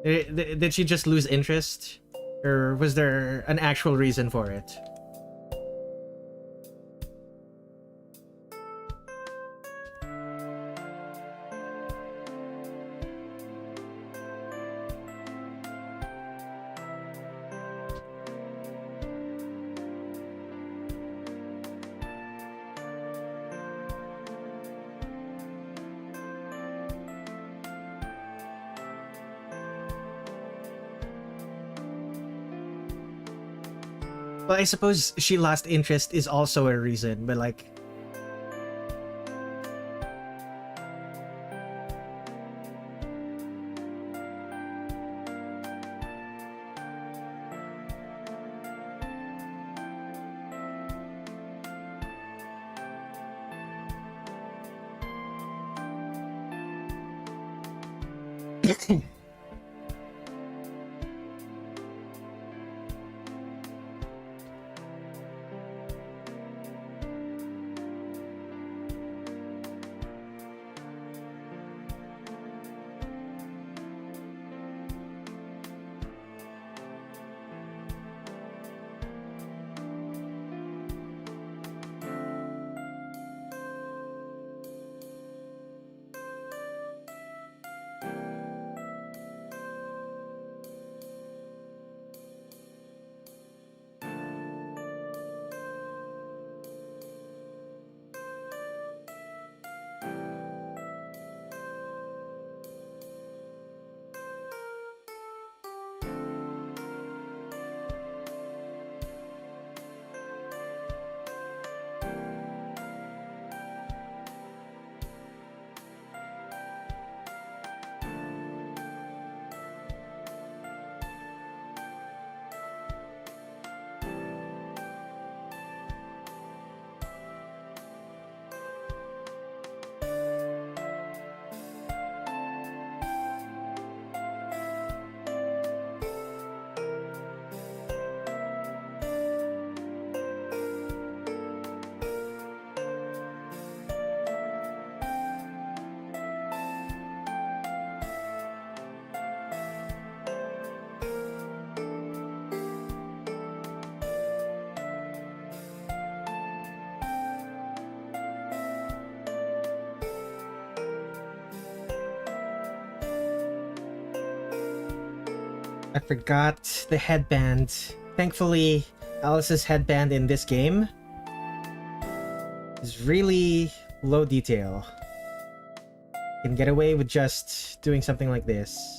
Did she just lose interest? Or was there an actual reason for it? Well, I suppose she lost interest is also a reason, but like... I forgot the headband. Thankfully, Alice's headband in this game is really low detail. You can get away with just doing something like this.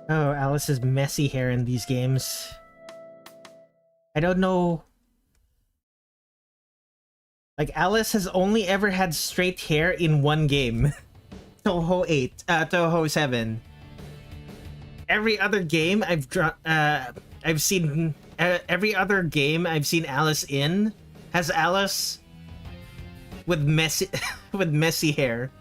Oh, Alice's messy hair in these games. I don't know. Like, Alice has only ever had straight hair in one game. Touhou 7. Every other game I've seen every other game I've seen Alice in has Alice with messy with messy hair.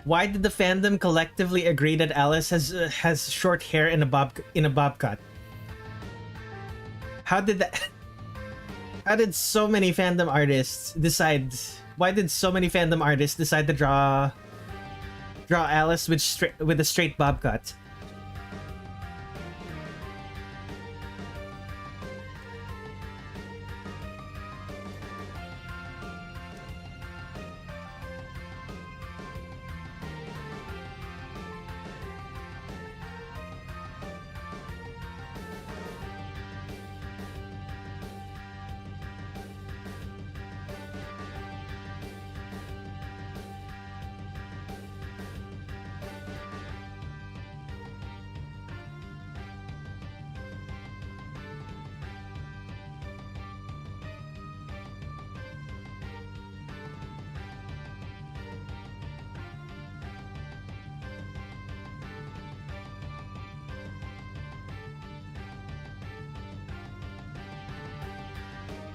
Why did the fandom collectively agree that Alice has short hair in a bob cut? How did that? How did so many fandom artists decide? Why did so many fandom artists decide to draw Alice with a straight bob cut?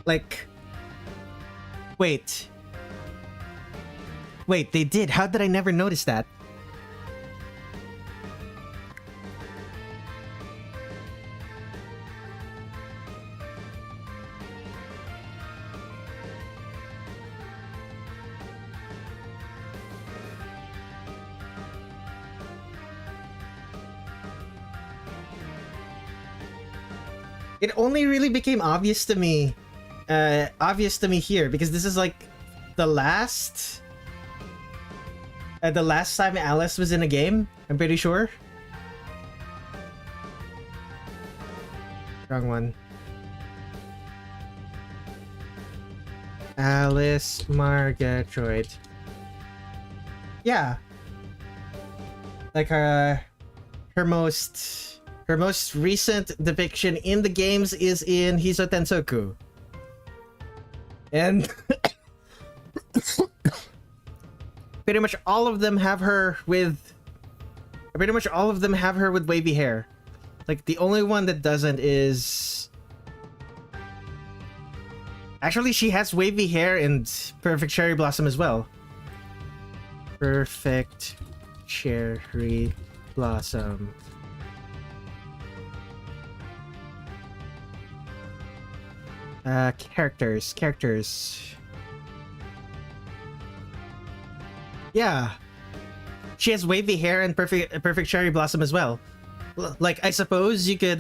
Like, wait, they did. How did I never notice that? It only really became obvious to me here because this is like the last time Alice was in a game, I'm pretty sure. Wrong one. Alice Margatroid. Yeah. Like her most recent depiction in the games is in Hisoutensoku. And pretty much all of them have her with wavy hair. Like the only one that doesn't is actually she has wavy hair in Perfect Cherry Blossom as well. Perfect Cherry Blossom. Characters. Yeah. She has wavy hair and perfect Cherry Blossom as well. Like, I suppose you could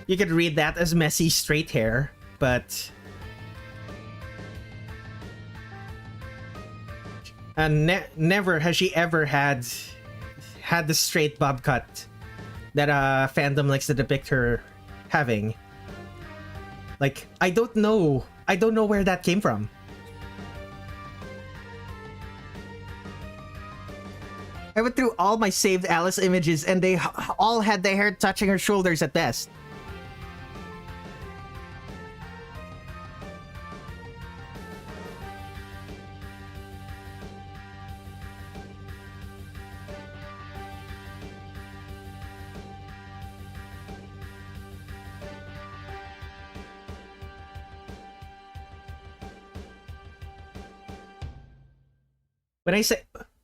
read that as messy straight hair, but never has she ever had the straight bob cut that fandom likes to depict her having. Like, I don't know where that came from. I went through all my saved Alice images and they all had their hair touching her shoulders at best.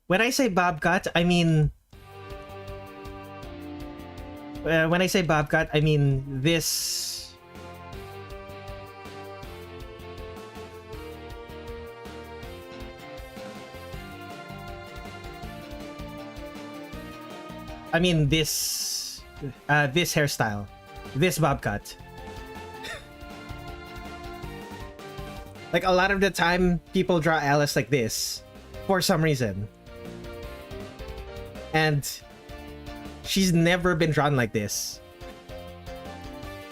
When I say bob cut, I mean this. I mean this hairstyle, this bob cut. Like a lot of the time, people draw Alice like this for some reason. And she's never been drawn like this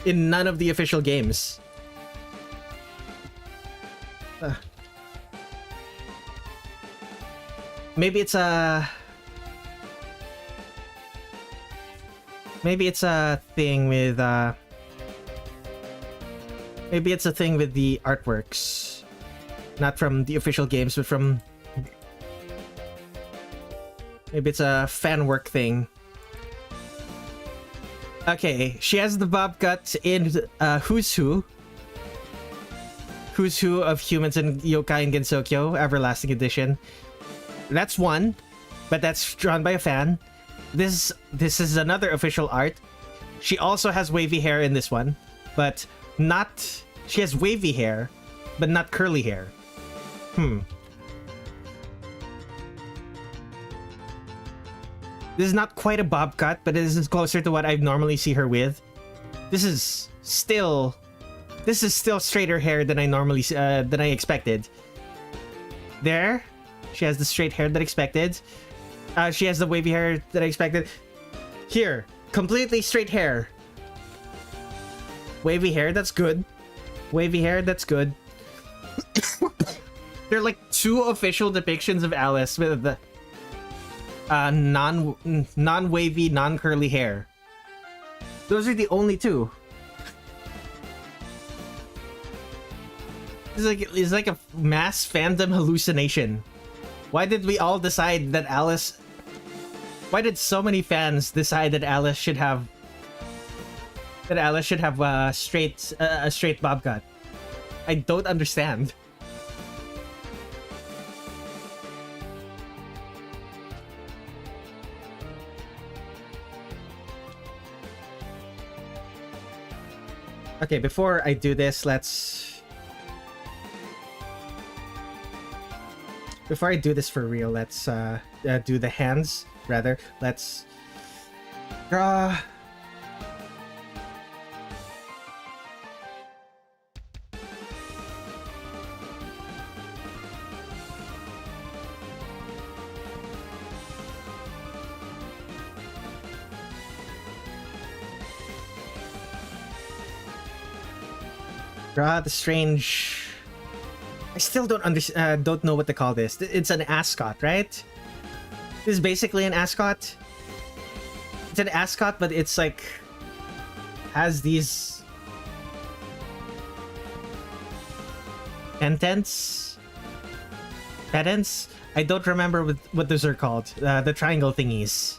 in none of the official games. maybe it's a thing with maybe it's a thing with the artworks, not from the official games, but from maybe it's a fan work thing. Okay, she has the bob cut in Who's Who of Humans and Yokai in Gensokyo Everlasting Edition. That's one, but that's drawn by a fan. This is another official art. She also has wavy hair in this one, but not... She has wavy hair, but not curly hair. This is not quite a bob cut, but this is closer to what I normally see her with. This is still straighter hair than I normally than I expected. There, she has the straight hair that I expected. She has the wavy hair that I expected. Here, completely straight hair. Wavy hair, that's good. Wavy hair, that's good. There are like 2 official depictions of Alice with the non-wavy, non-curly hair. Those are the only 2. It's like a mass fandom hallucination. Why did we all decide that Alice... Why did so many fans decide that Alice should have... a straight bob cut? I don't understand. Okay, before I do this, before I do this for real, let's do the hands, rather. Let's draw... Draw the strange... I still don't know what to call this. It's an ascot, right? This is basically an ascot. It's an ascot, but it's like... has these... pendants? Pendants? I don't remember what those are called. The triangle thingies.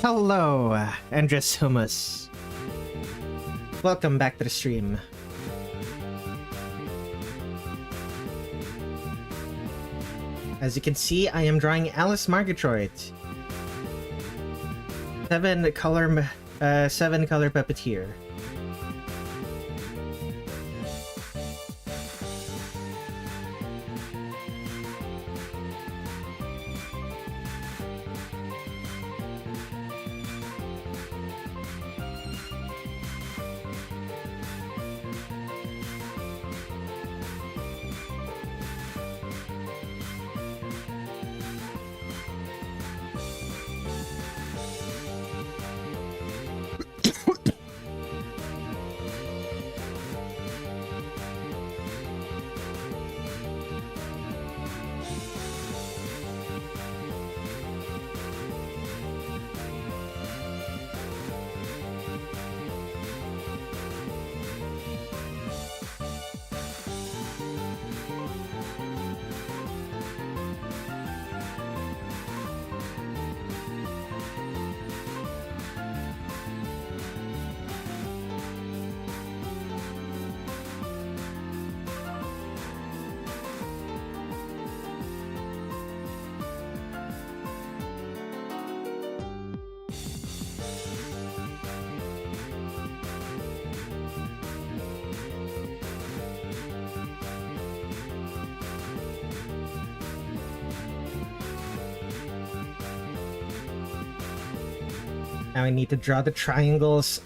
Hello, Andres Hummus. Welcome back to the stream. As you can see, I am drawing Alice Margatroid. 7-color puppeteer. Now I need to draw the triangles.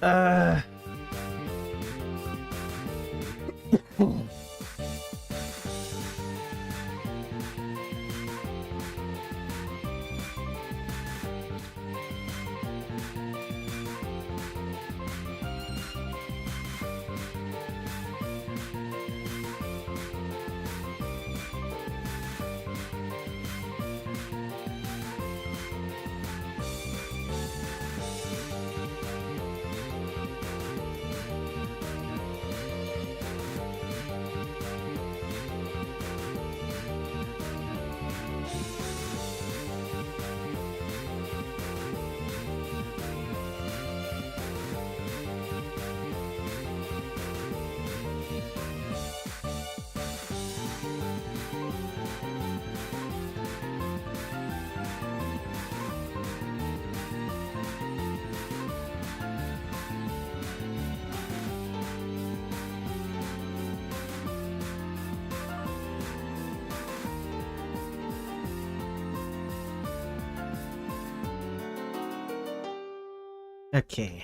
Okay.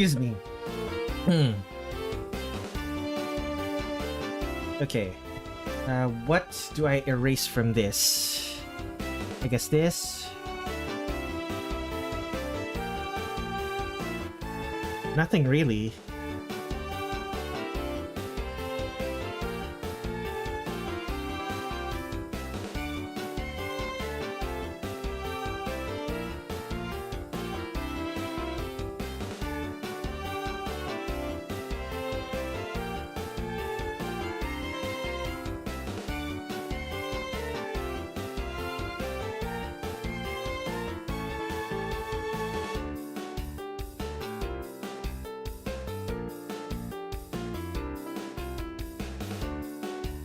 Excuse me. Okay. What do I erase from this? I guess this. Nothing really.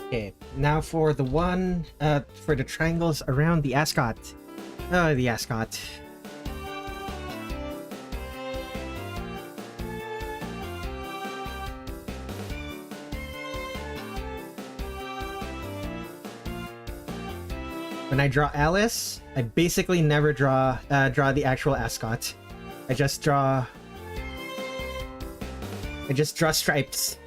Okay, now for the one, for the triangles around the ascot. Oh, the ascot. When I draw Alice, I basically never draw the actual ascot. I just draw stripes.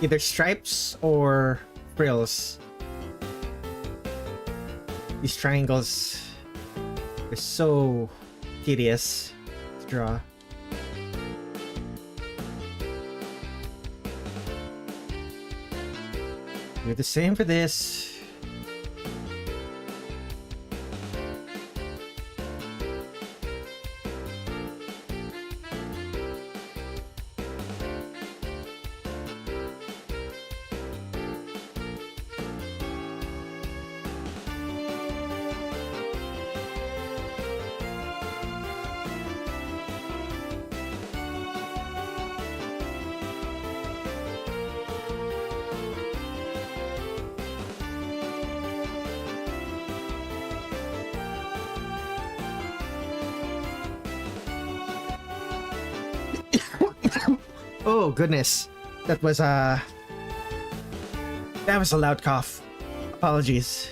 Either stripes or frills. These triangles are so tedious to draw. Do the same for this. Oh goodness, that was a loud cough. Apologies.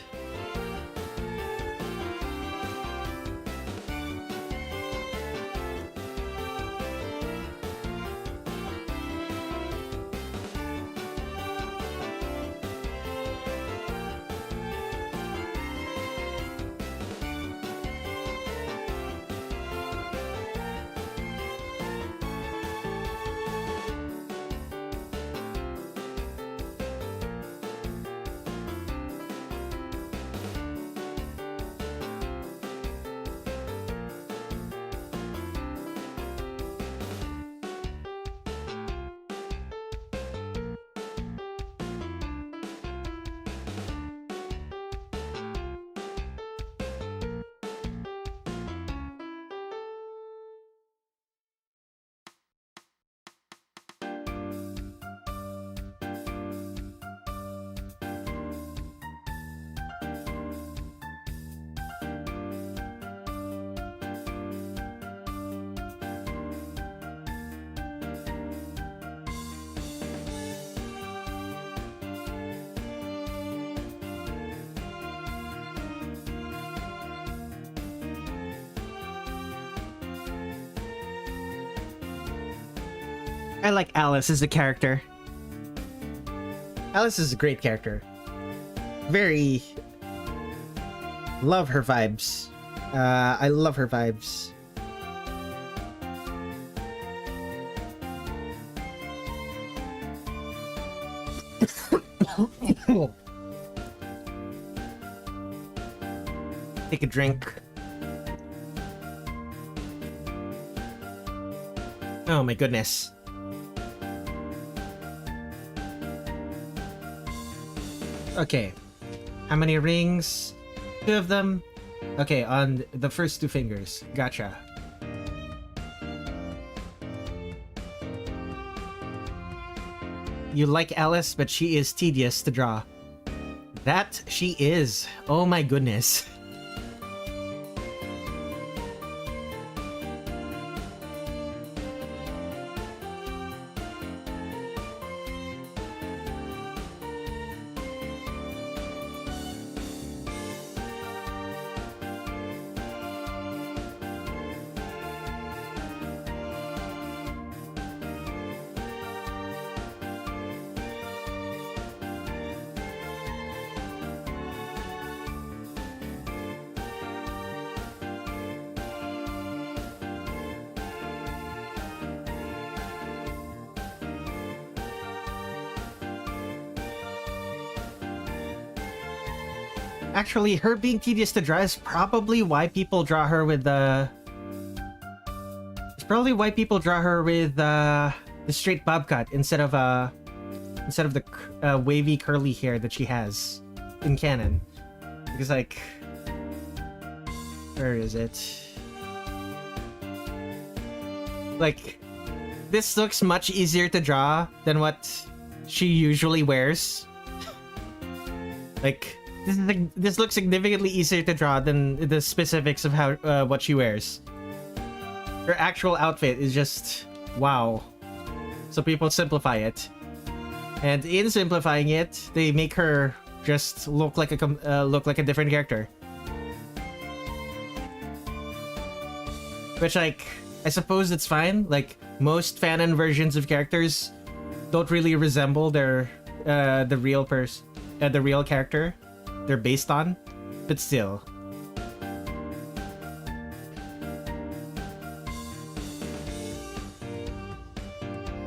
I like Alice as a character. Alice is a great character. Very... love her vibes. I love her vibes. Take a drink. Oh my goodness. Okay. How many rings? 2 of them? Okay, on the first 2 fingers. Gotcha. You like Alice, but she is tedious to draw. That she is. Oh my goodness. Actually, her being tedious to draw is probably why people draw her with the... It's probably why people draw her with the straight bob cut instead of the wavy curly hair that she has in canon. Because like Where is it? Like, this looks much easier to draw than what she usually wears. Like, this looks significantly easier to draw than the specifics of how what she wears. Her actual outfit is just wow. So people simplify it, and in simplifying it, they make her just look like a different character. Which, like, I suppose it's fine. Like, most fanon versions of characters don't really resemble their the real character they're based on, but still.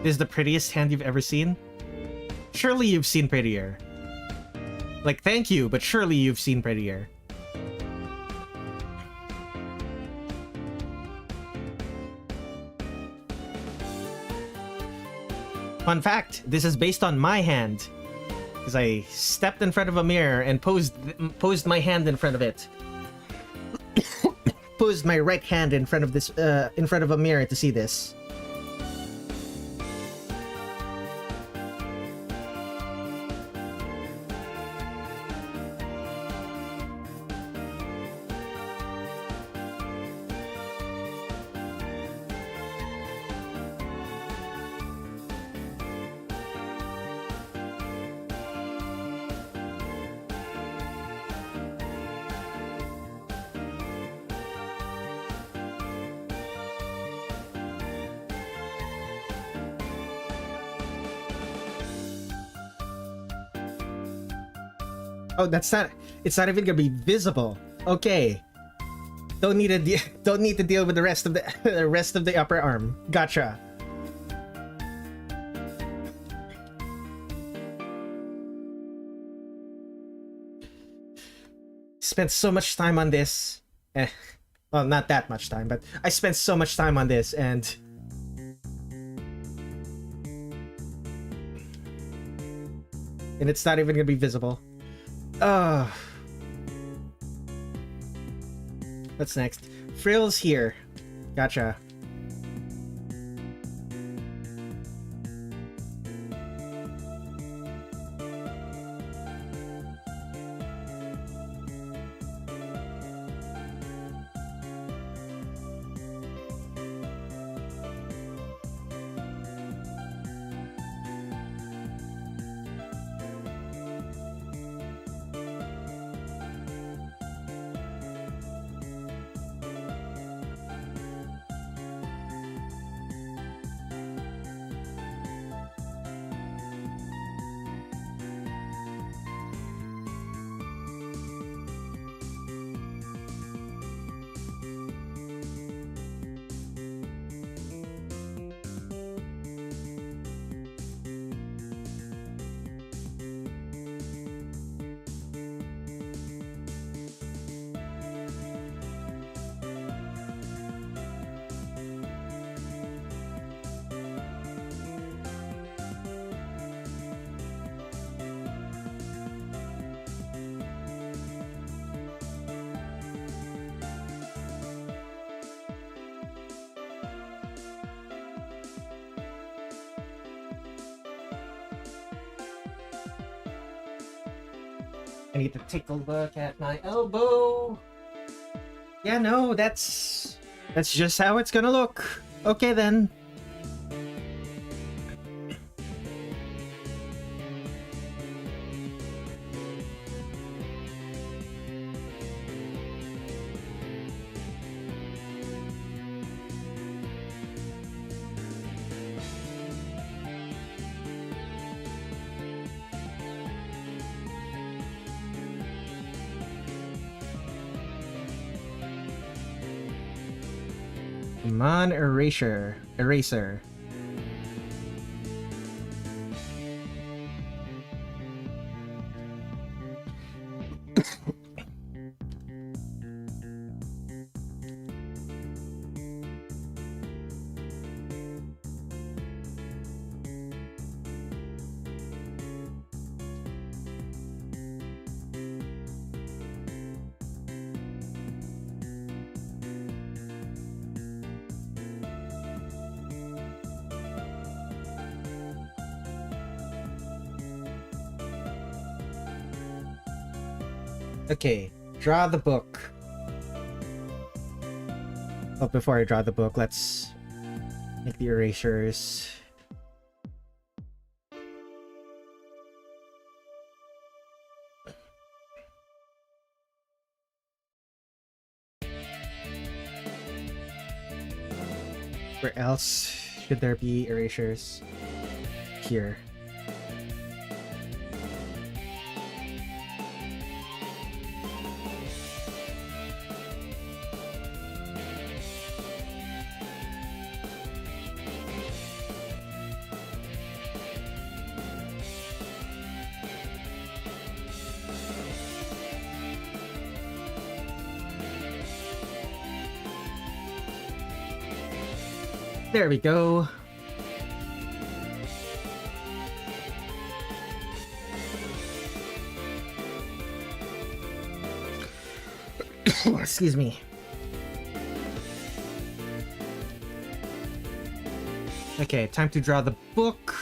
This is the prettiest hand you've ever seen? Surely you've seen prettier. Like, thank you, but surely you've seen prettier. Fun fact, this is based on my hand. Because I stepped in front of a mirror and posed my hand in front of it. Posed my right hand in front of this in front of a mirror to see this. Oh, that's not. It's not even gonna be visible. Okay. Don't need to deal with the rest of the upper arm. Gotcha. Spent so much time on this. Well, not that much time, but I spent so much time on this, and it's not even gonna be visible. What's next? Frills here. Gotcha. I need to take a look at my elbow. Yeah, no, that's just how it's gonna look. Okay then. Come on, eraser. Okay, draw the book. But before I draw the book, let's make the erasures. Where else should there be erasures? Here. There we go. Excuse me. Okay, time to draw the book.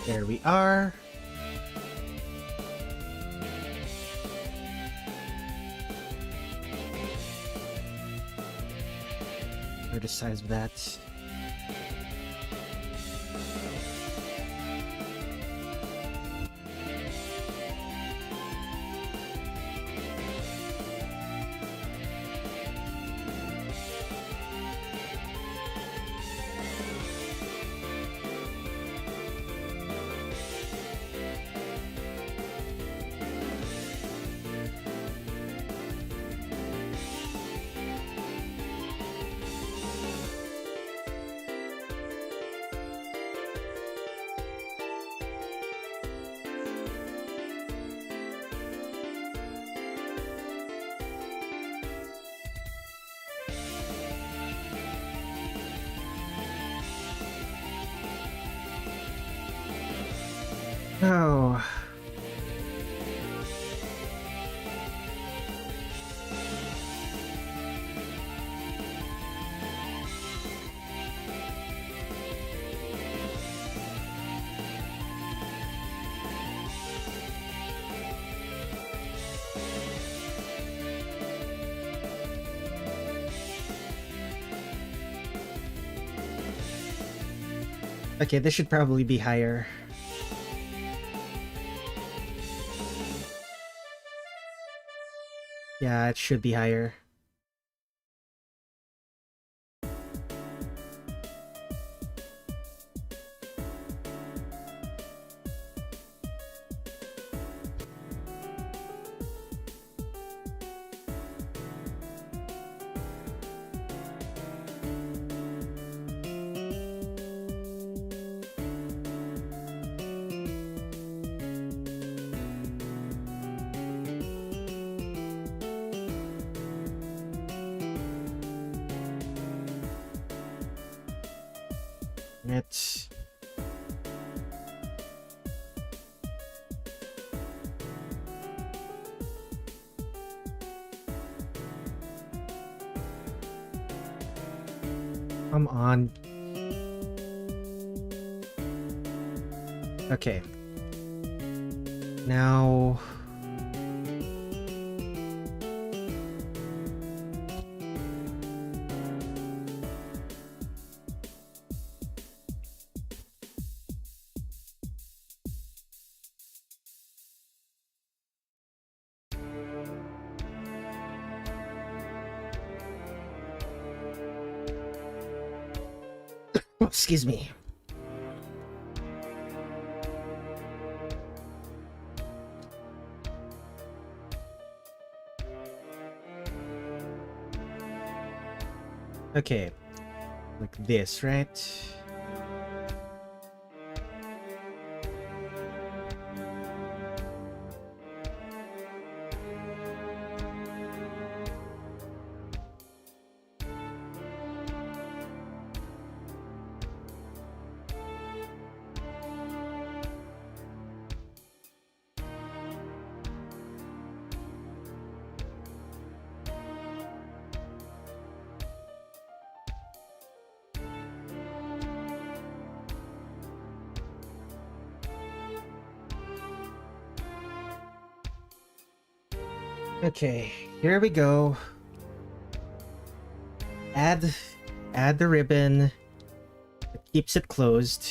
There we are. Or the size of that. Oh. Okay, this should probably be higher. Yeah, it should be higher. It's come on. Okay. Now excuse me. Okay, like this, right? Okay, here we go. Add the ribbon. It keeps it closed.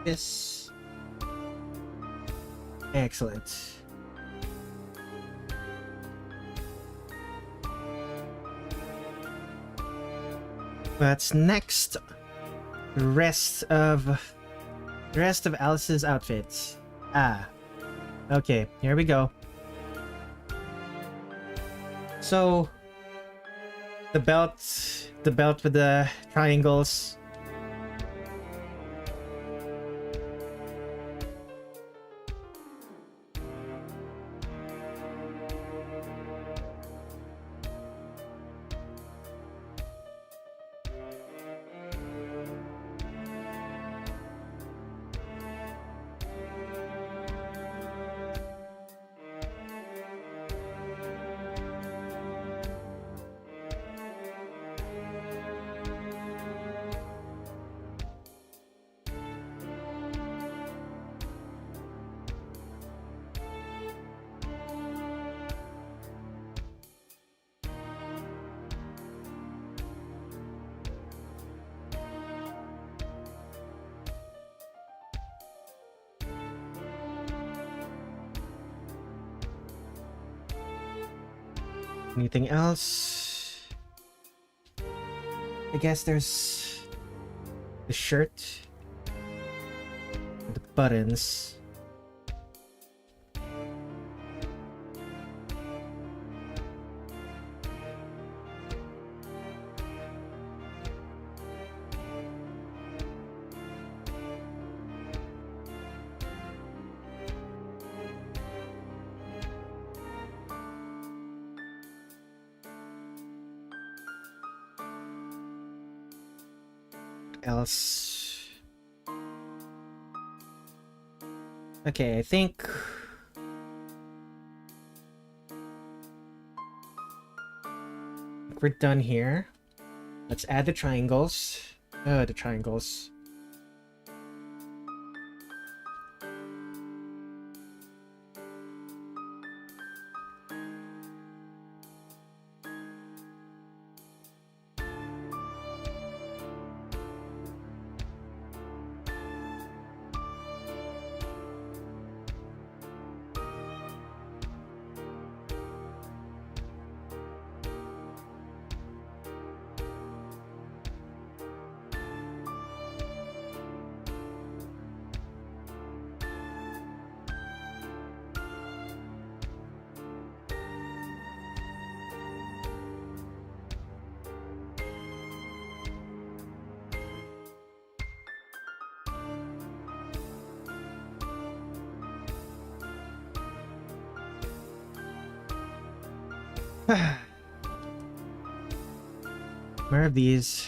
Yes. Excellent. What's next? The rest of Alice's outfits. Ah. Okay, here we go. So the belt with the triangles. Anything else? I guess there's the shirt, the buttons. Else. Okay, I think we're done here. Let's add the triangles. The triangles. More of these.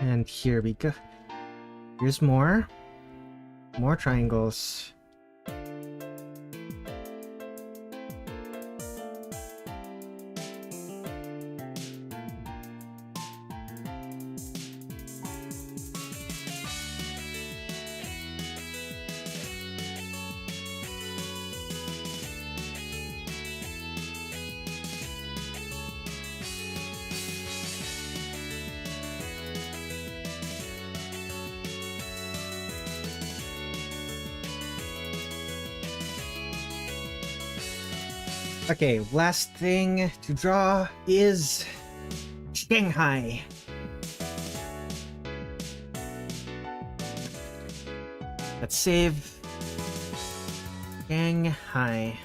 And here we go. Here's more. More triangles. Okay, last thing to draw is Shanghai. Let's save Shanghai.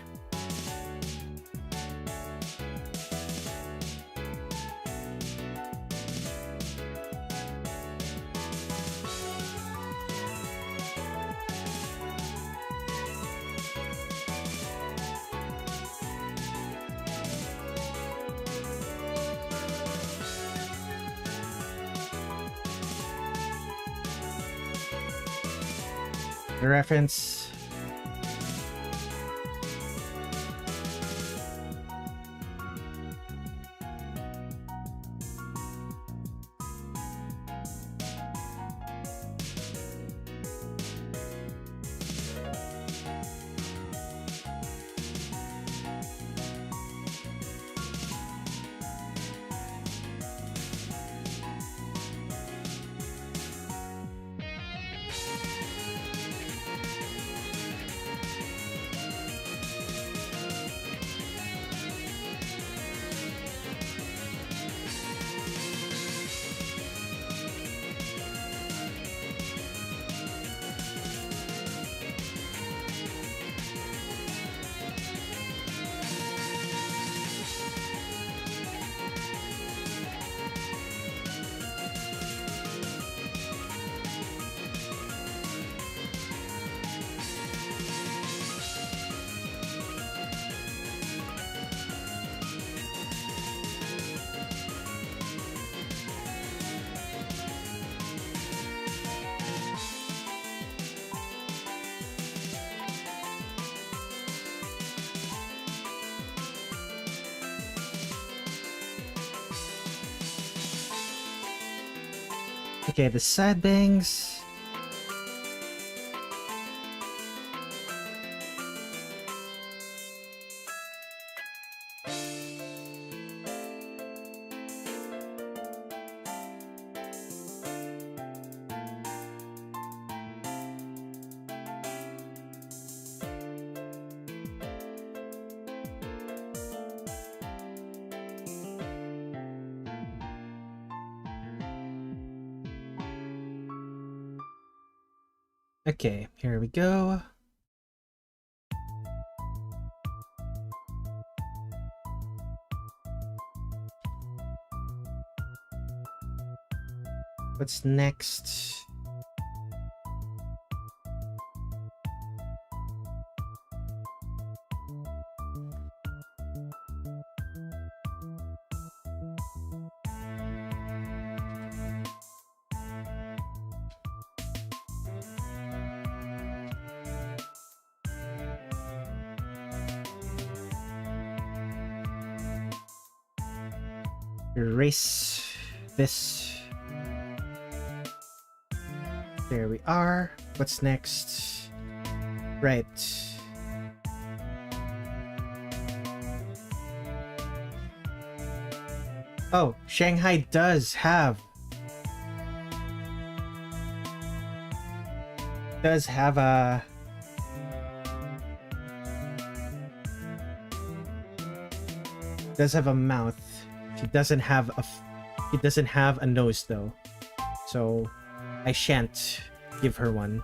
The reference. Okay, the side bangs. Okay, here we go. What's next? Erase this. There we are. What's next? Right. Oh, Shanghai does have a does have a mouth. She doesn't have a nose though. So I shan't give her one.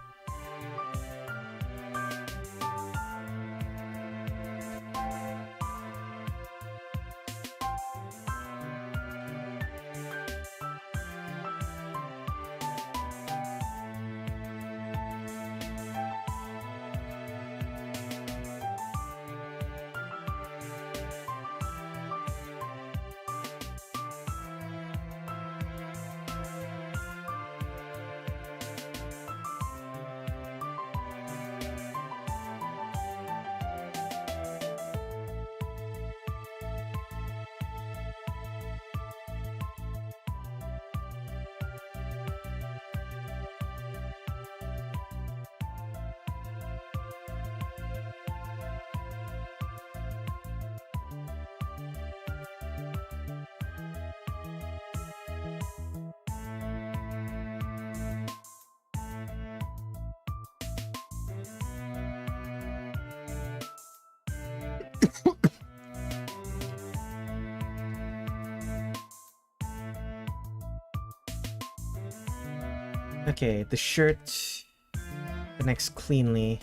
Okay, the shirt connects cleanly.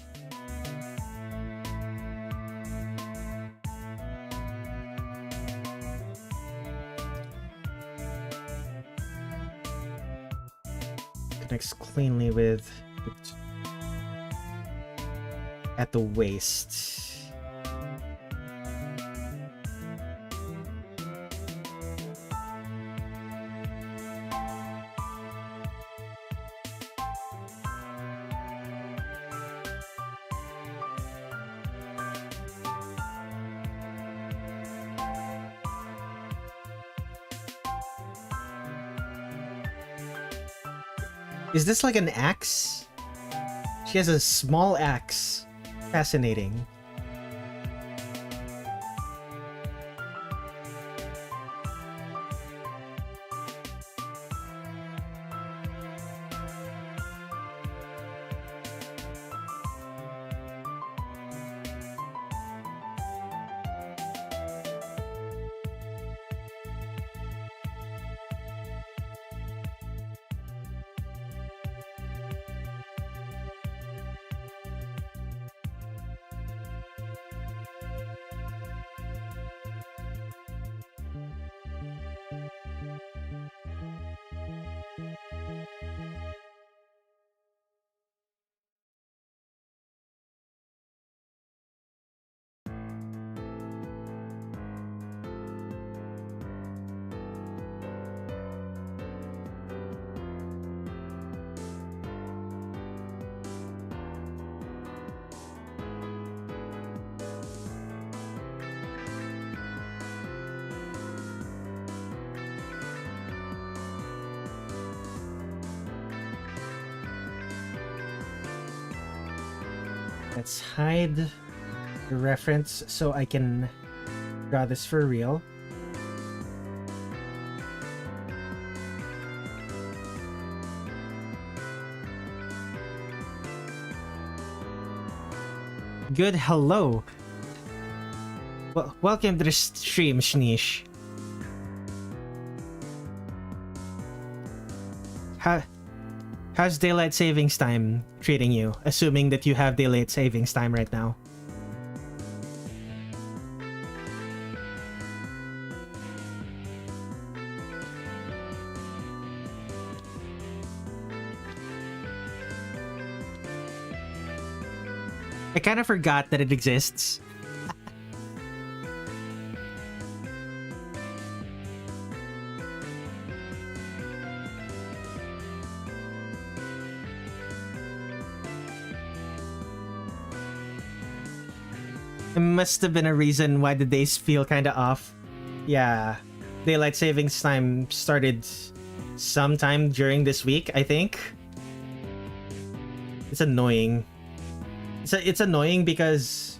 Connects cleanly with at the waist. Is this like an axe? She has a small axe. Fascinating. Let's hide the reference so I can draw this for real. Good hello. Well, welcome to the stream, Shnish. How's daylight savings time treating you, assuming that you have daylight savings time right now? I kind of forgot that it exists. It must have been a reason why the days feel kind of off. Yeah, daylight savings time started sometime during this week, I think. It's annoying. It's annoying because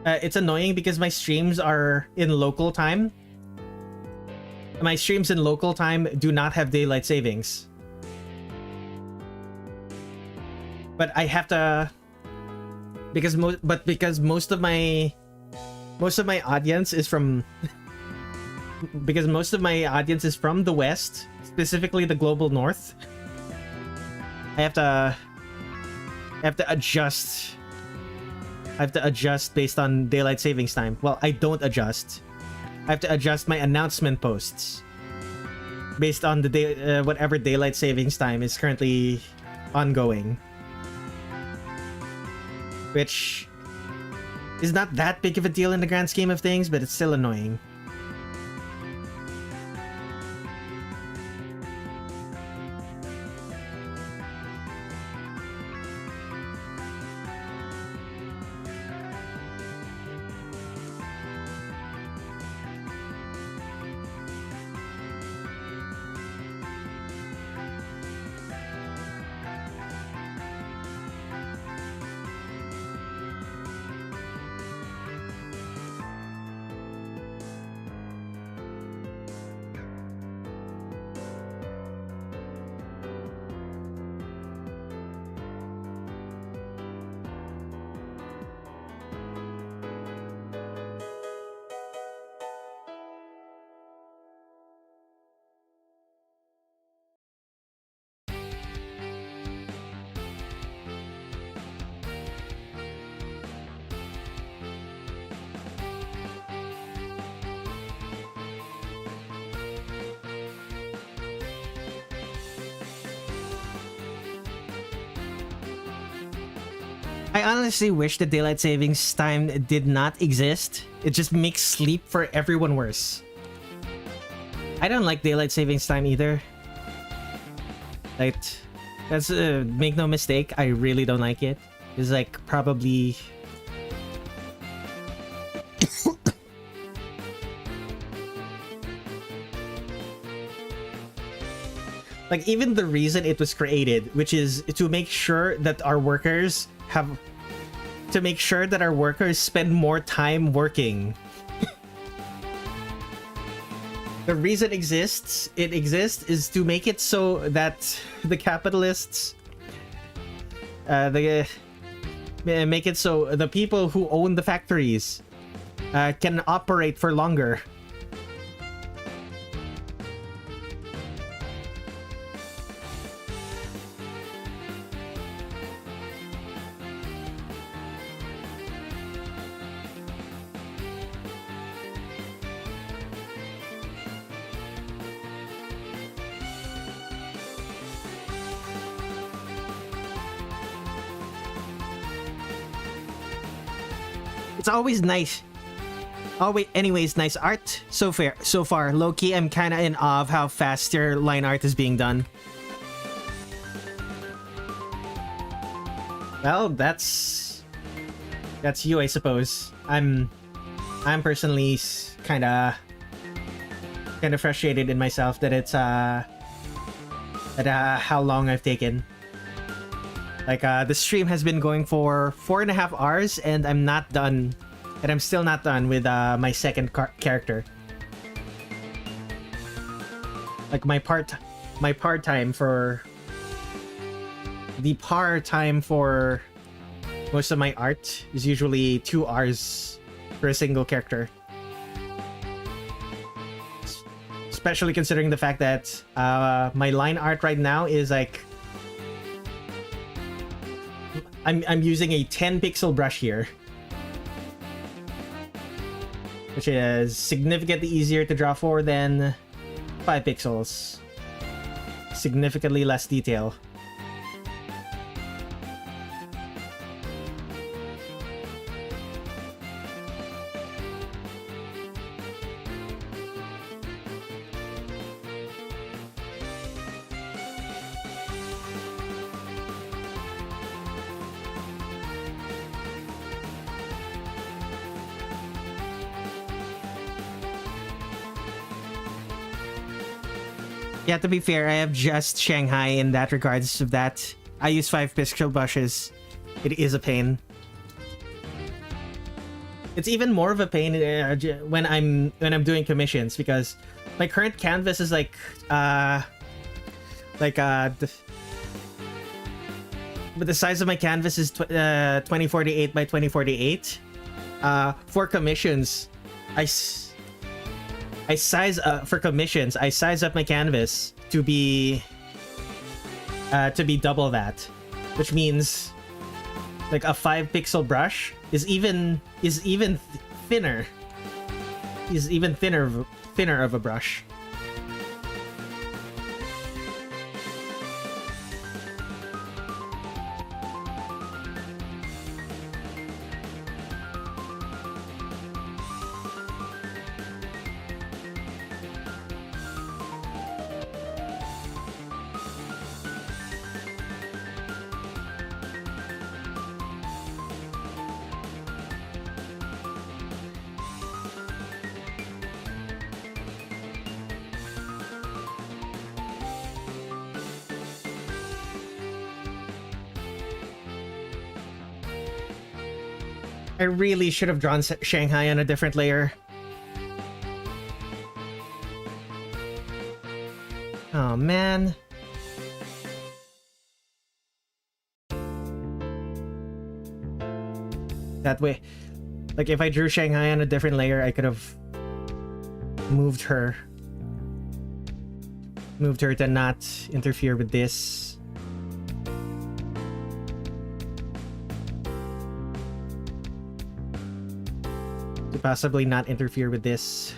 my streams are in local time. My streams in local time do not have daylight savings. But I have to because most of my most of my audience is from because most of my audience is from the West, specifically the global North. I have to adjust. I have to adjust based on daylight savings time. Well, I don't adjust. I have to adjust my announcement posts based on the day, whatever daylight savings time is currently ongoing, which is not that big of a deal in the grand scheme of things, but it's still annoying. I honestly wish that daylight savings time did not exist. It just makes sleep for everyone worse. I don't like daylight savings time either. Like, that's make no mistake, I really don't like it. It's like probably like even the reason it was created, which is to make sure that our workers spend more time working. The reason it exists is to make it so that the capitalists make it so the people who own the factories can operate for longer. It's always nice. Anyways, nice art so far. Low-key, I'm kind of in awe of how fast your line art is being done. Well, that's you, I suppose. I'm personally kind of frustrated in myself that it's how long I've taken. Like, the stream has been going for 4.5 hours, and I'm not done. And I'm still not done with my second character. Like, my par time for most of my art is usually 2 hours for a single character. Especially considering the fact that my line art right now is like I'm using a 10 pixel brush here, which is significantly easier to draw for than 5 pixels. Significantly less detail. Yeah, to be fair, I have just Shanghai in that regards of that. I use 5 pixel brushes. It is a pain. It's even more of a pain when I'm doing commissions, because my current canvas is like but the size of my canvas is 2048 by 2048, For commissions, I size for commissions. I size up my canvas to be double that, which means like a 5-pixel brush is even thinner. Is even thinner of a brush. I really should have drawn Shanghai on a different layer. Oh man. That way, like if I drew Shanghai on a different layer, I could have moved her to not interfere with this. To possibly not interfere with this.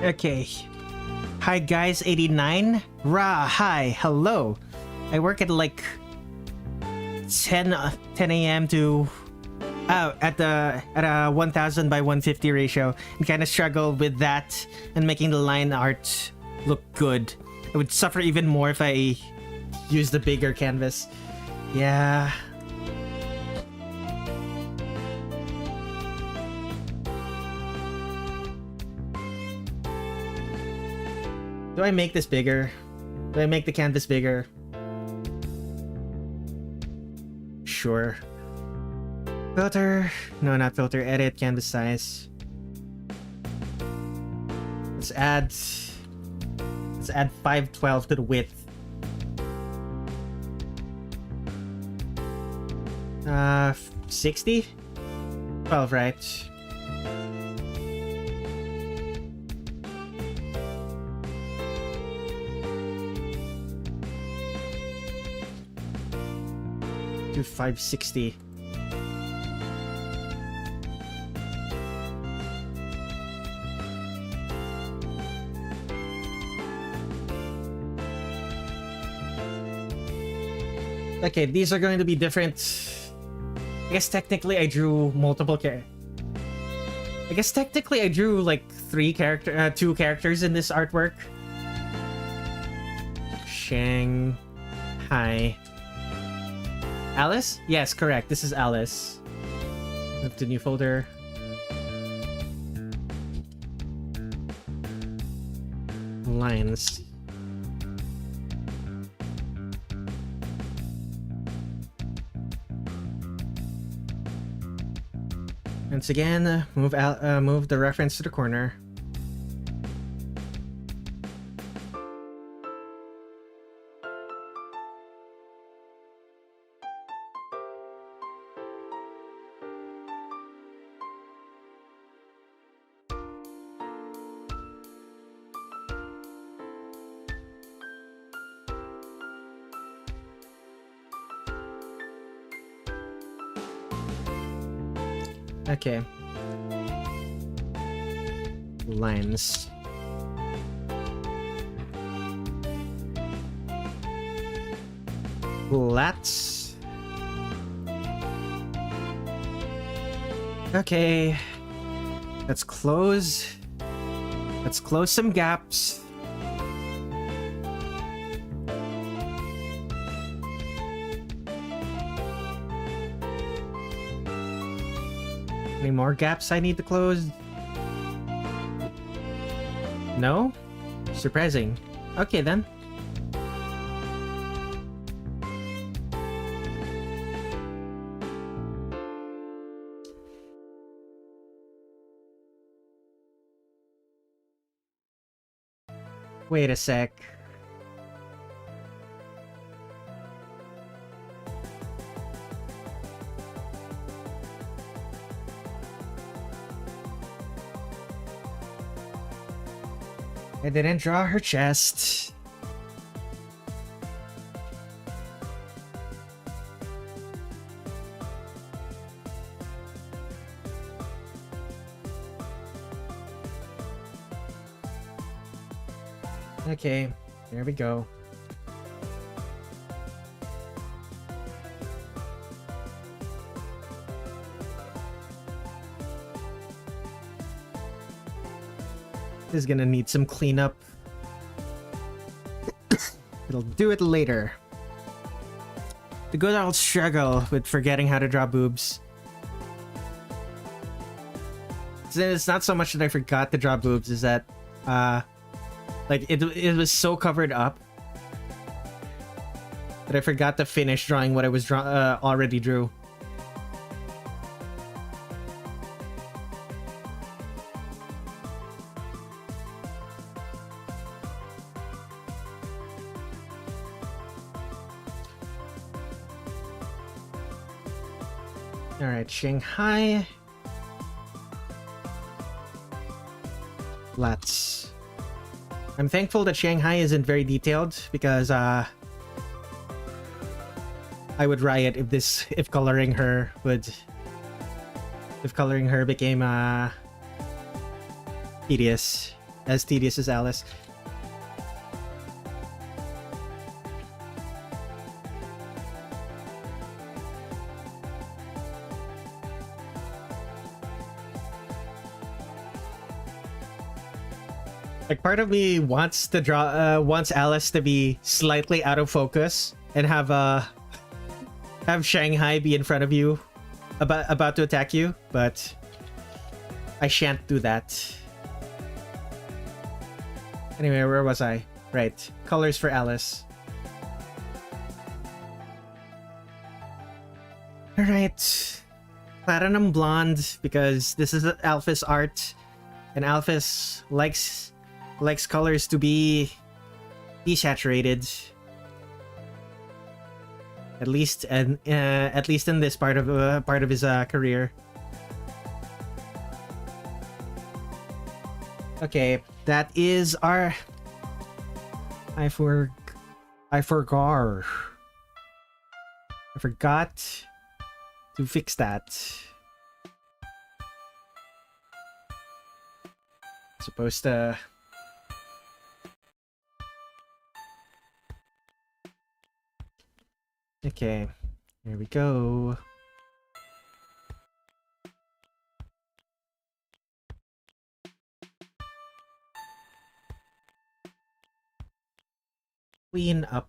Okay. Hi guys, 89. Hi, hello. I work at like 10 a.m. to at a 1000 by 150 ratio, and kind of struggle with that and making the line art look good. I would suffer even more if I used the bigger canvas. Yeah. Do I make this bigger? Do I make the canvas bigger? Sure. Filter. No, not filter. Edit canvas size. Let's add 512 to the width. 60? 12, right? Do 560. Okay, these are going to be different. I guess technically I drew multiple I guess technically I drew like two characters in this artwork. Shanghai. Alice? Yes, correct. This is Alice. Move to new folder. lines. Once again, move the reference to the corner. Okay. Lines. Let's... Okay. Let's close some gaps. Any more gaps I need to close? No? Surprising. Okay then. Wait a sec. I didn't draw her chest. Okay, there we go. This is gonna need some cleanup. It'll do it later. The good old struggle with forgetting how to draw boobs. It's not so much that I forgot to draw boobs, is that like it was so covered up that I forgot to finish drawing what I was already drew. Alright, Shanghai. I'm thankful that Shanghai isn't very detailed because I would riot if coloring her became tedious as Alice. Like, part of me wants to draw, wants Alice to be slightly out of focus and have Shanghai be in front of you, about to attack you, but I shan't do that. Anyway, where was I? Right, colors for Alice. All right, platinum blonde because this is Alphys art, and Alphys likes colors to be desaturated, at least in this part of his career. Okay, that is our... I forgot to fix that. Supposed to... Okay, here we go. Clean up.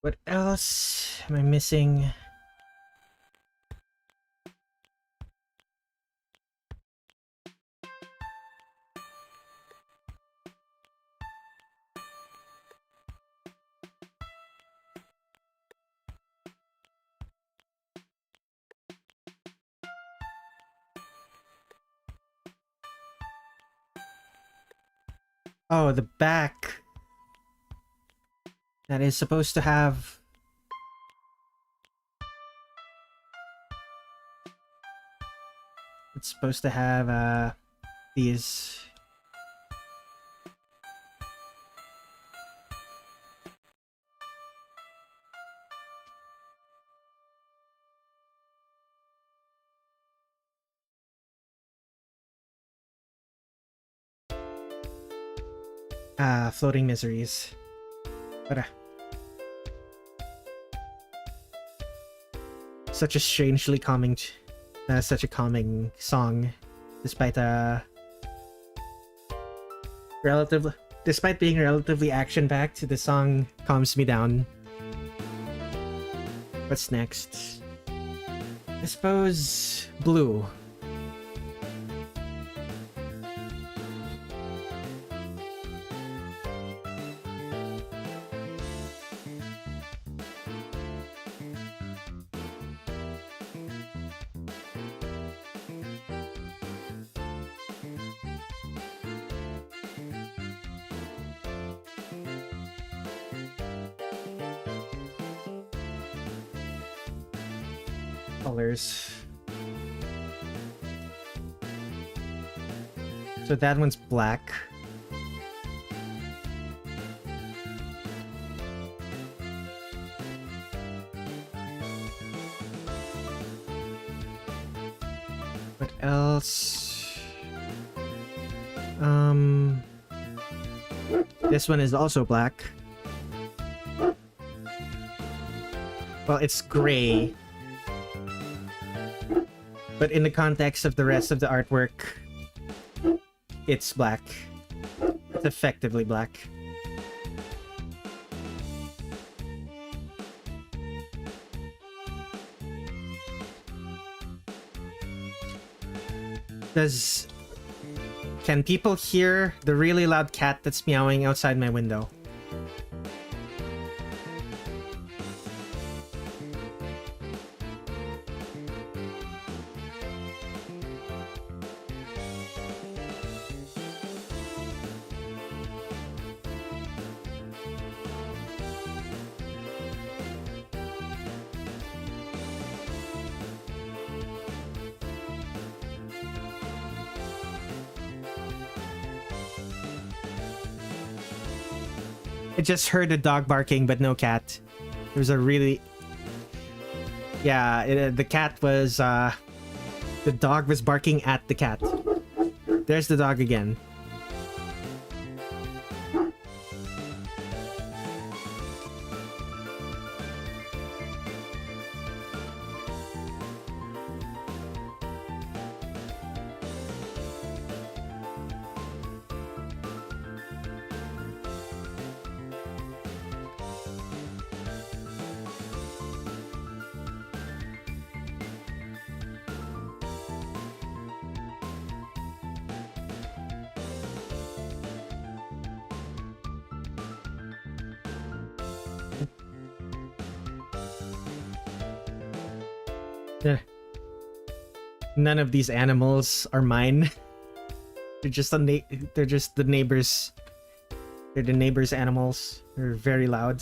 What else am I missing? Oh, the back. That is supposed to have... It's supposed to have, these... floating miseries. But, such a strangely calming... such a calming song, despite despite being relatively action-packed, the song calms me down. What's next? I suppose blue. Colors. So that one's black. What else? This one is also black. Well, it's gray. But in the context of the rest of the artwork, it's black. It's effectively black. Can people hear the really loud cat that's meowing outside my window? I just heard a dog barking, but no cat. There was a really... Yeah, the cat was, the dog was barking at the cat. There's the dog again. None of these animals are mine. They're just they're just the neighbors. They're the neighbors' animals. They're very loud.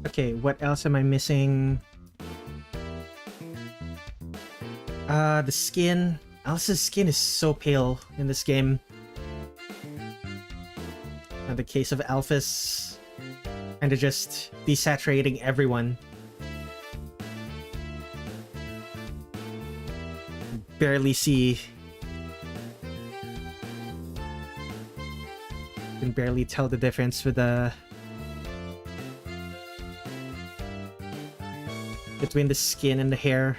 Okay, what else am I missing? The skin. Alice's skin is so pale in this game. And the case of Alphys. And just desaturating everyone. barely see. You can barely tell the difference with the between the skin and the hair.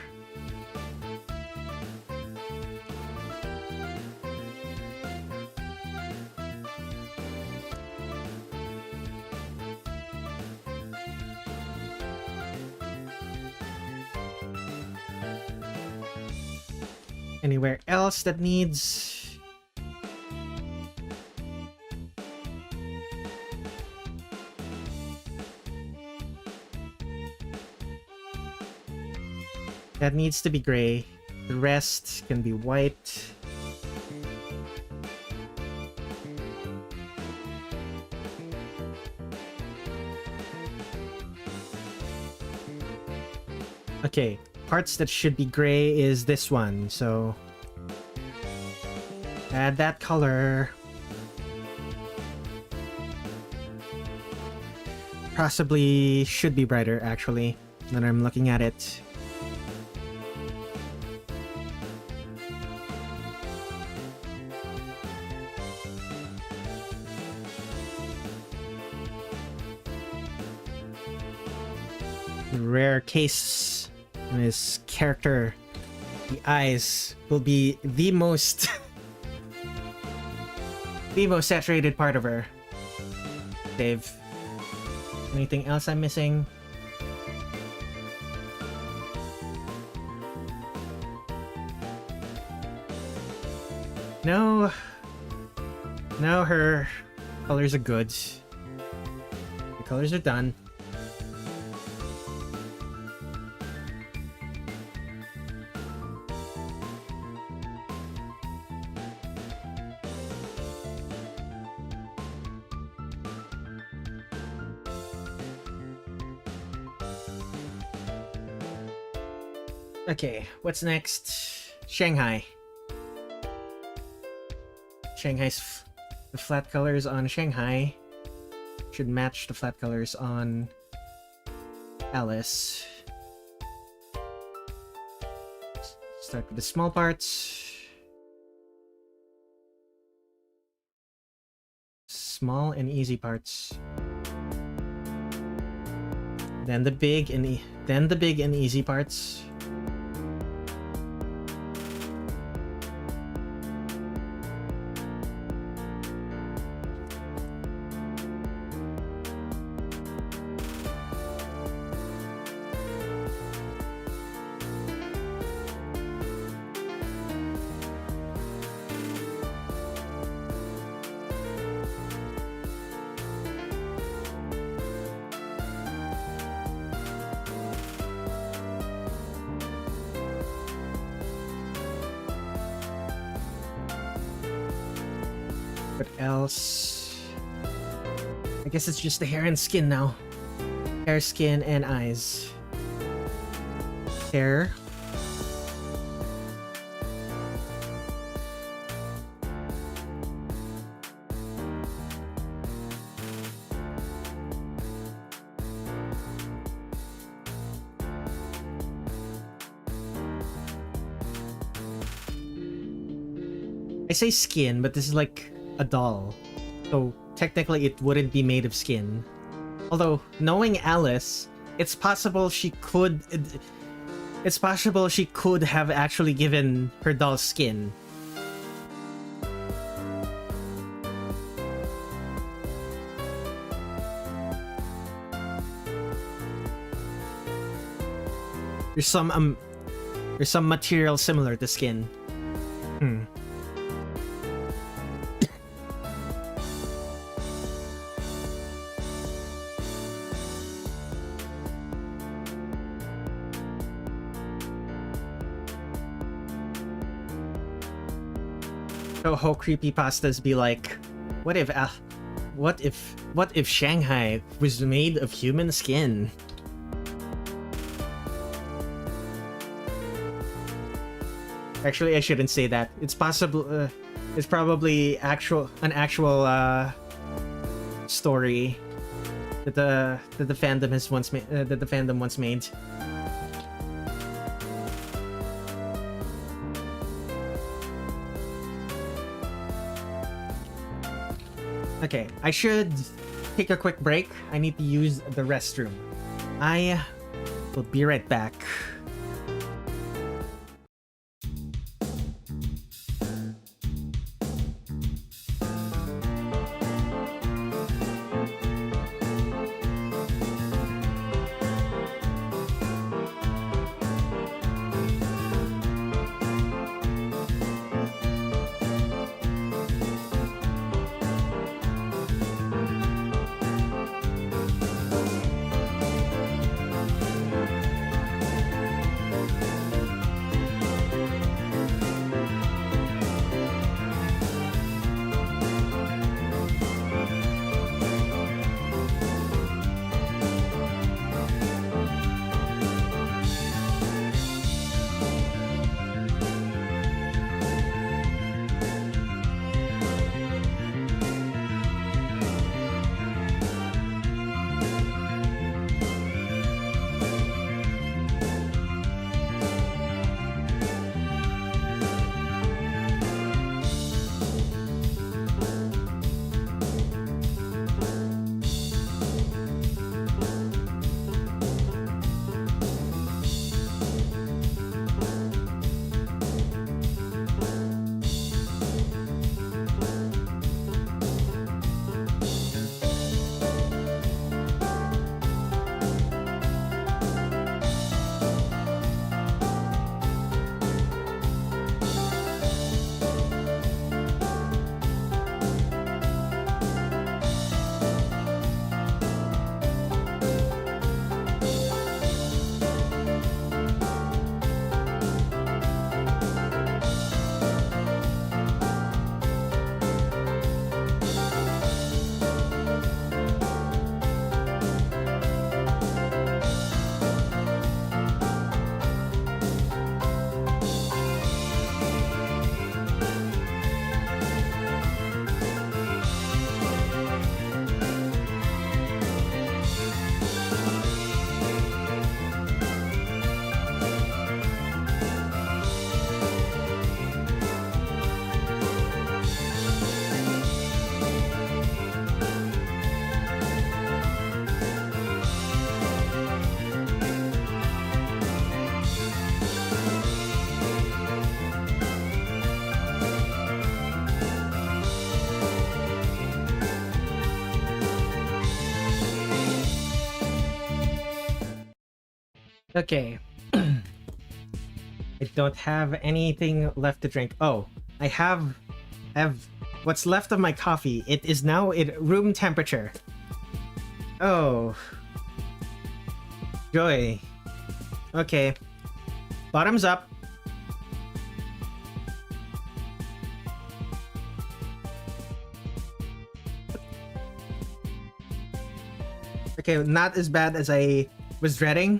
Anywhere else that needs... That needs to be gray. The rest can be white. Okay, parts that should be gray is this one, so add that color. Possibly should be brighter, actually, now that I'm looking at it. Rare case in his character, the eyes will be the most the most saturated part of her. Dave, anything else I'm missing? No, her colors are good. The colors are done. Okay, what's next? Shanghai. The flat colors on Shanghai should match the flat colors on Alice. Start with the small parts. Small and easy parts. Then the big and easy parts. What else? I guess it's just the hair and skin now. Hair, skin, and eyes. Hair. I say skin, but this is like a doll, so technically it wouldn't be made of skin. Although, knowing Alice, it's possible she could have actually given her doll skin. There's some material similar to skin. Touhou creepypastas be like, what if Shanghai was made of human skin? Actually, I shouldn't say that. It's possible. It's probably an actual story that the fandom has once made. That the fandom once made. Okay, I should take a quick break. I need to use the restroom. I will be right back. Okay. I don't have anything left to drink. Oh, I have what's left of my coffee. It is now at room temperature. Oh. Joy. Okay. Bottoms up. Okay, not as bad as I was dreading.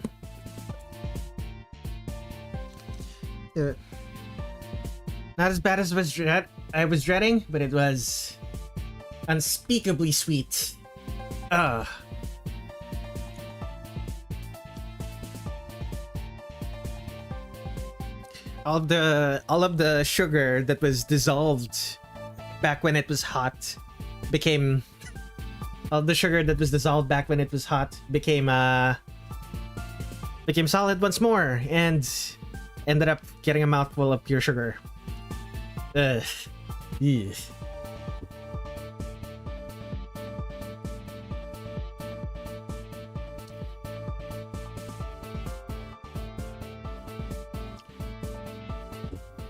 Not as bad as I was dreading, but it was unspeakably sweet. All of the sugar that was dissolved back when it was hot became all the sugar that was dissolved back when it was hot became solid once more and ended up getting a mouthful of pure sugar. Ugh. Yeah.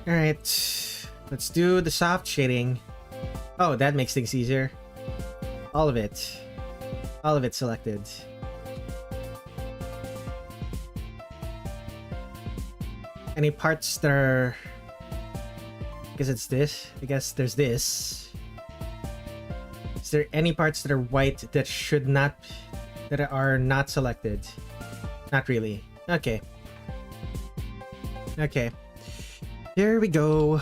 Alright, let's do the soft shading. Oh, that makes things easier. All of it selected. Any parts that are... I guess it's this. I guess there's this. Is there any parts that are white that should not... that are not selected? Not really. Okay. Okay. Here we go.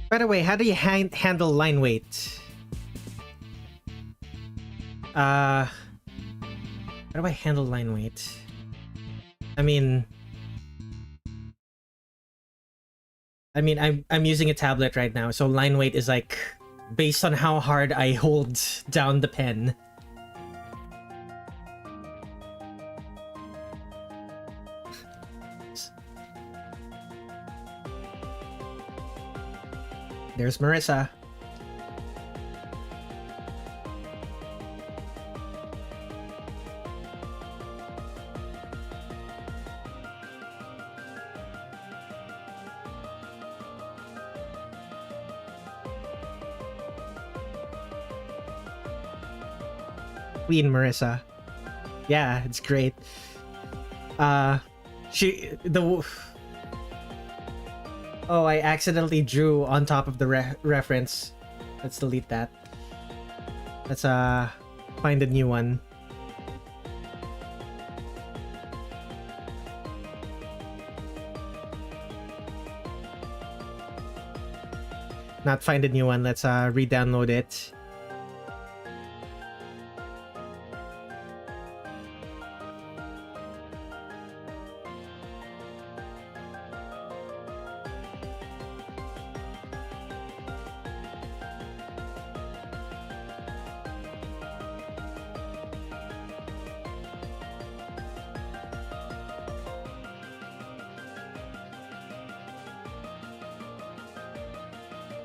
By the way, how do you handle line weight? How do I handle line weight? I mean, I'm using a tablet right now, so line weight is like based on how hard I hold down the pen. There's Marisa. Queen Marisa. Yeah, it's great. Oh, I accidentally drew on top of the reference. Let's delete that. Let's find a new one. Not find a new one. Let's re-download it.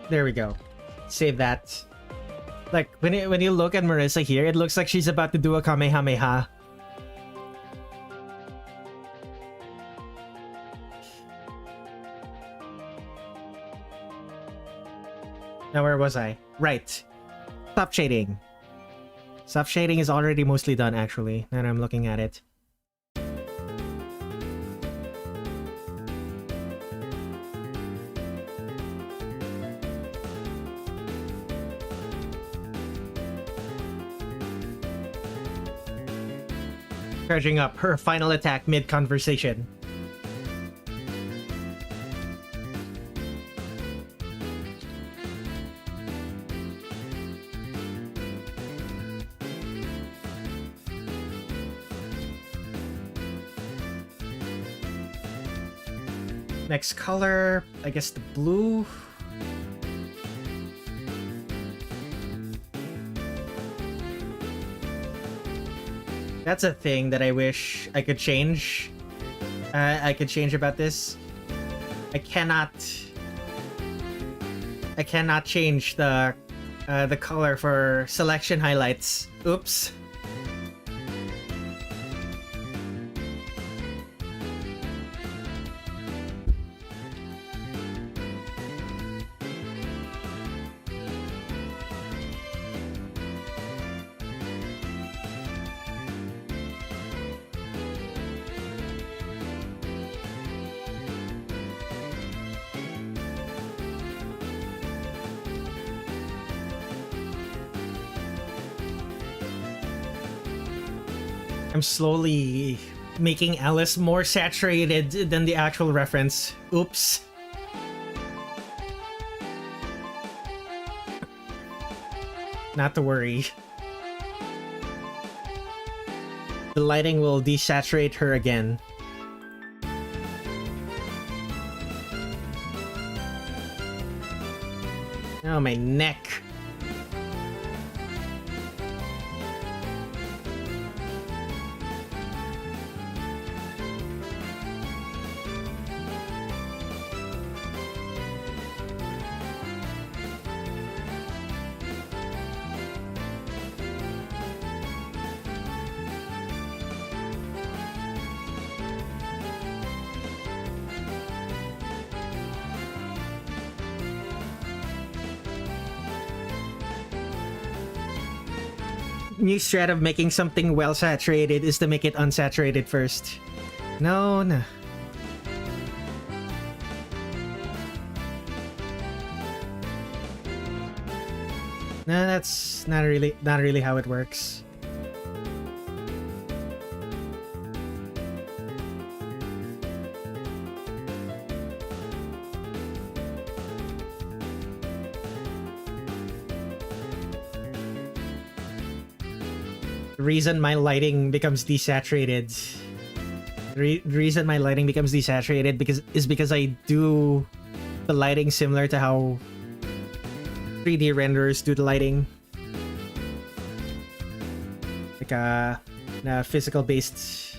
There we go. Save that. Like, when you look at Marisa here, it looks like she's about to do a Kamehameha. Now, where was I? Right. Soft shading. Soft shading is already mostly done, actually, now that I'm looking at it. Charging up her final attack mid-conversation. Next color, I guess the blue. That's a thing that I wish I could change. I could change about this. I cannot change the color for selection highlights. Oops. I'm slowly making Alice more saturated than the actual reference. Oops. Not to worry. The lighting will desaturate her again. Oh, my neck. New strat of making something well saturated is to make it unsaturated first. No. No, that's not really how it works. The reason my lighting becomes desaturated. The reason my lighting becomes desaturated because I do the lighting similar to how 3D renderers do the lighting. Like a physical based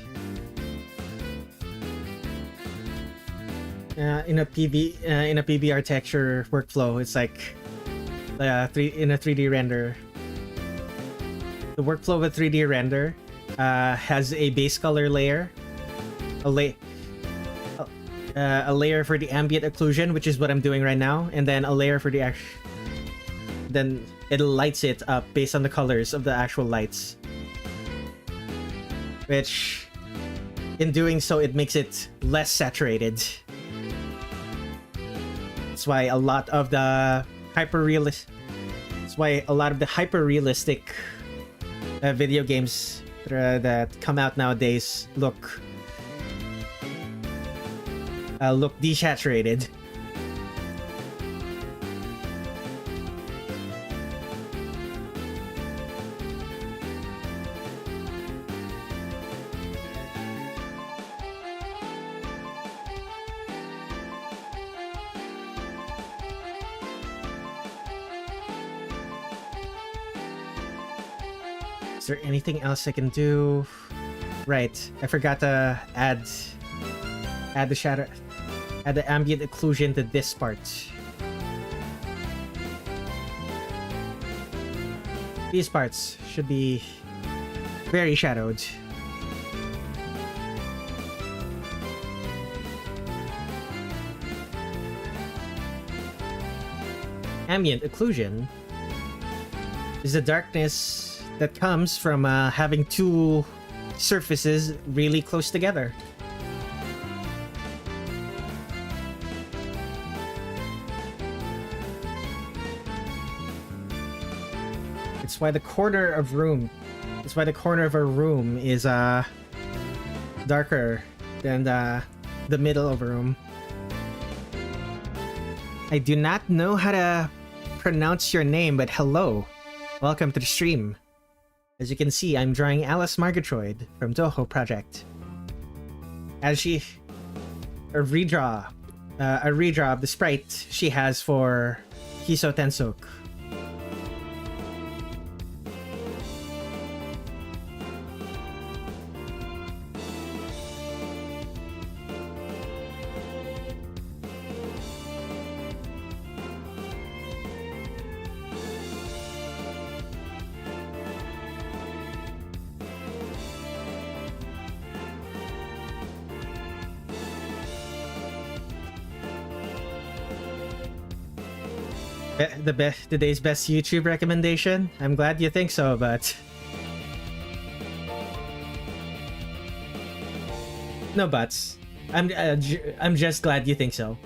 in a PBR texture workflow. It's like in a 3D render. The workflow of a 3D render has a base color layer, a layer for the ambient occlusion, which is what I'm doing right now, and then a layer for the then it lights it up based on the colors of the actual lights. Which, in doing so, it makes it less saturated. That's why a lot of the hyper-realistic video games that come out nowadays look desaturated. Is there anything else I can do? Right, I forgot to add the shadow, add the ambient occlusion to this part. These parts should be very shadowed. Ambient occlusion is the darkness that comes from having two surfaces really close together. It's why the corner of a room is darker than the middle of a room. I do not know how to pronounce your name, but hello. Welcome to the stream. As you can see, I'm drawing Alice Margatroid from Touhou Project. As she a redraw of the sprite she has for Hisoutensoku. Today's best YouTube recommendation? I'm glad you think so, but no buts. I'm just glad you think so.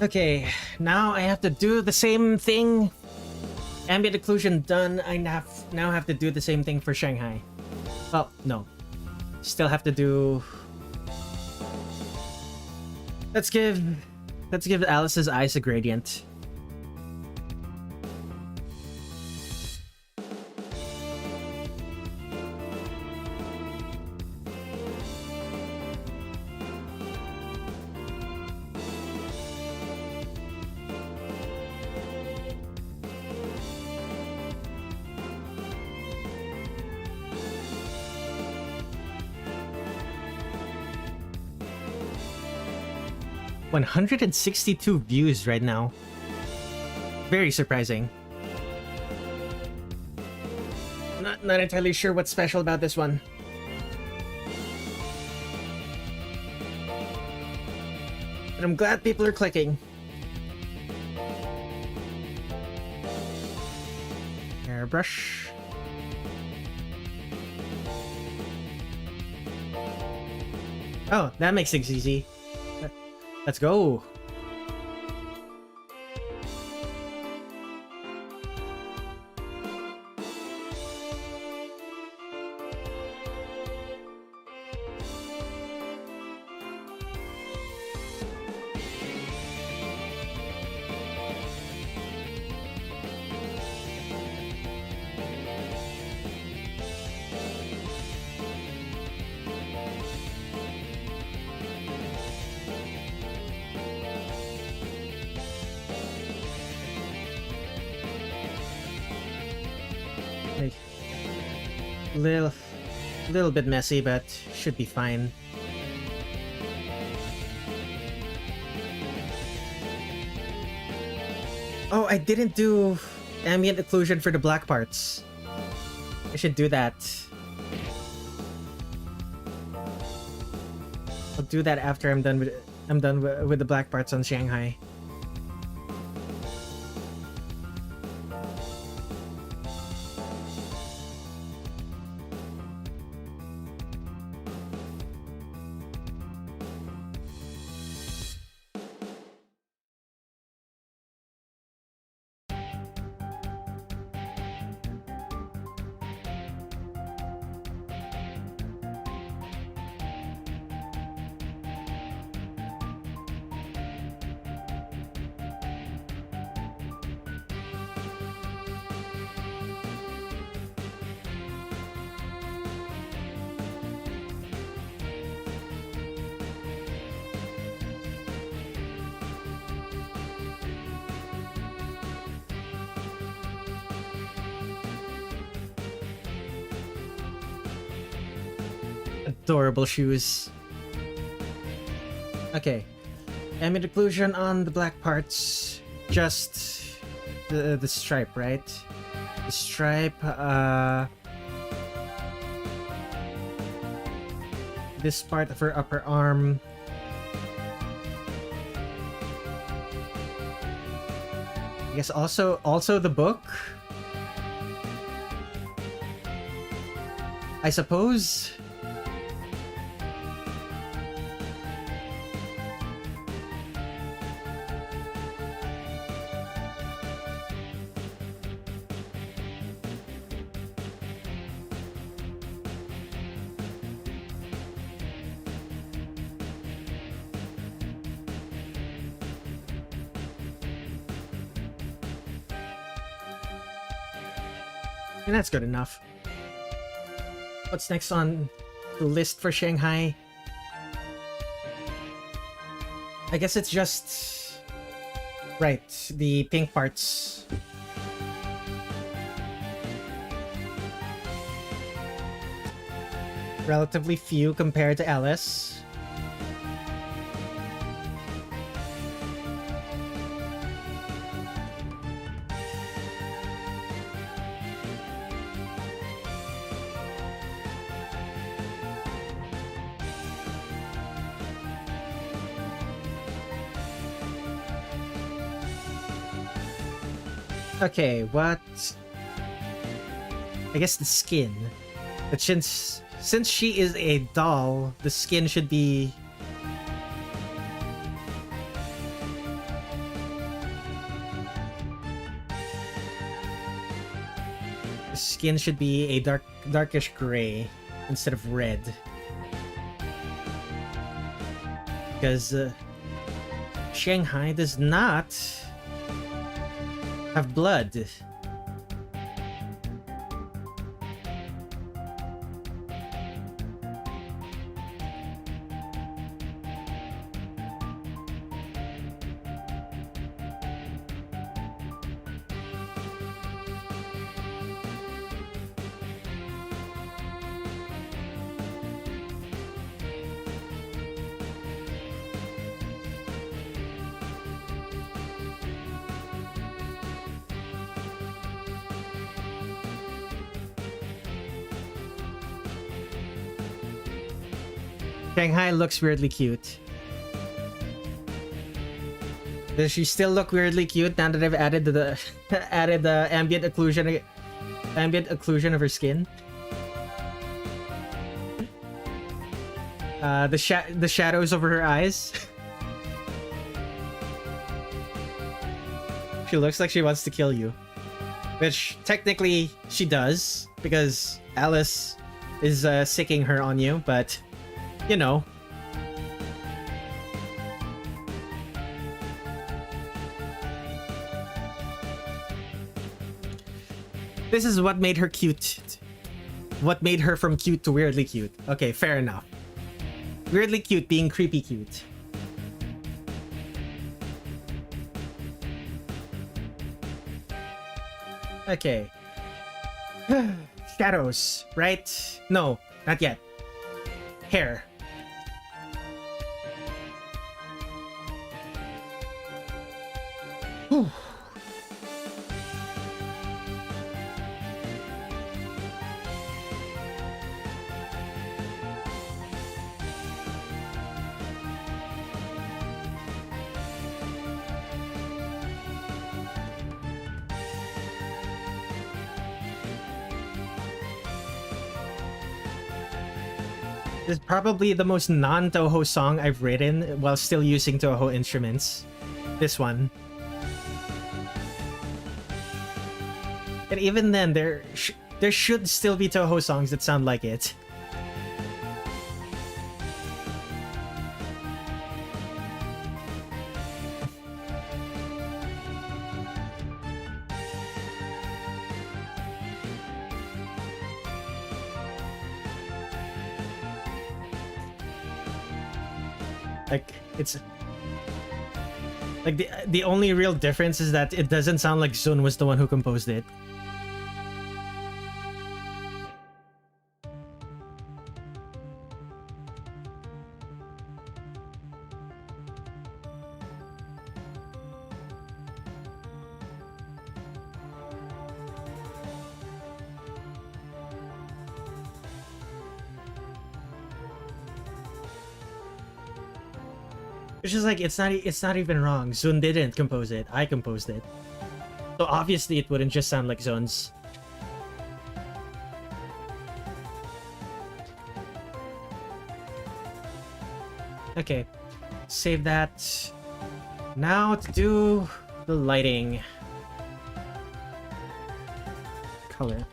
Okay, now I have to do the same thing. Ambient occlusion done. I now have to do the same thing for Shanghai. Well, no. Still have to do... Let's give Alice's eyes a gradient. 162 views right now. Very surprising. Not entirely sure what's special about this one. But I'm glad people are clicking. Airbrush. Oh, that makes things easy. Let's go. Little bit messy, but should be fine. Oh, I didn't do ambient occlusion for the black parts. I should do that. I'll do that after I'm done with the black parts on Shanghai. Adorable shoes. Okay. Ambient occlusion on the black parts. Just the stripe, right? The stripe, this part of her upper arm. I guess also the book. I suppose. And that's good enough. What's next on the list for Shanghai? I guess it's just... right, the pink parts. Relatively few compared to Alice. Okay, what? I guess the skin. But since she is a doll, the skin should be... the skin should be a darkish gray instead of red. Because Shanghai does not have blood. Shanghai looks weirdly cute. Does she still look weirdly cute now that I've added the added the ambient occlusion of her skin? The shadows over her eyes. She looks like she wants to kill you, which technically she does because Alice is sicking her on you, but you know. This is what made her cute. What made her from cute to weirdly cute. Okay, fair enough. Weirdly cute being creepy cute. Okay. Shadows, right? No, not yet. Hair. Whew. This is probably the most non-Touhou song I've written while still using Touhou instruments. This one. And even then, there should still be Touhou songs that sound like it. Like, it's like the only real difference is that it doesn't sound like Zun was the one who composed it. It's just like it's not even wrong. Zun didn't compose it. I composed it. So obviously it wouldn't just sound like Zun's. Okay. Save that. Now to do the lighting. Color.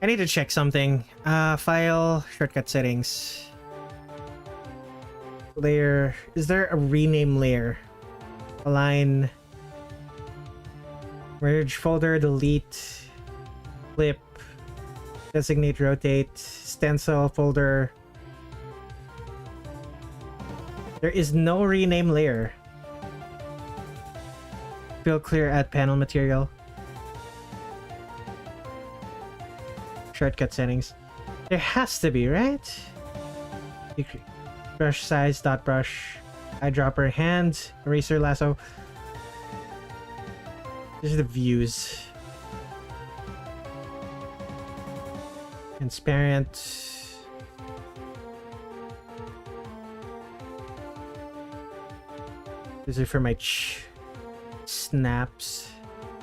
I need to check something. File, shortcut settings. Layer. Is there a rename layer? Align. Merge folder, delete. Flip. Designate, rotate. Stencil folder. There is no rename layer. Fill clear, add panel material. Shortcut settings. There has to be, right? Brush size, dot brush, eyedropper, hand, eraser, lasso. These are the views. Transparent. These are for my snaps.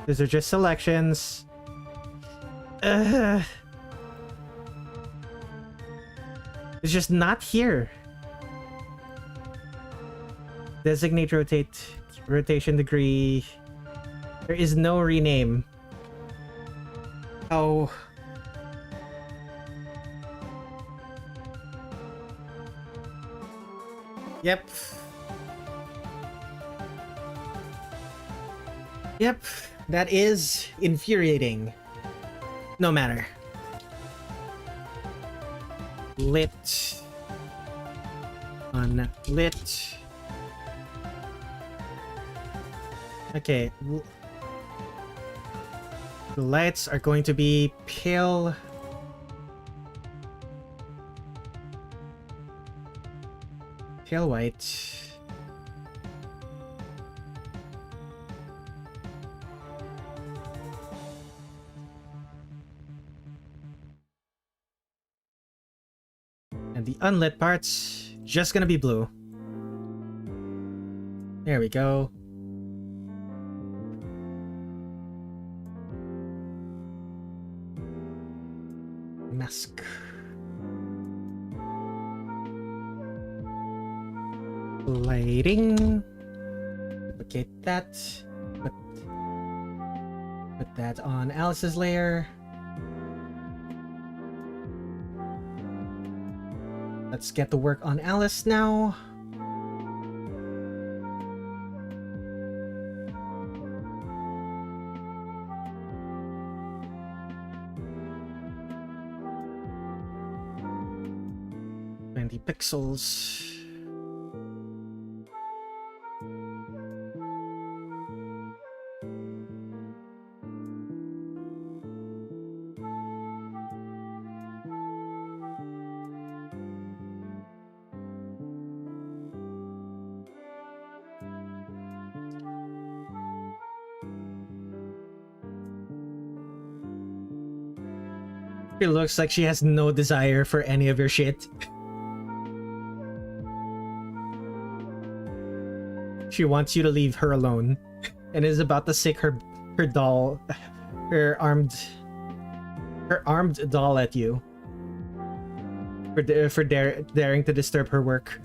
These are just selections. It's just not here. Designate, rotate, rotation degree. There is no rename. Oh. Yep. Yep. That is infuriating. No matter. Lit. Unlit. Okay. The lights are going to be pale. Pale white. And the unlit part's just gonna be blue. There we go. Mask. Lighting. Duplicate that. Put that on Alice's layer. Let's get to work on Alice now. Pixels. It looks like she has no desire for any of your shit. She wants you to leave her alone, and is about to sick her doll, her armed doll at you for daring to disturb her work.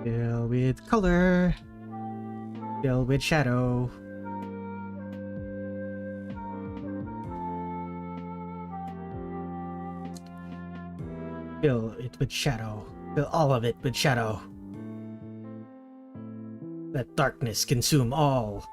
Fill with color. Fill with shadow. Fill it with shadow. Fill all of it with shadow. Let darkness consume all.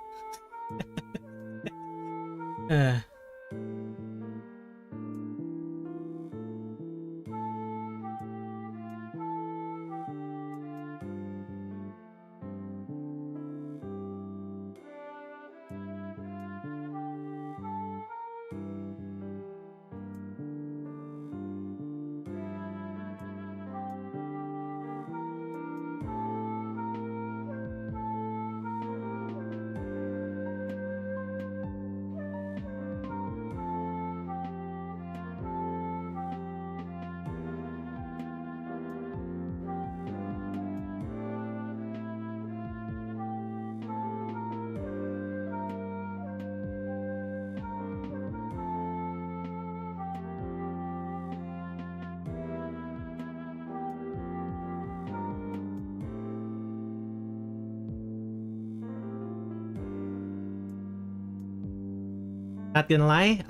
Not gonna lie,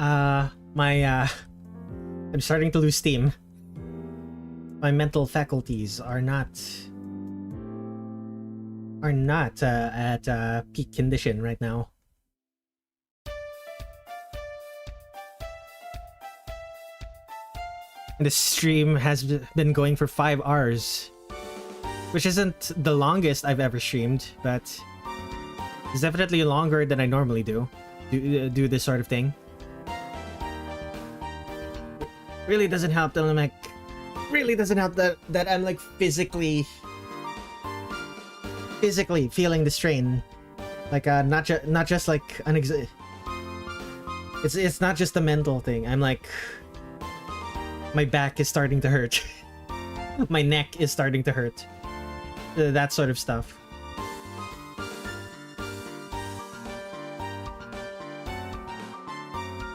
I'm starting to lose steam. My mental faculties are not at peak condition right now. This stream has been going for 5 hours, which isn't the longest I've ever streamed, but it's definitely longer than I normally do this sort of thing. Really doesn't help that I'm like, that I'm like physically feeling the strain, like not just like it's not just a mental thing. I'm like, my back is starting to hurt. My neck is starting to hurt. That sort of stuff.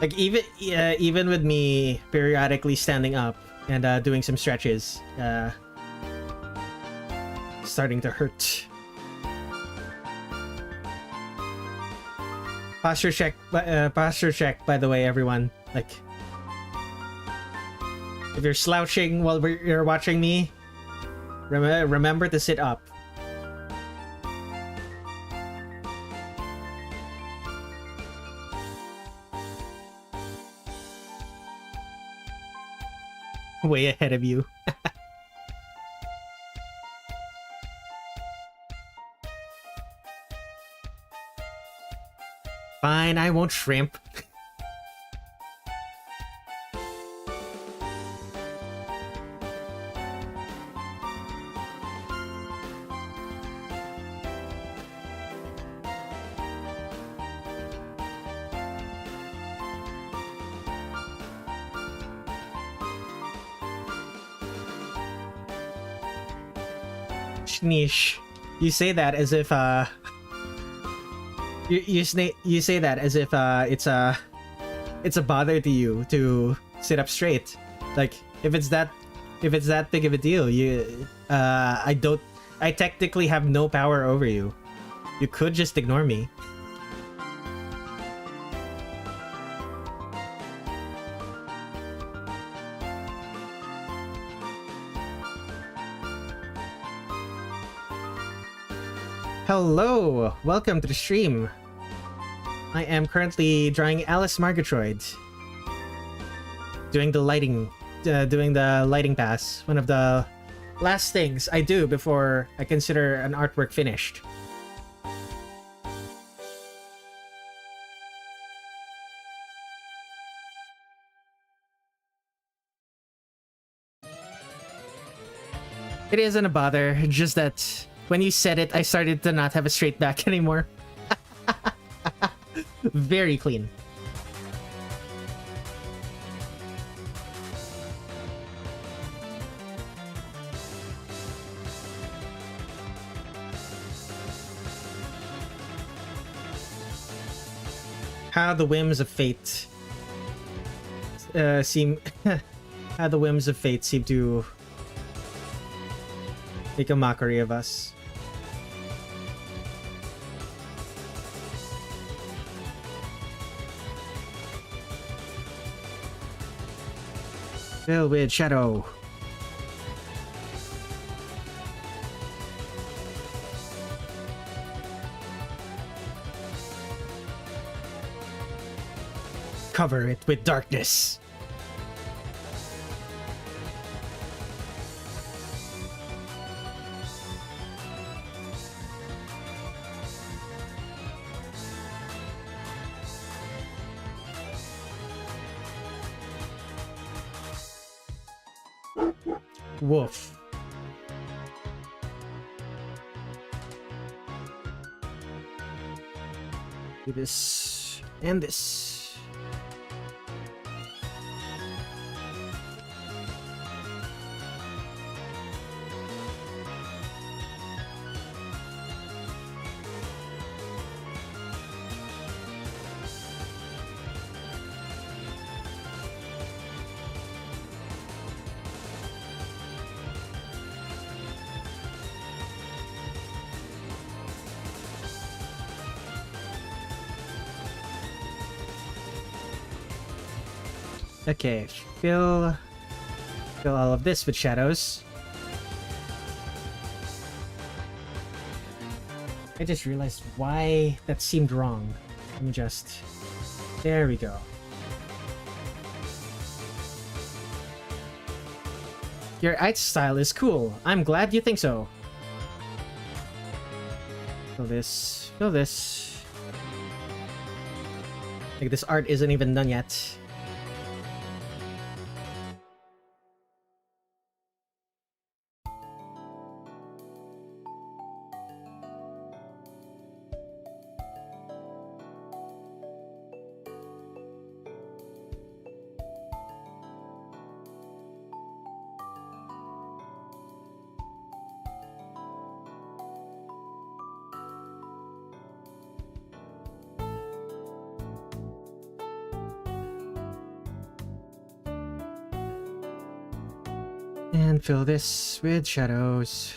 Like even with me periodically standing up and doing some stretches, starting to hurt. Posture check, by the way, everyone. Like, if you're slouching while you're watching me, remember to sit up. way ahead of you. Fine, I won't shrimp. Niche. You say that as if you say that as if it's a bother to you to sit up straight. Like if it's that big of a deal, I technically have no power over you. You could just ignore me. Hello! Welcome to the stream. I am currently drawing Alice Margatroid. Doing the lighting pass. One of the last things I do before I consider an artwork finished. It isn't a bother, just that when you said it, I started to not have a straight back anymore. Very clean. How the whims of fate seem to make a mockery of us. Fill with shadow. Cover it with darkness. Woof. Do this and this. Okay, fill all of this with shadows. I just realized why that seemed wrong. Let me just... There we go. Your art style is cool. I'm glad you think so. Fill this. Fill this. Like, this art isn't even done yet. And fill this with shadows.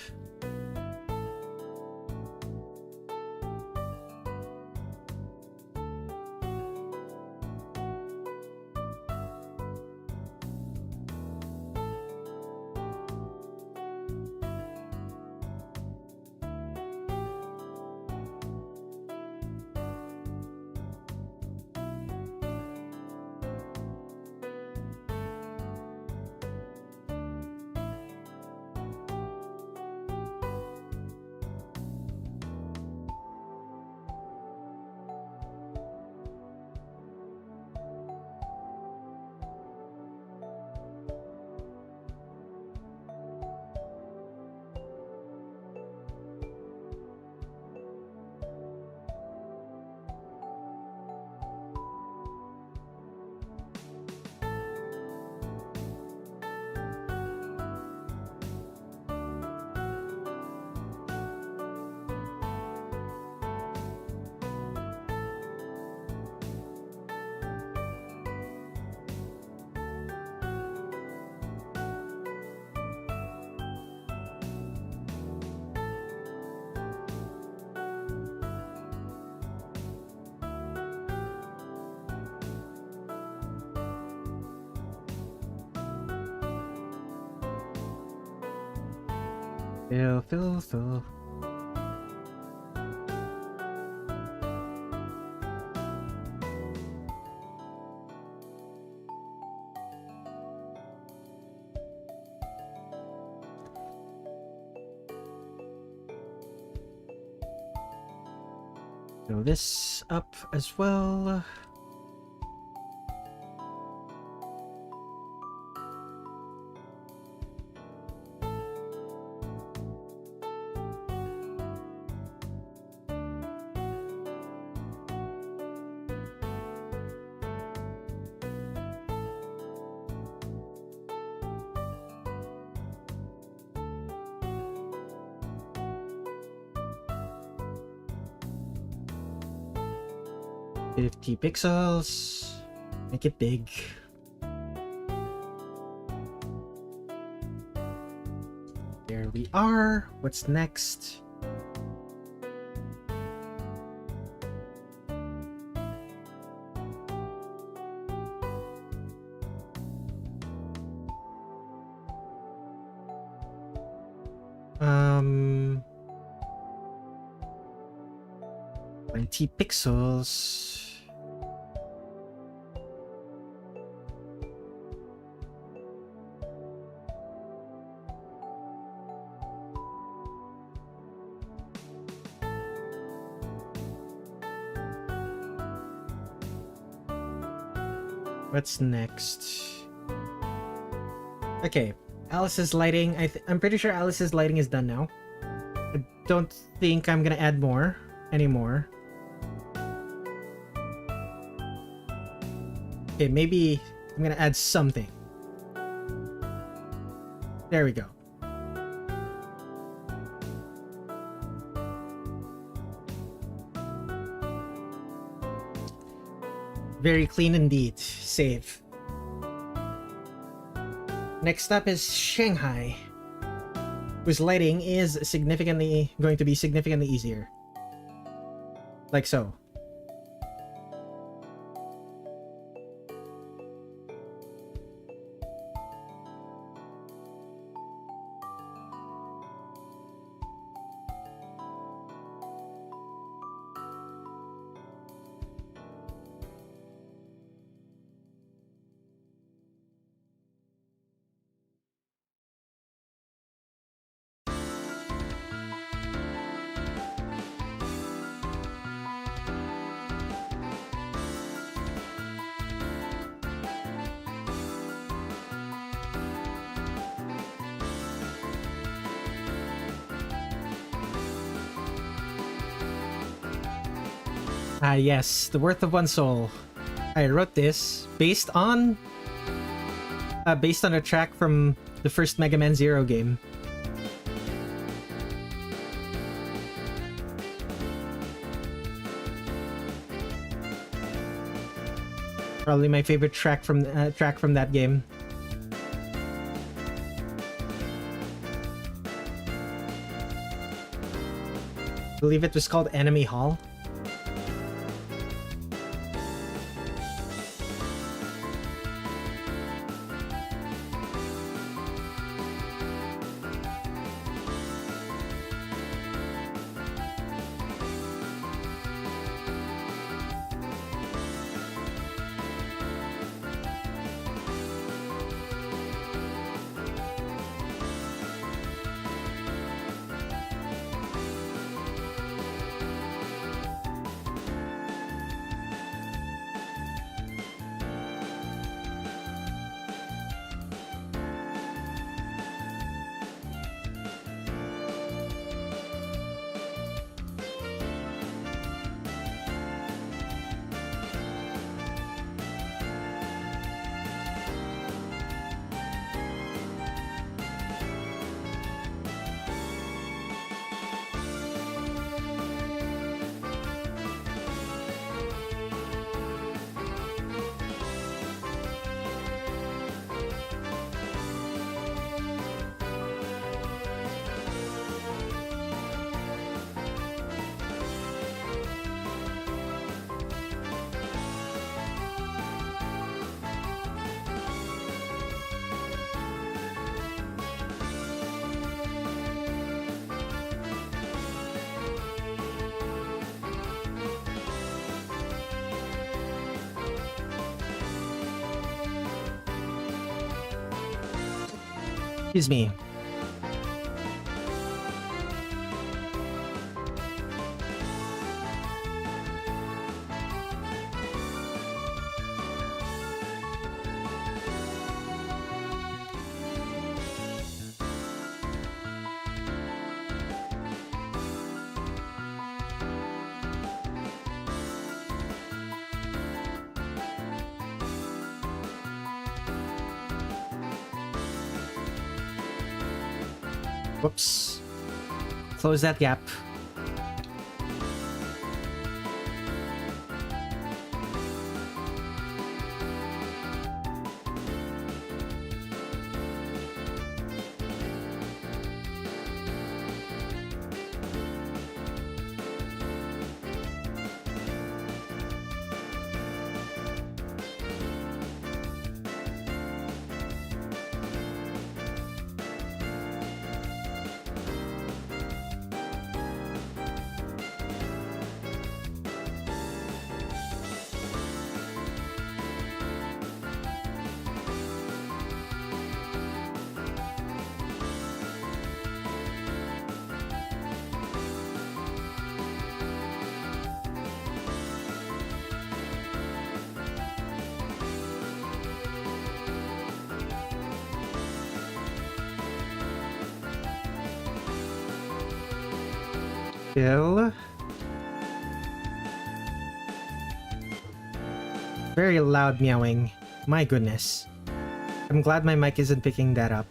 Fill. Fill this up as well. $50 pixels. Make it big. There we are. What's next? Um, 20 pixels. What's next? Okay, Alice's lighting. I'm pretty sure Alice's lighting is done now. I don't think I'm gonna add more anymore. Okay, maybe I'm gonna add something. There we go. Very clean indeed. Save. Next up is Shanghai, whose lighting is going to be significantly easier. Like so. Ah yes, The Worth of One Soul. I wrote this based on a track from the first Mega Man Zero game. Probably my favorite track from that game. I believe it was called Enemy Hall. Excuse me. Whoops. Close that gap. Still very loud meowing. My goodness. I'm glad my mic isn't picking that up.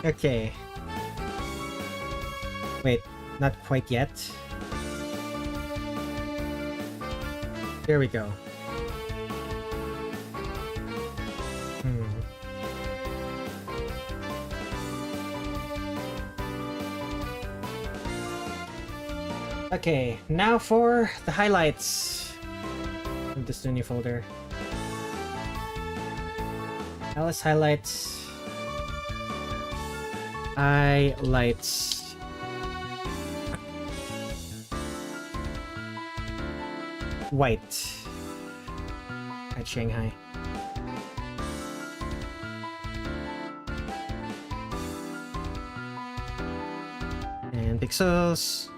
Okay. Wait, not quite yet. There we go. Okay, now for the highlights. Move this to a new folder. Alice highlights. Highlights. White. At Shanghai. And pixels.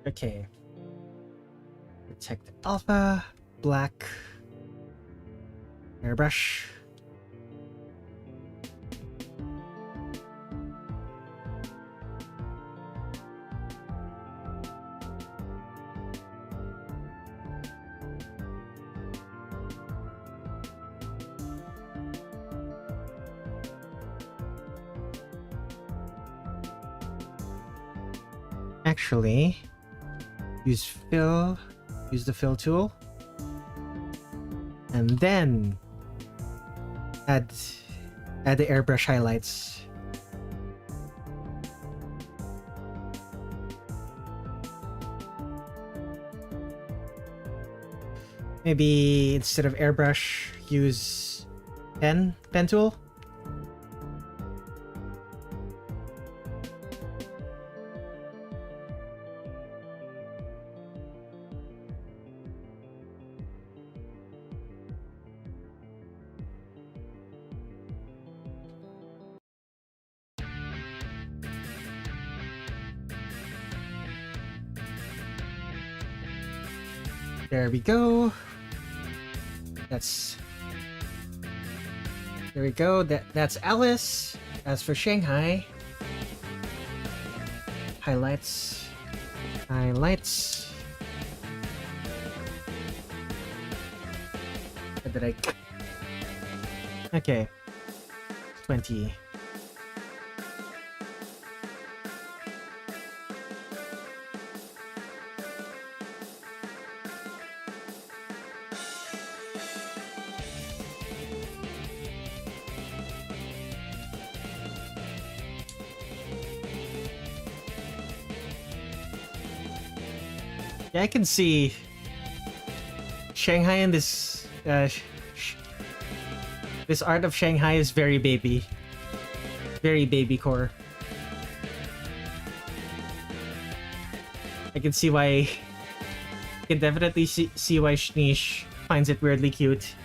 Okay. Protect alpha, black, airbrush. Actually, use the fill tool, and then add the airbrush highlights. Maybe instead of airbrush, use pen tool. There we go. There we go. That's Alice. As for Shanghai, highlights. What did I? Okay, 20. Yeah, I can see Shanghai in this this art of Shanghai is very baby core. I can see why. I can definitely see why Shnish finds it weirdly cute.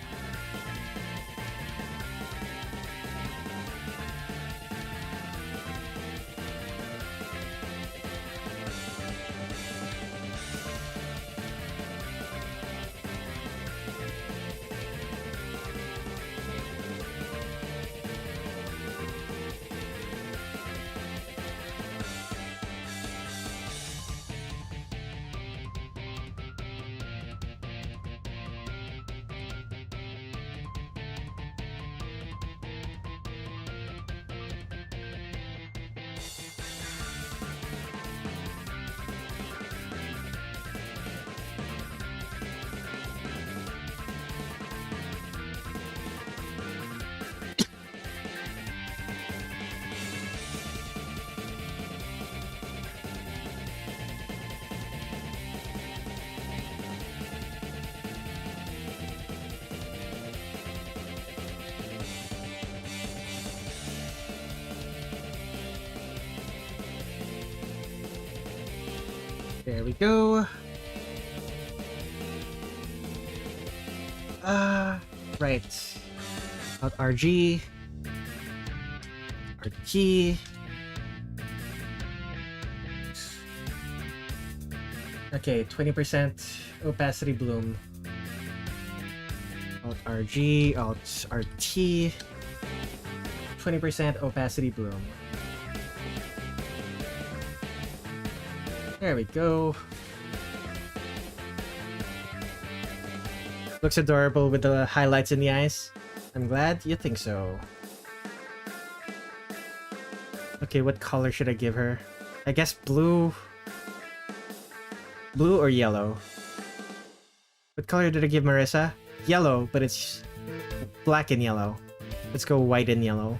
There we go. Right. Out RG. RG. Okay, 20% opacity bloom. Alt RG, Alt RT. 20% opacity bloom. There we go. Looks adorable with the highlights in the eyes. I'm glad you think so. Okay, what color should I give her? I guess blue. Blue or yellow? What color did I give Marisa? Yellow, but it's black and yellow. Let's go white and yellow.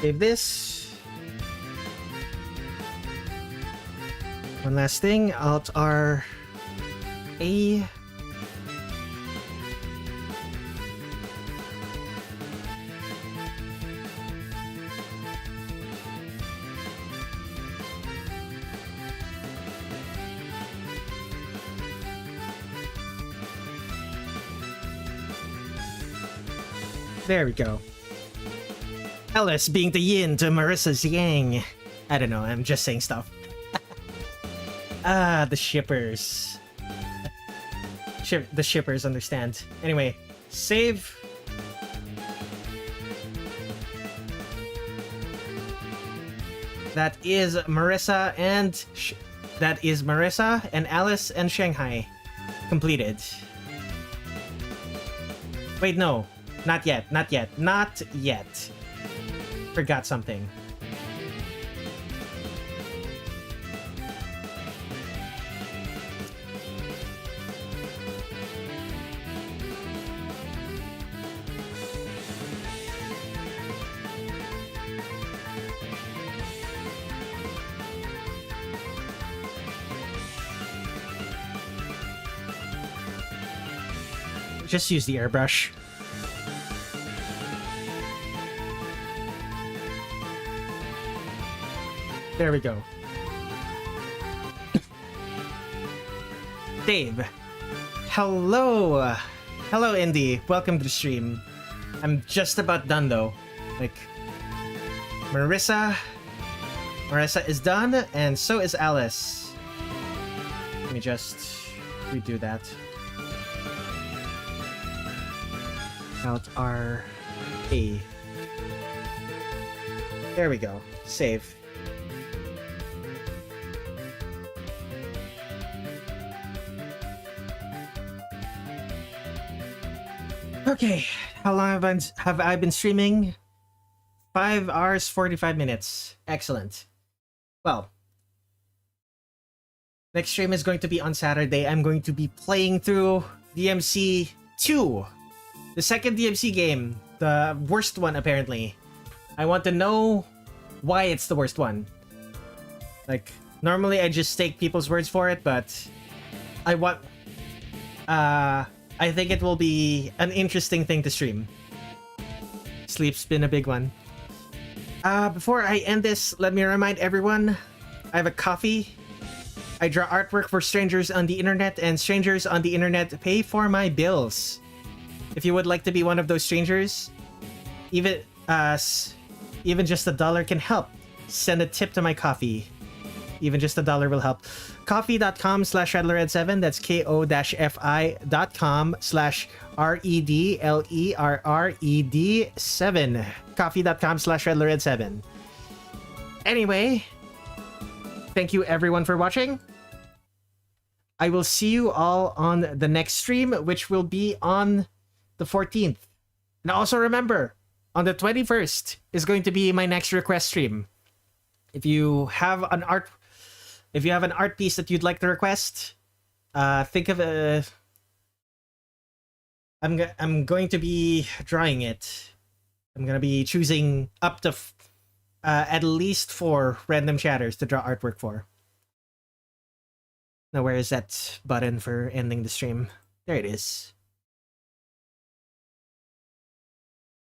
Save this. One last thing, Alt R A. There we go. Alice being the yin to Marissa's yang. I don't know, I'm just saying stuff. Ah, the shippers. the shippers understand. Anyway, save. That is Marisa and Alice and Shanghai completed. Wait, no, not yet. Forgot something. Just use the airbrush. There we go. Dave. Hello. Hello, Indy. Welcome to the stream. I'm just about done, though. Like, Marisa is done, and so is Alice. Let me just redo that. Out our A. There we go. Save. Okay, how long have I been streaming? 5 hours, 45 minutes. Excellent. Well, next stream is going to be on Saturday. I'm going to be playing through DMC 2. The second DMC game. The worst one, apparently. I want to know why it's the worst one. Like, normally I just take people's words for it, but I think it will be an interesting thing to stream. Sleep's been a big one. Before I end this, let me remind everyone, I have a coffee. I draw artwork for strangers on the internet, and strangers on the internet pay for my bills. If you would like to be one of those strangers, even just $1 can help. Send a tip to my coffee. Even just $1 will help. Coffee.com/Redler Red7. That's ko-fi.com/REDLERRED7. Coffee.com/Redler Red7. Anyway, thank you everyone for watching. I will see you all on the next stream, which will be on the 14th. And also remember, on the 21st is going to be my next request stream. If you have an art piece that you'd like to request, think of a... I'm going to be drawing it. I'm going to be choosing up to at least 4 random chatters to draw artwork for. Now, where is that button for ending the stream? There it is.